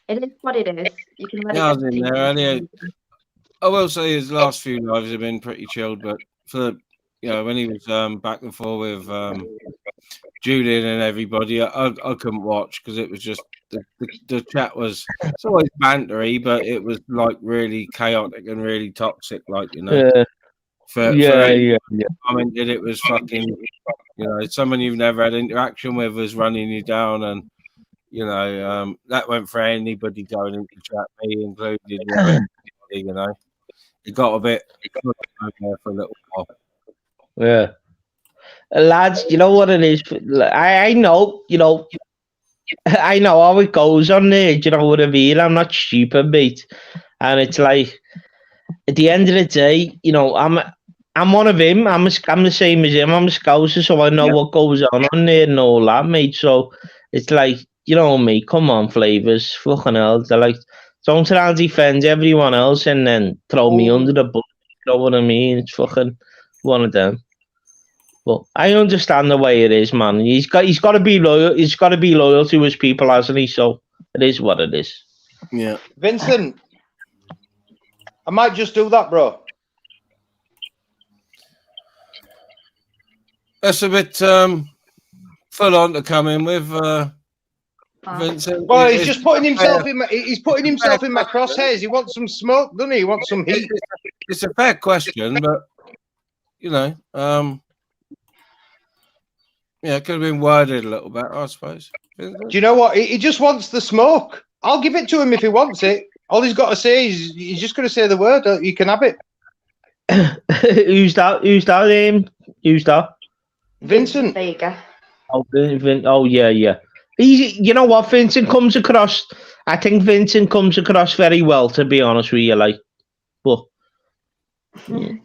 It is what it is. You can let I it was in there earlier. I will say his last few lives have been pretty chilled, but for when he was back and forth with Julian and everybody, I couldn't watch because it was just the chat was, it's always bantery, but it was like really chaotic and really toxic, like, you know. For commented it was fucking, someone you've never had interaction with was running you down, and that went for anybody going into the chat, me included. It got a bit there for a little while. Yeah, lads, you know what it is. I know, I know how it goes on there. Do you know what I mean? I'm not stupid, mate. And it's like, at the end of the day, I'm one of him. I'm the same as him. I'm a Scouser, so I know what goes on there and all that, mate. So it's like, me, come on, Flavors, fucking hell. They're like, don't try and defend everyone else and then throw me under the bus. You know what I mean? It's fucking one of them. But I understand the way it is, man. He's got to be loyal. He's got to be loyal to his people, hasn't he? So it is what it is. Yeah, Vincent, I might just do that, bro. That's a bit full on to come in with, Vincent. Well, he's just putting himself in. He's putting himself in my crosshairs. He wants some smoke, doesn't he? He wants some heat. It's a fair question, but it could have been worded a little better, I suppose. Do you know what? He just wants the smoke. I'll give it to him if he wants it. All he's got to say is he's just going to say the word. You can have it. Who's that? Who's that? Vincent. There you go. Oh, yeah. You know what? Vincent comes across. I think Vincent comes across very well, to be honest with you. Like, but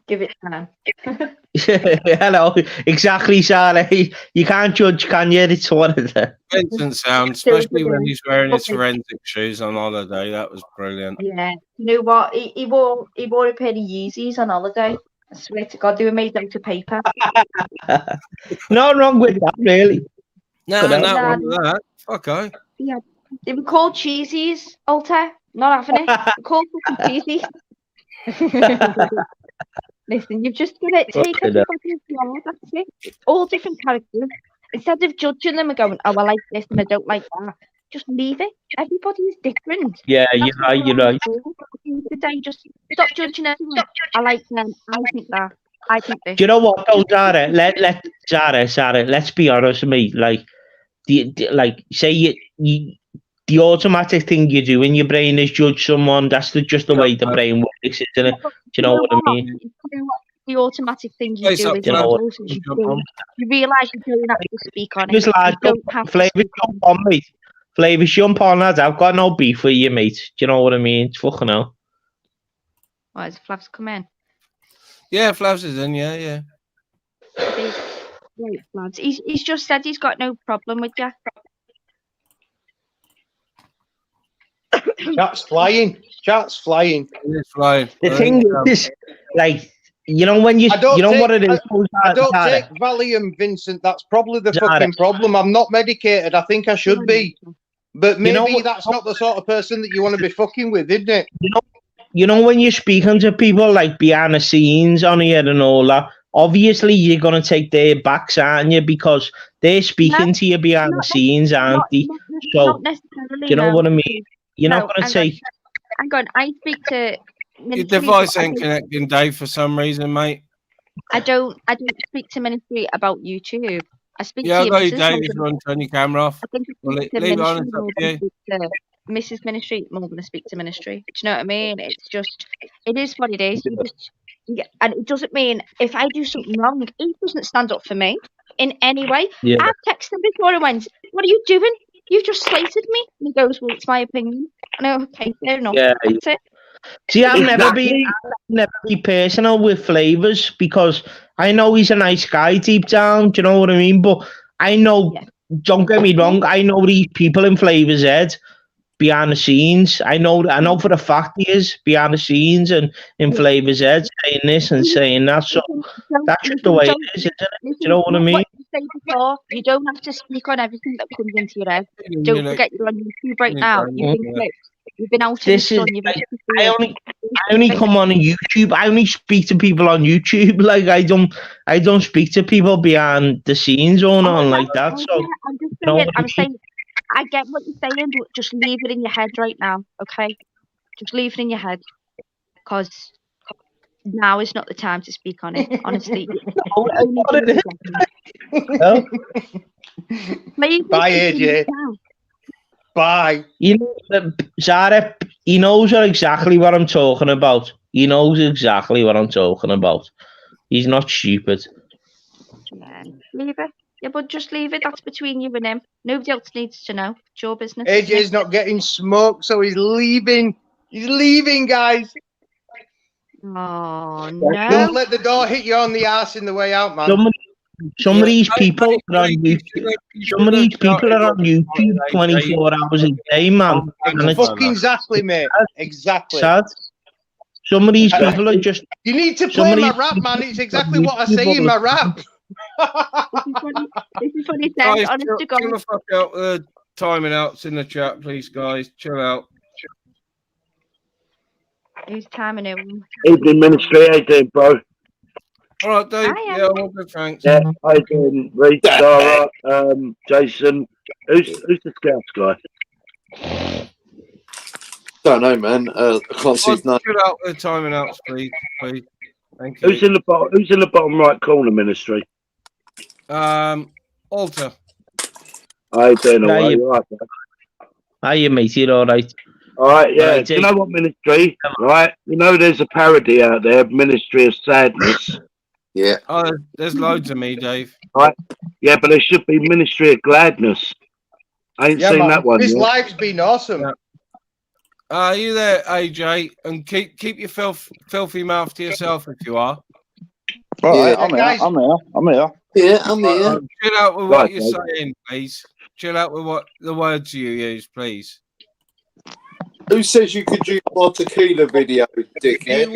give it time. Hello, exactly, Sarah. You can't judge, can you? It's one of them. Vincent sounds, especially when he's wearing his forensic shoes on holiday. That was brilliant. Yeah, you know what? He wore a pair of Yeezys on holiday. I swear to God, they were made out of paper. Nothing wrong with that, really. No, not wrong with that. Okay. Yeah, they were called cheesies, Alter. Not having it. They're called cheesies. Listen, you've just got to take everybody's role. That's it. All different characters. Instead of judging them and going, "Oh, I like this and I don't like that," just leave it. Everybody is different. Yeah, you're right. Today, just stop judging everyone. I like them. I think that. I think this. Do you know what, though, Zara? Zara, let's be honest with me. Like, say the automatic thing you do in your brain is judge someone. That's just the way the brain works, isn't it? Do you know what I mean? You know what? The automatic thing you do is you realise you don't have to speak on it. Just like, Flavors, jump on, mate. Flavors, jump on, lads. I've got no beef with you, mate. Do you know what I mean? It's fucking hell. Why has Flavs come in? Yeah, Flavs is in, yeah. Great, Flavs. He's just said he's got no problem with you. Chat's flying. It's flying. The thing is, like, when you know what it is. I don't take Valium, Vincent. That's probably the fucking problem. I'm not medicated. I think I should be. But maybe that's not the sort of person that you want to be fucking with, isn't it? You know when you're speaking to people like behind the scenes on here and all that, obviously you're going to take their backs, aren't you? Because they're speaking to you behind the scenes, aren't they? So, Not necessarily. do you know no. what I mean? You're not going to take. Hang on. I speak to. Your ministry, device but I ain't don't- connecting, Dave, for some reason, mate. I don't speak to ministry about YouTube. I speak Yeah, to I your got you, missus. Dave. If you want to turn your camera off. I think I Well, speak to leave it on. ministry It's up more to than you. I speak to Mrs. Ministry more than I speak to ministry. Do you know what I mean? It's just, it is what it is. And it doesn't mean if I do something wrong, he doesn't stand up for me in any way. Yeah. I've texted him before and went, "What are you doing? You've just slated me." And he goes, "Well, it's my opinion." I know, okay, fair enough. Yeah. That's it. See, I've Exactly. never be personal with Flavors because I know he's a nice guy deep down. Do you know what I mean? But I know, don't get me wrong, I know these people in Flavors' head behind the scenes. I know for a fact he is behind the scenes and in Flavors' head saying this and saying that. So that's just the way it is, isn't it? Do you know what I mean? What you said before, you don't have to speak on everything that comes into your head. Don't forget you're on YouTube right now. You've been clipped. You've been out in the This is sun. You've like, I only come on YouTube. I only speak to people on YouTube. Like I don't speak to people behind the scenes or nothing like that. So I'm just you know saying, what I mean? I get what you're saying, but just leave it in your head right now, okay? Just leave it in your head, because now is not the time to speak on it. Honestly, Bye, AJ. Bye. You know, Zara, he knows exactly what I'm talking about. He knows exactly what I'm talking about. He's not stupid. Yeah, leave it. Yeah, but just leave it. That's between you and him. Nobody else needs to know. It's your business. AJ's not getting smoked, so he's leaving. He's leaving, guys. Oh, Don't no. let the door hit you on the ass in the way out, man. Some of these people are on YouTube. Some of these people are on YouTube 24 hours a day, man. And it's Exactly, mate. Exactly. sad. Some of these people are just. You need to some play of my these rap, people man. It's exactly what I say in my rap. This is funny, Guys, Sam. Honest to God. chill the fuck out with the timing outs in the chat, please, guys. Chill out. Who's timing it? Evening ministry, how you doing, bro? All right, Dave. Yeah, I'm all good, thanks. Yeah, how you doing, Reece, Zara, Jason? Who's the Scouts guy? Don't know, man. I can't see his name. Chill out with the timing outs, please. Thank you. Who's in the bottom right corner, ministry? Alter. How you doing? All right, you all right, man? How you, mate? You all right? All right, yeah. Right, Do you know what, ministry? Right, you know there's a parody out there, Ministry of Sadness. Yeah. Oh, there's loads of me, Dave. Right. Yeah, but there should be Ministry of Gladness. I ain't seen man. that one This yet. live's been awesome. Are you there, AJ? And keep your filthy mouth to yourself if you are. Right, Yeah, guys. I'm here. Yeah, I'm here. Chill out with Right, what you're Dave. saying, please. Chill out with what the words you use, please. Who says you could use my tequila video, dickhead?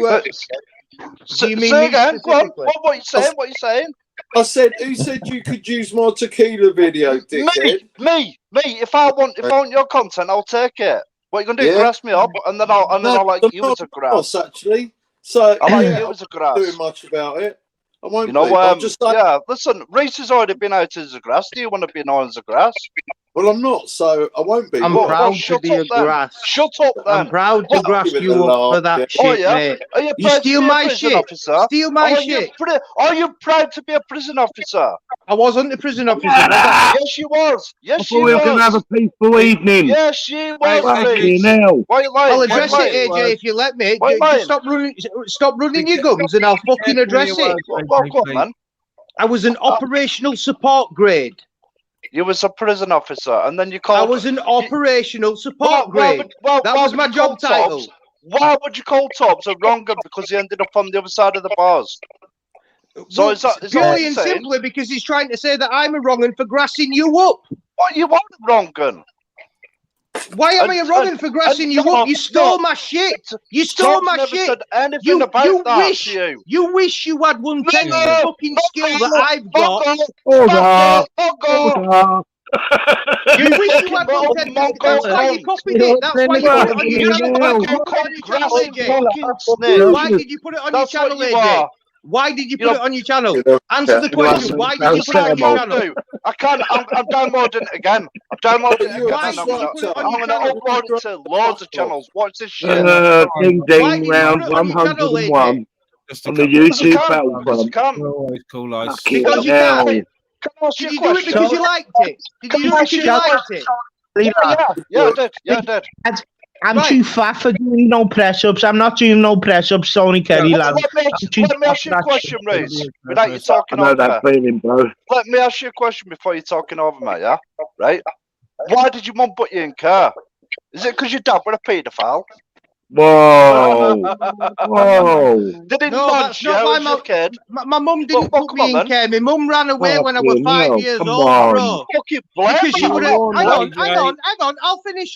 Do you mean Say me again. Go on. specifically? What are you saying? What are you saying? I said, who said you could use my tequila video, dickhead? Me. If I want your content, I'll take it. What are you gonna do? Yeah. Grass me up, and then I'll like I'm you not as a grass. actually. So I like yeah, you as a I'm grass. not doing much about it. I won't You know, be. I'm just saying, yeah. Listen, Reece has already been out as a grass. Do you want to be known as a grass? well, I'm not, so I won't be. I'm Well, proud to shut be up a then. grass. Shut up then. I'm proud to What? grass Give it you a up for laugh, that yeah. shit, Oh yeah. mate. Are you You proud steal to be a my prison shit. officer? Steal my Are shit. Are you proud to be a prison officer? I wasn't a prison officer. Was I? Yes, you was. I Yes, thought you we were going to have was. a peaceful evening. Yes, you Hey, was, hey, Reece. Fucking hell. Why you lying? I'll Why address you it, lying? AJ, if you let me. Why you Just lying? stop running your guns, and I'll fucking address it. What, man? I was an operational support grade. You was a prison officer, and then you called. I was an operational support grade. That was my job title. Why would you call Tubbs a wronger because he ended up on the other side of the bars? So Well, is that what purely you're and saying? simply because he's trying to say that I'm a wrong 'un for grassing you up. What, you want wrong-un? Why am I a wrong 'un for grassing you up? You stole my shit. You stole Tubbs my never shit. said anything about that to you wish you had one tenth of the fucking skill that I've got. You wish you had one tenth. That's why you copied it. That's why you put it on your channel. Why did you put it on your channel, AJ? Why did you put it on your channel, AJ? Why did you put it on your channel? Answer the question. Why did you put it on your channel? I can't. I'm downloading it again. I'm downloading it again. I'm gonna upload it to loads of channels. Watch this shit. Ding ding, round 101 on the YouTube Battlefront. Always cool, ice. Because you can. Did you do it because you liked it? Did you do it because you liked it? Yeah, I did. I'm too fat for doing no press-ups. I'm not doing no press-ups, Sony Kerry, lad. Let me ask you a question, Reese, without you talking I know over that me. feeling, bro. Let me ask you a question before you're talking over me, yeah? Right? Why did your mum put you in car? Is it because your dad was a paedophile? Whoa! Whoa! Did it No, that's not my mum. My mum didn't put me in care. My mum ran away when I was 5 years old, bro. Because she would have. Hang on. I'll finish.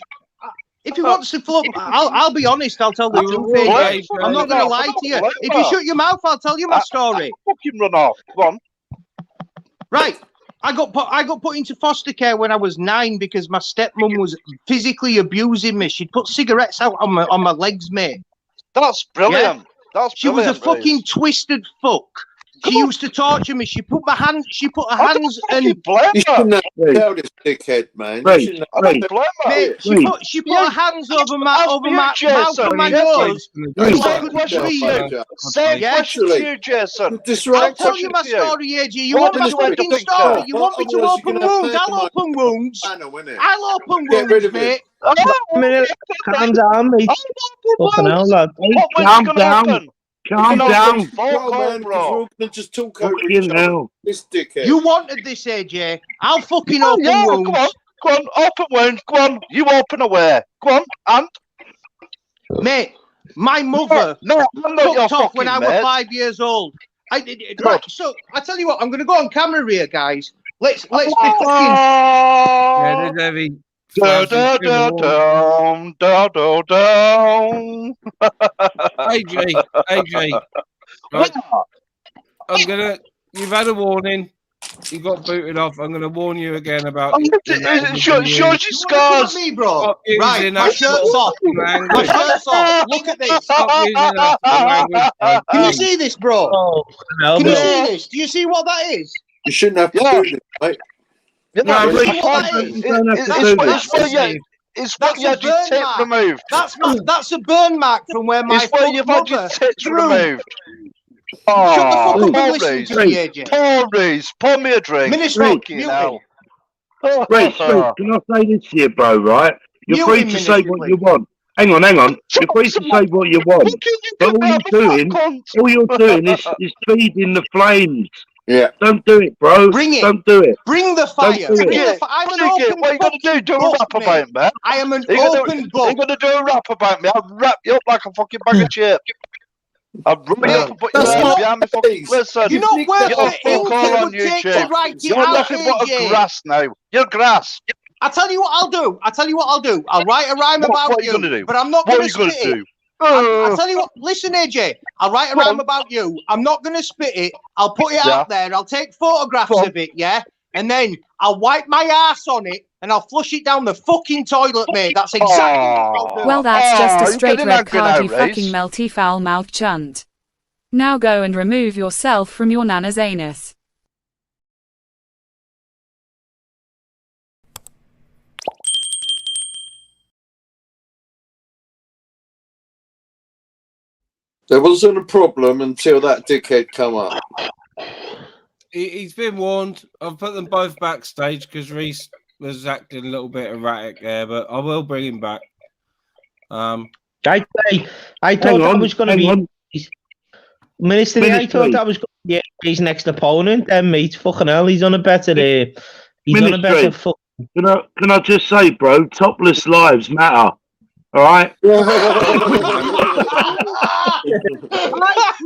If he wants to flip, I'll be honest. I'll tell the truth, AJ. I'm not going to lie to you. If you shut your mouth, I'll tell you my story. Fucking run off. Go on. Right. I got put into foster care when I was 9 because my stepmom was physically abusing me. She'd put cigarettes out on my legs, mate. That's brilliant. Yeah? She was a fucking twisted fuck. She used to torture me. She put her hands and You shouldn't have to tell this dickhead, man. She put her hands over my mouth and my nose. I'll tell you my story, AJ. You want my fucking story? You want me to open wounds? I'll open wounds. I'll open wounds, mate. Calm down, mate. Fucking hell, lad. Calm down. Calm down. Bro, just talk over each other. This dickhead. You wanted this, AJ. I'll fucking open wounds. Go on, open wounds. Go on, you open away. Go on, and mate, my mother fucked off when I was 5 years old. Right, so I tell you what, I'm going to go on camera here, guys. Let's be fucking. Yeah, there's heavy. Down. AJ. Right. You've had a warning. You got booted off. I'm gonna warn you again about. Shows your scars, me, bro. Right, my shirt's off. My shirt's off. Look at this. Can you see this, bro? Oh, no, Can you see this? Do you see what that is? You shouldn't have to do this, mate. It's what you had your tip removed. That's a burn mark from where my you've had your tits removed. Shut the fuck up and listen to me, AJ. Pour me a drink. Right, can I say this here, bro, right? You're free to say what you want. Hang on. You're free to say what you want. But all you're doing is feeding the flames. Yeah. Don't do it, bro. Bring it. Don't do it. Bring the fire. I'm an open book. What are you going to do? Do a rap about me? I am an open book. You're going to do a rap about me? I'll wrap you up like a fucking bag of chips. I'll rub you up and put you behind me fucking... Listen, you're not worth the ink on YouTube. You're nothing but a grass now. You're grass. I'll tell you what I'll do. I'll write a rhyme about you, but I'm not going to spit it. I'll tell you what, listen, AJ, I'll write a rhyme about you. I'm not going to spit it. I'll put it out there. I'll take photographs of it, yeah? And then I'll wipe my ass on it and I'll flush it down the fucking toilet, mate. That's exactly what I'll do. Well, that's just a straight red card, you fucking melty foul mouth chunt. Now go and remove yourself from your nana's anus. There wasn't a problem until that dickhead come up. He's been warned. I've put them both backstage because Reese was acting a little bit erratic there, but I will bring him back. I thought that was going to be Ministry. I thought that was going to be his next opponent. Mate, fucking hell, he's on a better. He's on a better. Can I just say, bro? Topless lives matter. All right.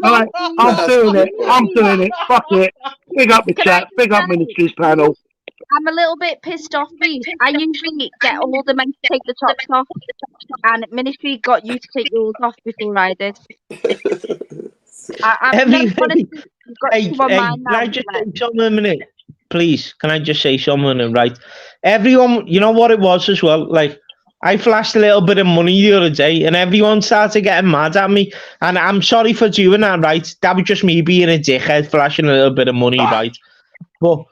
Alright, I'm doing it. Fuck it. Big up the chat. Big up Ministries panel. I'm a little bit pissed off, Reese. I usually get all the men to take the tops off, and Ministry got you to take yours off before I did. Can I just say something a minute? Please, can I just say something? Right. Everyone, you know what it was as well? Like, I flashed a little bit of money the other day, and everyone started getting mad at me. And I'm sorry for doing that, right? That was just me being a dickhead, flashing a little bit of money, right? But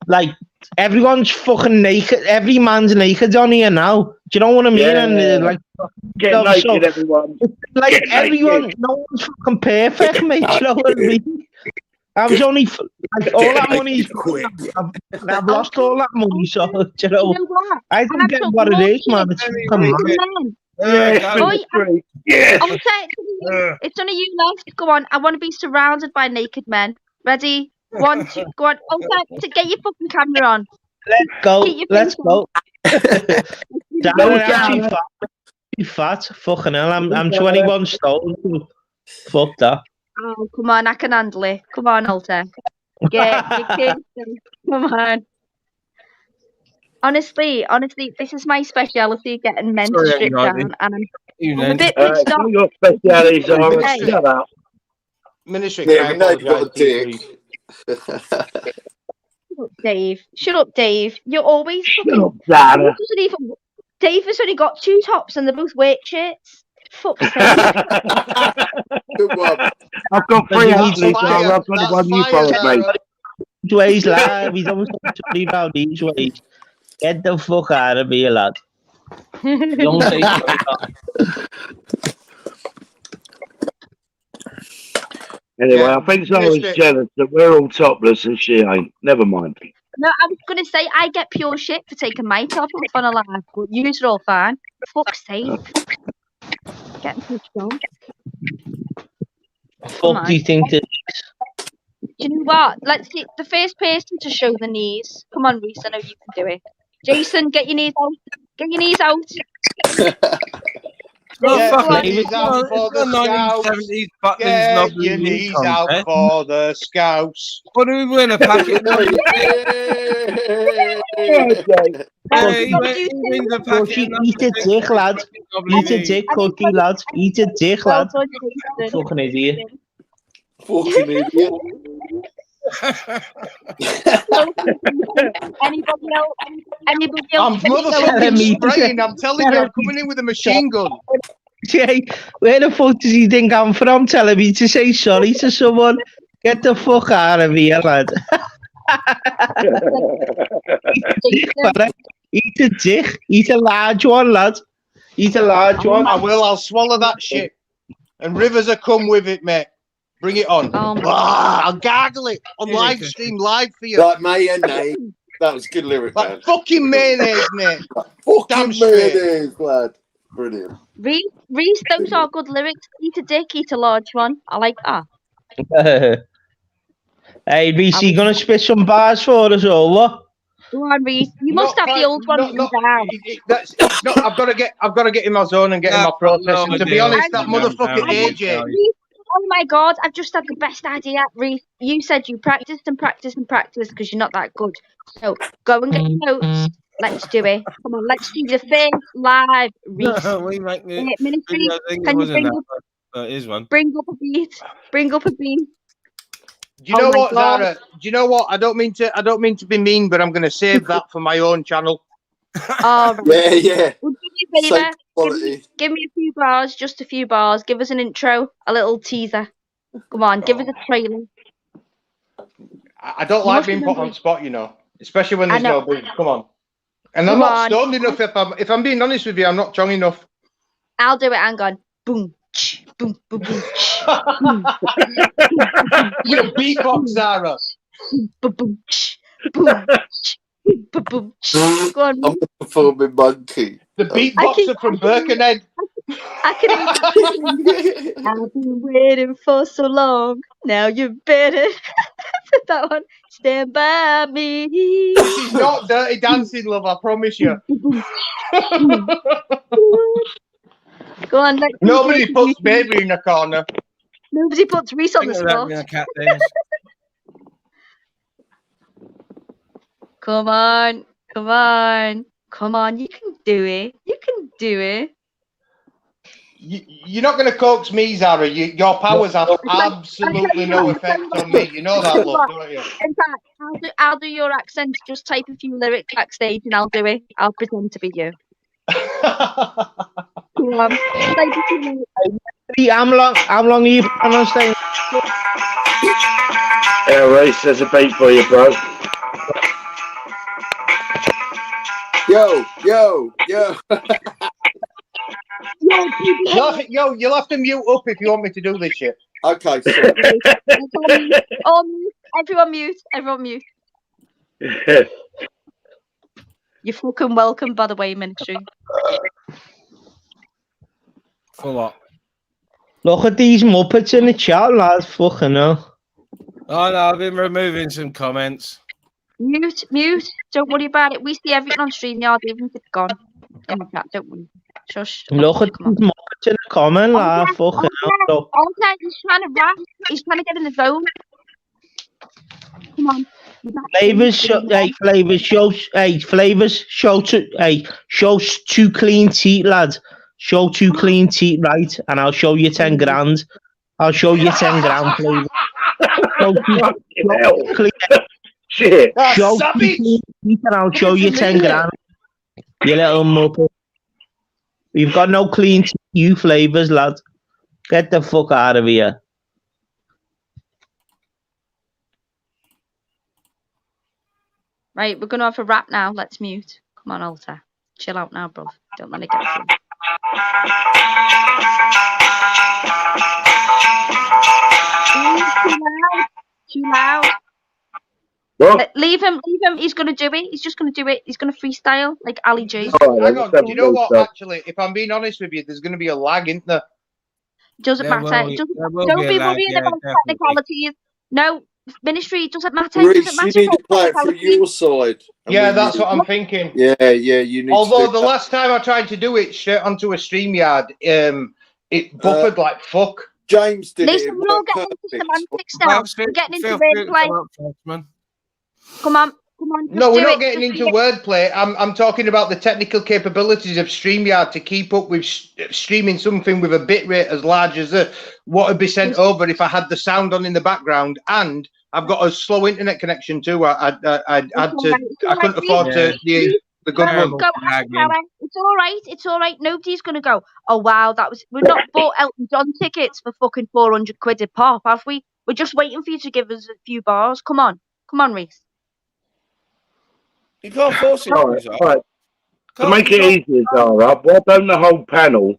like, everyone's fucking naked. Every man's naked on here now. Do you know what I mean? Yeah. And like, Get naked, everyone. like Get everyone, naked. no one's fucking perfect, mate. Do you know what I mean? I was only like all that money. I've lost all that money, so do you know? You know what? I don't get what it is, man. It's fucking mad. It's only you left. Go on. I want to be surrounded by naked men. Ready? 1, 2, go on. To get your fucking camera on. Let's go. Keep your Let's face go. on. Darren, I'm too fat. Fucking hell, I'm 21 stone. Fuck that. Oh, come on. I can handle it. Come on, Alter. Get your kids. Come on. Honestly, this is my speciality, getting men to strip down, and I'm a bit pissed off. Your specialities are shut up. Ministry, Yeah, we know you've got a dick. Shut up, Dave. You're always fucking. Zara. Dave has only got 2 tops, and they're both weight shirts. Fuck's sake. Good one. I've got 3 athletes, I've got the one you followed me. Ways, lad. He's always talking about these ways. Get the fuck out of here, lad. Don't say Anyway, I think someone's jealous that we're all topless and she ain't. Never mind. No, I was going to say, I get pure shit for taking my top off on a live, but you're all fine. Fuck's sake. Getting pushed on. Fuck do you think that? Do you know what? Let's see. The first person to show the knees. Come on, Reese. I know you can do it. Jason, get your knees out. Get your knees out. Get your knees out for the Scouts. Get your knees out for the Scouts. What do we win? A packet? Eat a dick, lad. Eat a dick, cookie, lad. Eat a dick, lad. Fucking idiot. Fucking idiot. Anybody else? I'm motherfucking spraying. I'm telling you, I'm coming in with a machine gun. Jay, where the fuck does he think I'm from? Telling me to say sorry to someone? Get the fuck out of here, lad. Eat a dick. Eat a large one, lad. Eat a large one. I will. I'll swallow that shit. And Rivers will come with it, mate. Bring it on. I'll gargle it on live stream, live for you. Like mayonnaise. That was a good lyric, man. Like fucking mayonnaise, mate. Fucking mayonnaise, lad. Brilliant. Reese, those are good lyrics. Eat a dick, eat a large one. I like that. Hey, Reese, you gonna spit some bars for us or what? Go on, Reese. You must have the old one down. I've got to get in my zone and get in my process. And to be honest, that motherfucking AJ. Oh my god, I've just had the best idea, Reese. You said you practiced and practiced and practiced because you're not that good. So go and get notes. Let's do it. Come on, let's do the first live, Reese. Ministry, can you bring up a beat? Bring up a beat. Do you know what, Zara? Do you know what? I don't mean to be mean, but I'm going to save that for my own channel. Oh, right. Yeah. Well, do me a favour. Give me a few bars, just a few bars. Give us an intro, a little teaser. Come on, give us a trailer. I don't like being put on spot, you know, especially when there's no beat. Come on. And I'm not stoned enough. If I'm being honest with you, I'm not strong enough. I'll do it. Hang on. Boom. Boom, boom, boom. You're a beatbox, Zara. Boom, boom, boom. Boom. Go on. I'm the performing monkey. The beatboxer from Birkenhead. I've been waiting for so long. Now you better. That one. Stand by me. This is not Dirty Dancing, love. I promise you. Go on. Nobody puts baby in the corner. Nobody puts Reese on the spot. Come on. You can do it. You're not going to coax me, Zara. Your powers have absolutely no effect on me. You know that, love, don't you? In fact, I'll do your accent. Just type a few lyrics backstage and I'll do it. I'll pretend to be you. Come on. How long are you planning on staying? Yeah, Race, there's a beat for you, bro. Yo. You'll have to mute up if you want me to do this shit. Okay, so. Everyone mute. You're fucking welcome, by the way, Ministry. For what? Look at these Muppets in the chat, lads. Fucking hell. Oh no, I've been removing some comments. Mute. Don't worry about it. We see everything on StreamYard, even if it's gone in the chat. Don't worry. Shush. Look at these Muppets in the comment, lad. Fucking hell. Okay, he's trying to rap. He's trying to get in the zone. Come on. Flavors show two clean teeth, lad. Show two clean teeth, right? And I'll show you 10 grand. I'll show you 10 grand, Flavors. Shit. Show two clean teeth and I'll show you 10 grand. You little muppet. You've got no clean teeth, you Flavors, lad. Get the fuck out of here. Right, we're gonna have a rap now. Let's mute. Come on, Alter. Chill out now, bro. Don't let it get through. Too loud. What? Leave him. He's gonna do it. He's just gonna do it. He's gonna freestyle like Ali G. Hang on. Do you know what? Actually, if I'm being honest with you, there's going to be a lag, isn't there? Doesn't matter. Don't be worrying about technicalities. No, Ministry, it doesn't matter. Reece, you need to play it from your side. Yeah, that's what I'm thinking. Yeah, you need Although to the last time I tried to do it straight onto a StreamYard, it buffered like fuck. James did Listen, we're all getting into semantics now. We're getting into wordplay. Come on. No, we're not getting into wordplay. I'm talking about the technical capabilities of StreamYard to keep up with streaming something with a bit rate as large as what would be sent over if I had the sound on in the background, and I've got a slow internet connection too. I couldn't afford the good one. It's all right. Nobody's gonna go, oh wow, we've not bought Elton John tickets for fucking 400 quid a pop, have we? We're just waiting for you to give us a few bars. Come on, Reece. You can't force it. All right. To make it easier, Zara, why don't the whole panel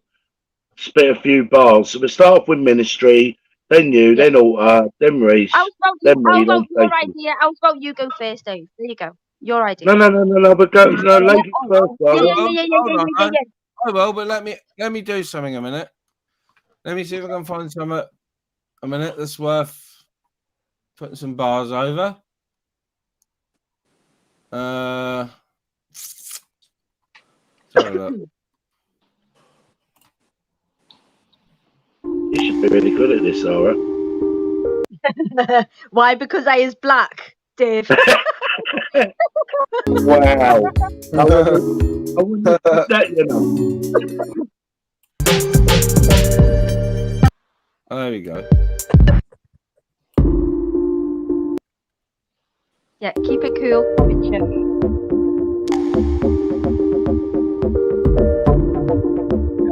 spit a few bars? So we start off with Ministry, then you, then Alter, then Reece, then me. I'll vote your idea. I'll vote you go first, Dave. There you go. Your idea. No, but go, ladies first. Yeah. I will, but let me do something a minute. Let me see if I can find something a minute that's worth putting some bars over. Sorry, look. You should be really good at this, Zara. Why? Because I is black, Dave. Wow. I wouldn't have put that, you know. Oh, there we go. Yeah, keep it cool.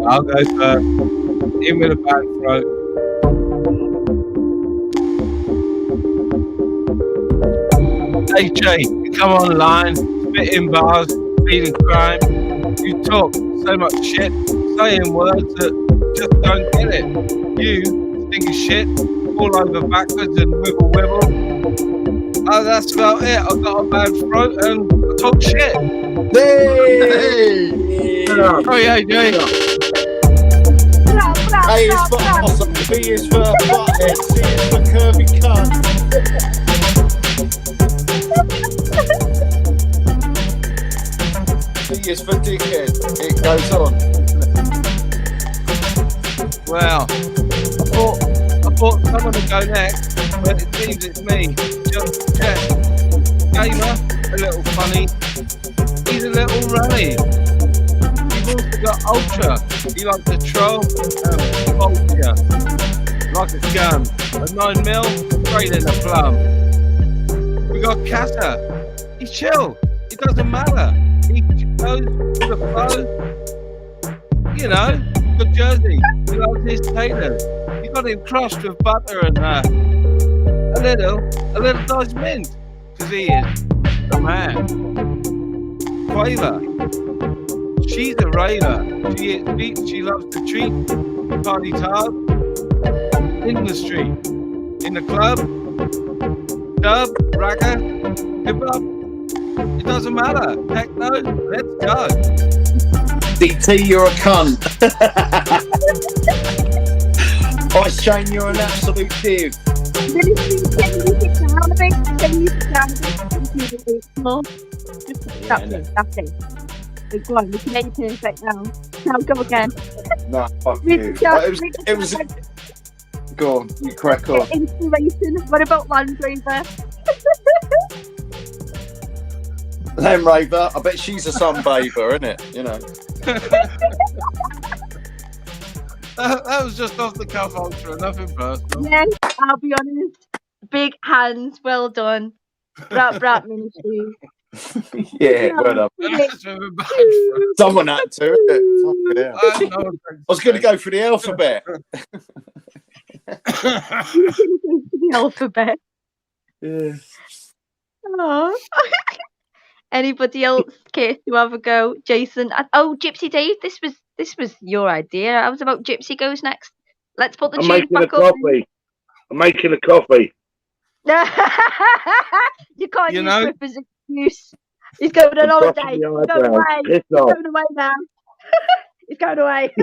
I'll go first. In with a bad throat. AJ, you come online, spitting bars, feeding crime. You talk so much shit, saying words that just don't get it. You think of shit, fall over backwards and wibble. Oh, that's about it. I've got a bad throat and I talk shit. Hey! Oh yeah, AJ. A is for awesome, B is for butthead, C is for curvy cunt. D is for dickhead. It goes on. Well, I thought someone would go next, but it seems it's me. Just check. Gamer, a little funny. He's a little rally. You've also got Ultra. He likes to troll and vulture. Like a gun. A 9mm, straight in the plum. We got Kassa. He's chill. It doesn't matter. He goes with the flow. You know, good jersey. He loves his tailors. He got him crushed with butter and a little diced mint, because he is a man. Quaver. She's a raver. She loves to treat, party hard, in the street, in the club, dub, ragga, hip hop. It doesn't matter. Techno, let's go. DT, you're a cunt. Oh, Shane, you're an absolute div. That's it. Go on, we can make it perfect now. Now go again. Nah, fuck you. It was. Go on, you crack on. Inspiration. What about Land Rover? Land Rover, I bet she's a sunbather, isn't it? You know. That was just off the cuff, Ultra, nothing personal. Yes, I'll be honest. Big hands, well done. Brat Ministry. Yeah, well done. Someone had to, isn't it? Fucking hell. I was going to go for the alphabet. The alphabet. Yeah. Oh. Anybody else care to have a go? Jason. Oh, Gypsy Dave, this was your idea. I was about Gypsy goes next. Let's put the I'm tune making a back up. coffee. I'm making a coffee. You can't use Rip as an excuse. He's going on holiday. He's going away. He's going away now. He's going away.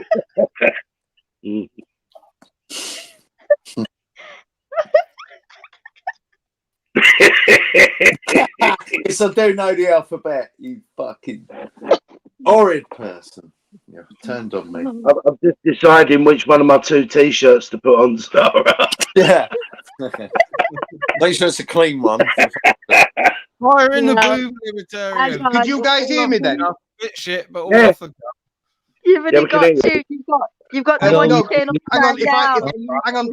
Yes, I do know the alphabet, you fucking horrid person. You've turned on me. I'm just deciding which one of my 2 T-shirts to put on, Sarah. Yeah. Make sure it's a clean one. Fire in the boob, libertarian. Did you guys hear me then? Bit shit, but all off the cuff. You've only got two. You've got the one you turn hang on.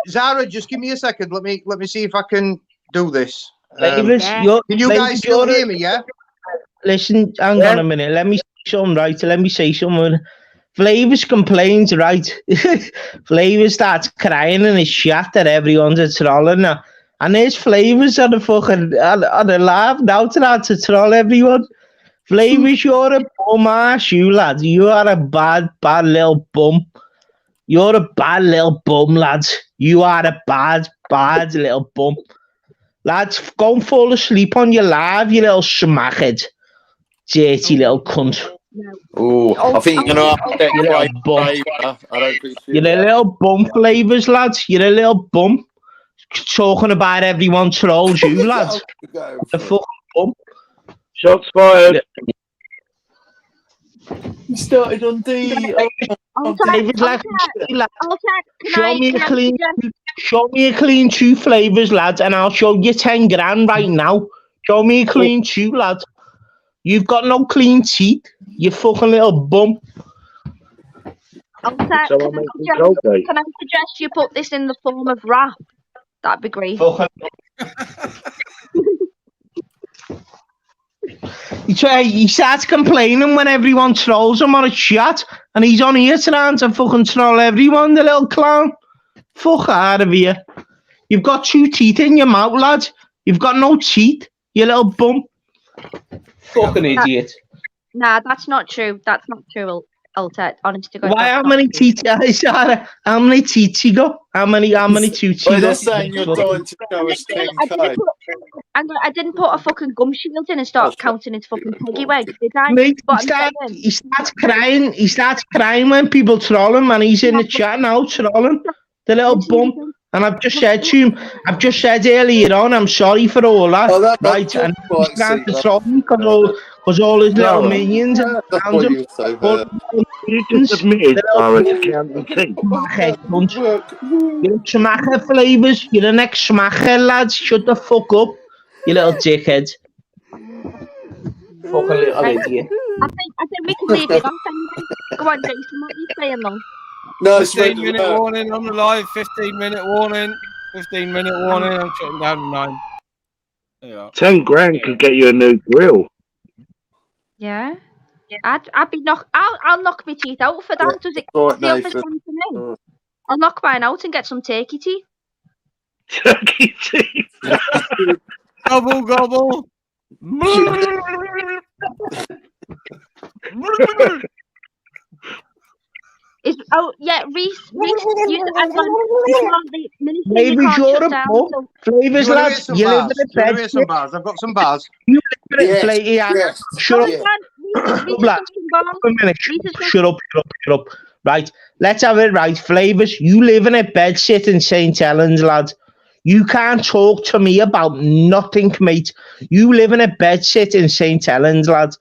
Zara, just give me a second. Let me see if I can do this. Can you guys still hear me? Yeah. Listen, hang on a minute. Let me say something, right? Let me say something. Flavors complains, right? Flavors starts crying in his chat that everyone's trolling now. And there's Flavors on the fucking on the live now to troll everyone. Flavors, you're a bum ass, you lads. You are a bad little bum. You're a bad little bum, lads. You are a bad little bum. Lads, go and fall asleep on your live, you little smackhead. Dirty little cunt. Oh, I think you're going to have to get your You're a little bum, Flavors, lads. You're a little bum. Talking about everyone trolls you, lads. The fucking bum. Shots fired. You started on D. Flavors left. Show me a clean 2 Flavors, lads, and I'll show you 10 grand right now. Show me a clean 2, lads. You've got no clean teeth, you fucking little bum. Can I suggest you put this in the form of rap? That'd be great. He starts complaining when everyone trolls him on a chat, and he's on here trying to fucking troll everyone, the little clown. Fuck out of here. You've got 2 teeth in your mouth, lads. You've got no teeth, you little bum. Fucking idiot. Nah, that's not true. That's not true, Alter. Honest to God. Why? How many teeth? How many teeth you got? How many teeth you got? They're saying you're dying to show us 10K. I didn't put a fucking gum shield in and start counting his fucking piggy wigs, did I? Mate, he starts crying. He starts crying when people troll him, and he's in the chat now trolling the little bum. And I've just said to him, I've just said earlier on, I'm sorry for all that, right? And he's trying to troll me because all his little minions and around him. You just admitted our accounting team. You're smacker Flavors. You're the next smacker, lads. Shut the fuck up, you little dickhead. Fucking little idiot. I think we can leave it on. Go on, Jason. What are you saying, though? No, 15-minute warning on the live. 15-minute warning. 15-minute warning. I'm shutting down at 9. There you are. 10 grand could get you a new grill. Yeah. I'd be I'll knock my teeth out for that. Does it Right, feel the Nathan. same to me? I'll knock mine out and get some turkey teeth. Turkey teeth. Gobble, gobble. Reese, you can't Maybe shut you're down. a So Flavors, You wanna hear lad. some You live bars? in a You wanna bed. hear some bars? I've got some bars. You live in a Yes, plate. yes, Shut up. yeah. Lad. A minute. Shut up. Right. Let's have it right. Flavors, you live in a bed sit in St. Helens, lad. You can't talk to me about nothing, mate. You live in a bed sit in St. Helens, lad.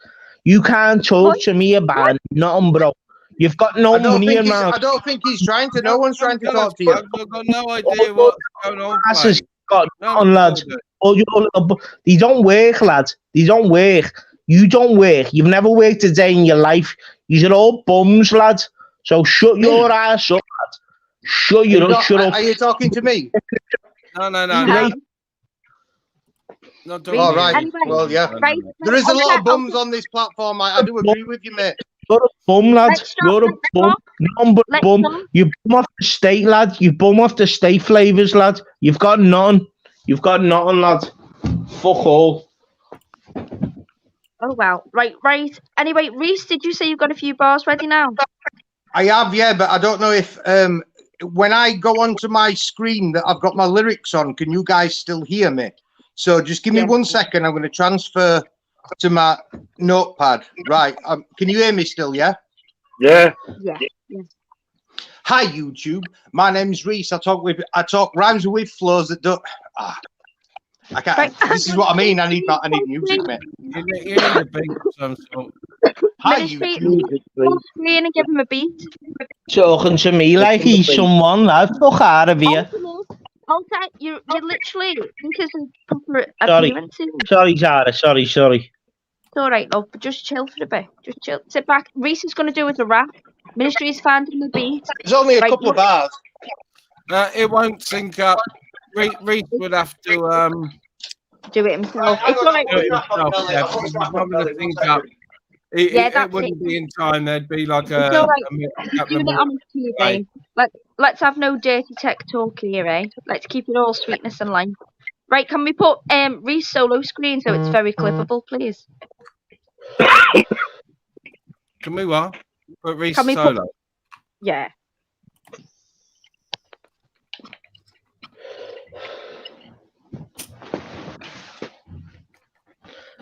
You can't talk to me about nothing, bro. You've got no money around. I don't think he's trying to. No one's trying to talk to you. I've got no idea what's going on, Asses mate. got No, on, lads. All your they don't work, lads. They don't work. You don't work. You've never worked a day in your life. You're all bums, lads. So shut your ass up, lad. Shut up. Are you talking to me? No. Not talking All to right. you. Well, yeah. There is a lot of bums on this platform. I do agree with you, mate. You're a bum, lad. You're a bum. None but bum. You bum off the state, lad. You bum off the state Flavors, lad. You've got none. You've got nothing, lad. Fuck all. Oh well. Right. Anyway, Reese, did you say you've got a few bars ready now? I have, yeah, but I don't know if when I go onto my screen that I've got my lyrics on, can you guys still hear me? So just give me 1 second. I'm going to transfer to my notepad. Right. Can you hear me still? Yeah. Yeah. Hi YouTube. My name's Reese. I talk rhymes with flows that don't. I can't. This is what I mean. I need music, mate. You need a beat of some sort. Hi Ministry, YouTube. full screen and give him a beat. Talking to me like he's someone, lad. Fuck out of here. Alter, you literally think it's a proper Sorry. appearance. Sorry, Zara. Sorry. It's all right, love, but just chill for a bit. Just chill. Sit back. Reese is going to do it a rap. Ministry's finding the beat. There's only a couple of bars. It won't sync up. Reese would have to do it himself. It's all right. do it himself. Yeah, because it's not going to sync up. It wouldn't be in time. There'd be like It's all right. a Just doing it on his key, game. Let's have no dirty tech talk here, eh? Let's keep it all sweetness and light. Right, can we put Reese solo screen so it's very clippable, please? Can we what? Put Reese Can we solo. Yeah.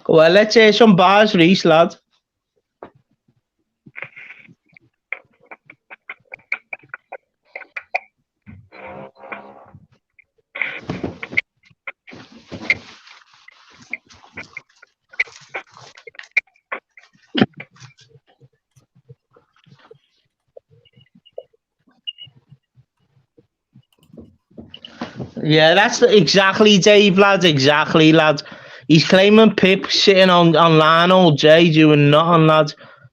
Well, let's hear some bars, Reese, lad. Yeah, that's exactly Dave, lad. Exactly, lad. He's claiming Pip sitting online all day doing nothing, lad.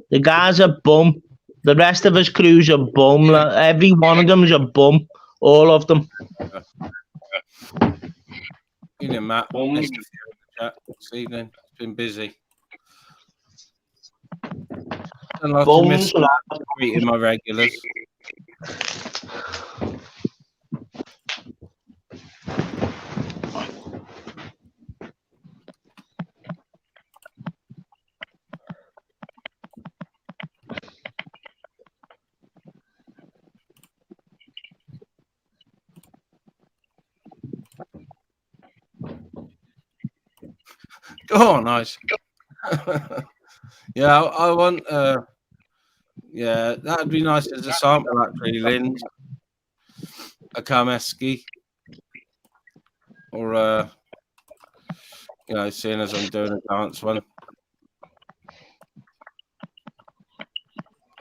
The guy's a bum. The rest of his crew's a bum. Lad. Every one of them is a bum. All of them. Evening, Matt. Nice to see you in the chat this evening. It's been busy. And like to miss greeting my regulars. Oh, nice. Yeah, I want. Yeah, that'd be nice as a sample, actually, Lynn. A Kameski. Or, you know, seeing as I'm doing a dance one.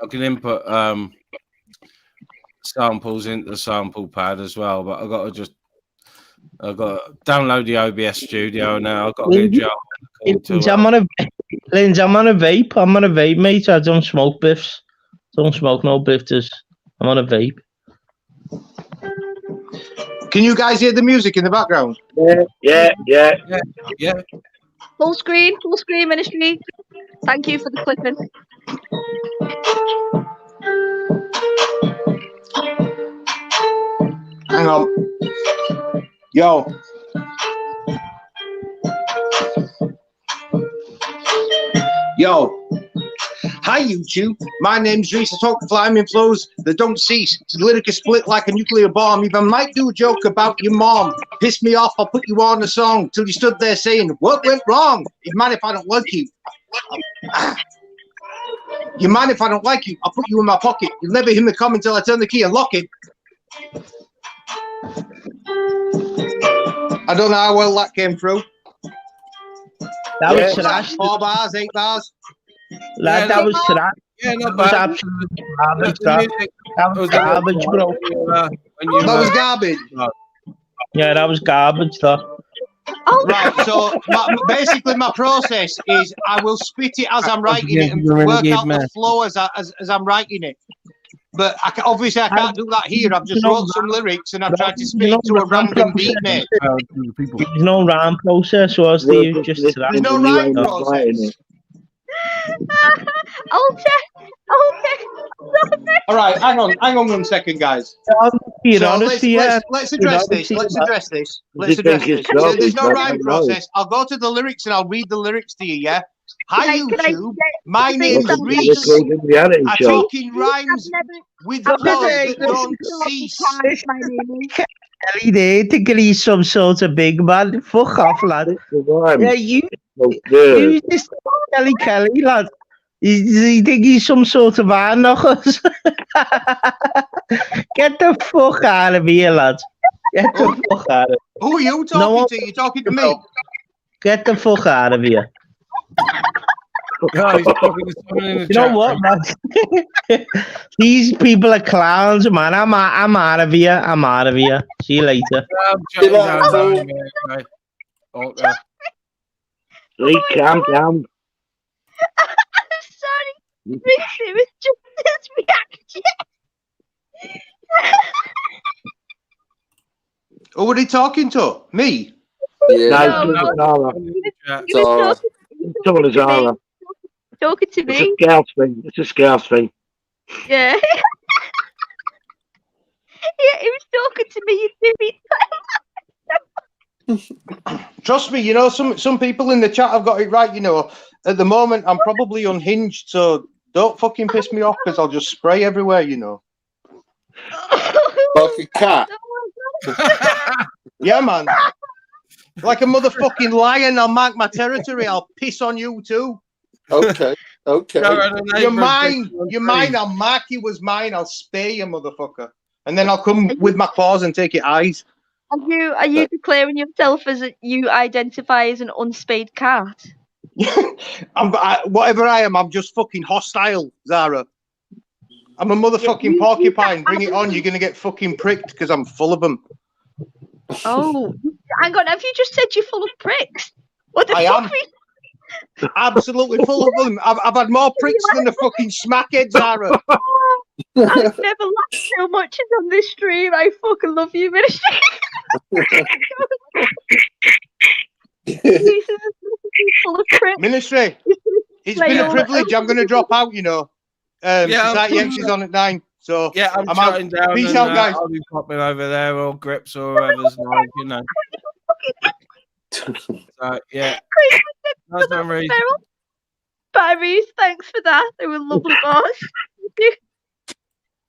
I can input samples into the sample pad as well, but I've got to download the OBS Studio now. I've got to get a job. I'm on a vape. I'm on a vape, mate. I don't smoke biffs. Don't smoke no biffers. I'm on a vape. Can you guys hear the music in the background? Yeah. Full screen, ministry. Thank you for the clipping. Hang on. Yo. Yo. Hi, YouTube. My name's Reese. I talk flaming flows that don't cease. The lyric is split like a nuclear bomb. If I might do a joke about your mom, piss me off, I'll put you on a song till you stood there saying, what went wrong? You mind if I don't like you? You mind if I don't like you? I'll put you in my pocket. You'll never hear me come until I turn the key and lock it. I don't know how well that came through. That was trash. 4 bars, 8 bars. Lad, that was trash. Yeah, not That was bad. absolutely garbage. That was garbage, bro. That was garbage. Yeah, that was garbage, though. Right, so basically my process is I will spit it as I'm writing it and work out the flow as I'm writing it. But obviously I can't do that here. I've just wrote some lyrics and I've tried to spit it to a random beat, mate. There's no rhyme process, was there? You just There's no rhyme process. All right, hang on 1 second, guys. So let's address this. So there's no rhyme process. I'll go to the lyrics and I'll read the lyrics to you, yeah? Hi, YouTube. My name's Reese. I talk in rhymes with flows that don't cease. Kelly there thinking he's some sort of big man. Fuck off, lad. Yeah, you this Kelly, lad. You think he's some sort of knockers? Get the fuck out of here, lad. Get the fuck out of here. Who are you talking to? You talking to me? Get the fuck out of here. No, he's talking to someone in the You know what, man? These people are clowns, man. I'm out of here. I'm out of here. See you later. Calm down. Sorry. It was just this reaction. Who are they talking to? Me? Yeah. No, someone is Zara. Talking to me. It's a scout thing. It's a scout thing. Yeah. Yeah, he was talking to me. You do me. Trust me, you know, some people in the chat have got it right, you know. At the moment, I'm probably unhinged, so don't fucking piss me off because I'll just spray everywhere, you know. Like a cat. Yeah, man. Like a motherfucking lion, I'll mark my territory. I'll piss on you too. Okay. You're mine. I'll mark you as mine. I'll spay you, motherfucker. And then I'll come with my claws and take your eyes. Are you declaring yourself as you identify as an unspayed cat? Whatever I am, I'm just fucking hostile, Zara. I'm a motherfucking porcupine. Bring it on. You're gonna get fucking pricked because I'm full of them. Oh, hang on. Have you just said you're full of pricks? What the I fuck? am. Absolutely full of them. I've had more pricks than a fucking smackhead, Zara. I've never laughed so much as on this stream. I fucking love you, Ministry. Full of pricks. Ministry, it's been a privilege. I'm going to drop out, you know. Society X is on at 9. So yeah, I'm out. Down. Peace out, guys. I'll be popping over there, or Grips, or whoever's like, you know. So yeah. Nice memories. Bye, Reese. Thanks for that. They were lovely, boss.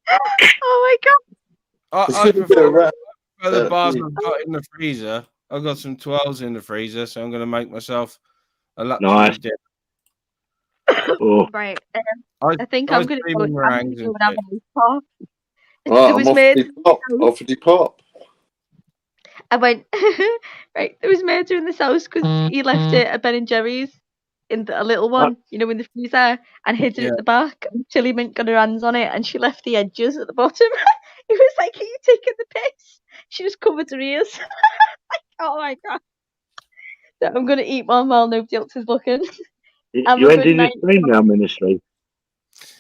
Oh my god. I prefer the bars I've got in the freezer. I've got some 12s in the freezer, so I'm going to make myself a luxury dip. Oh. Right. I think I'm going to go and have a pop. Right, I'm off the pop. I went, right, there was murder in this house because he left it at Ben and Jerry's in a little one, you know, in the freezer, and hid it at the back. And Chili Mint got her hands on it and she left the edges at the bottom. He was like, are you taking the piss? She just covered her ears. Like, oh my god. So I'm going to eat one while nobody else is looking. You ending the stream now, Ministry?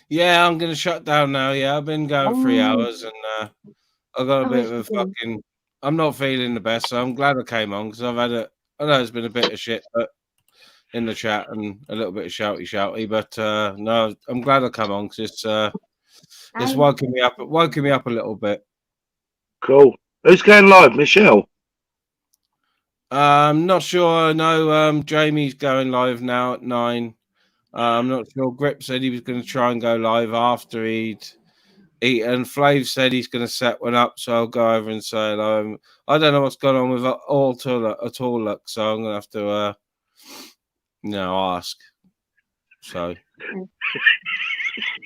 Yeah, I'm going to shut down now. Yeah, I've been going 3 hours and I got a bit of a fucking... I'm not feeling the best, so I'm glad I came on because I've had I know it's been a bit of shit, but in the chat and a little bit of shouty. But no, I'm glad I come on because it's woken me up a little bit. Cool. Who's going live, Michelle? Not sure. No, Jamie's going live now at 9. I'm not sure. Grip said he was going to try and go live after he'd eaten. Flav said he's going to set one up, so I'll go over and say hello. I don't know what's going on with all look, so I'm going to have to, ask. So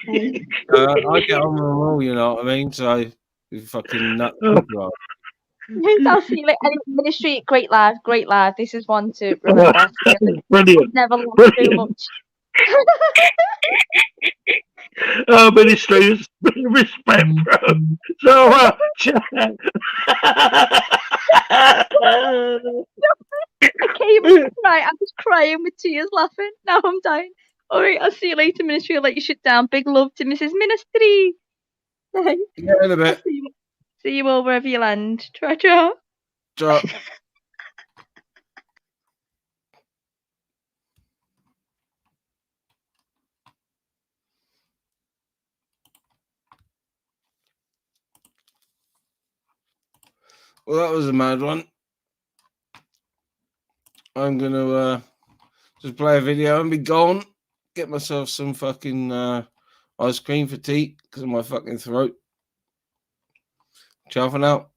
I get on with them all, you know what I mean? So you fucking nuts. I'll see you later. Ministry, great lad. This is one to remember. Brilliant. Never lost too much. Ministry, respect, bro. So, I was crying with tears, laughing. Now I'm dying. All right, I'll see you later, Ministry. I'll let you shut down. Big love to Mrs. Ministry. Yeah, in a bit. See you all wherever you land. Ciao. Ciao. Well, that was a mad one. I'm going to just play a video and be gone. Get myself some fucking ice cream for tea because of my fucking throat. Ciao for now.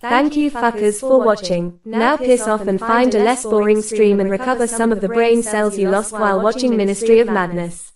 Thank you fuckers for watching. Now piss off and find a less boring stream and recover some of the brain cells you lost while watching Ministry of Madness.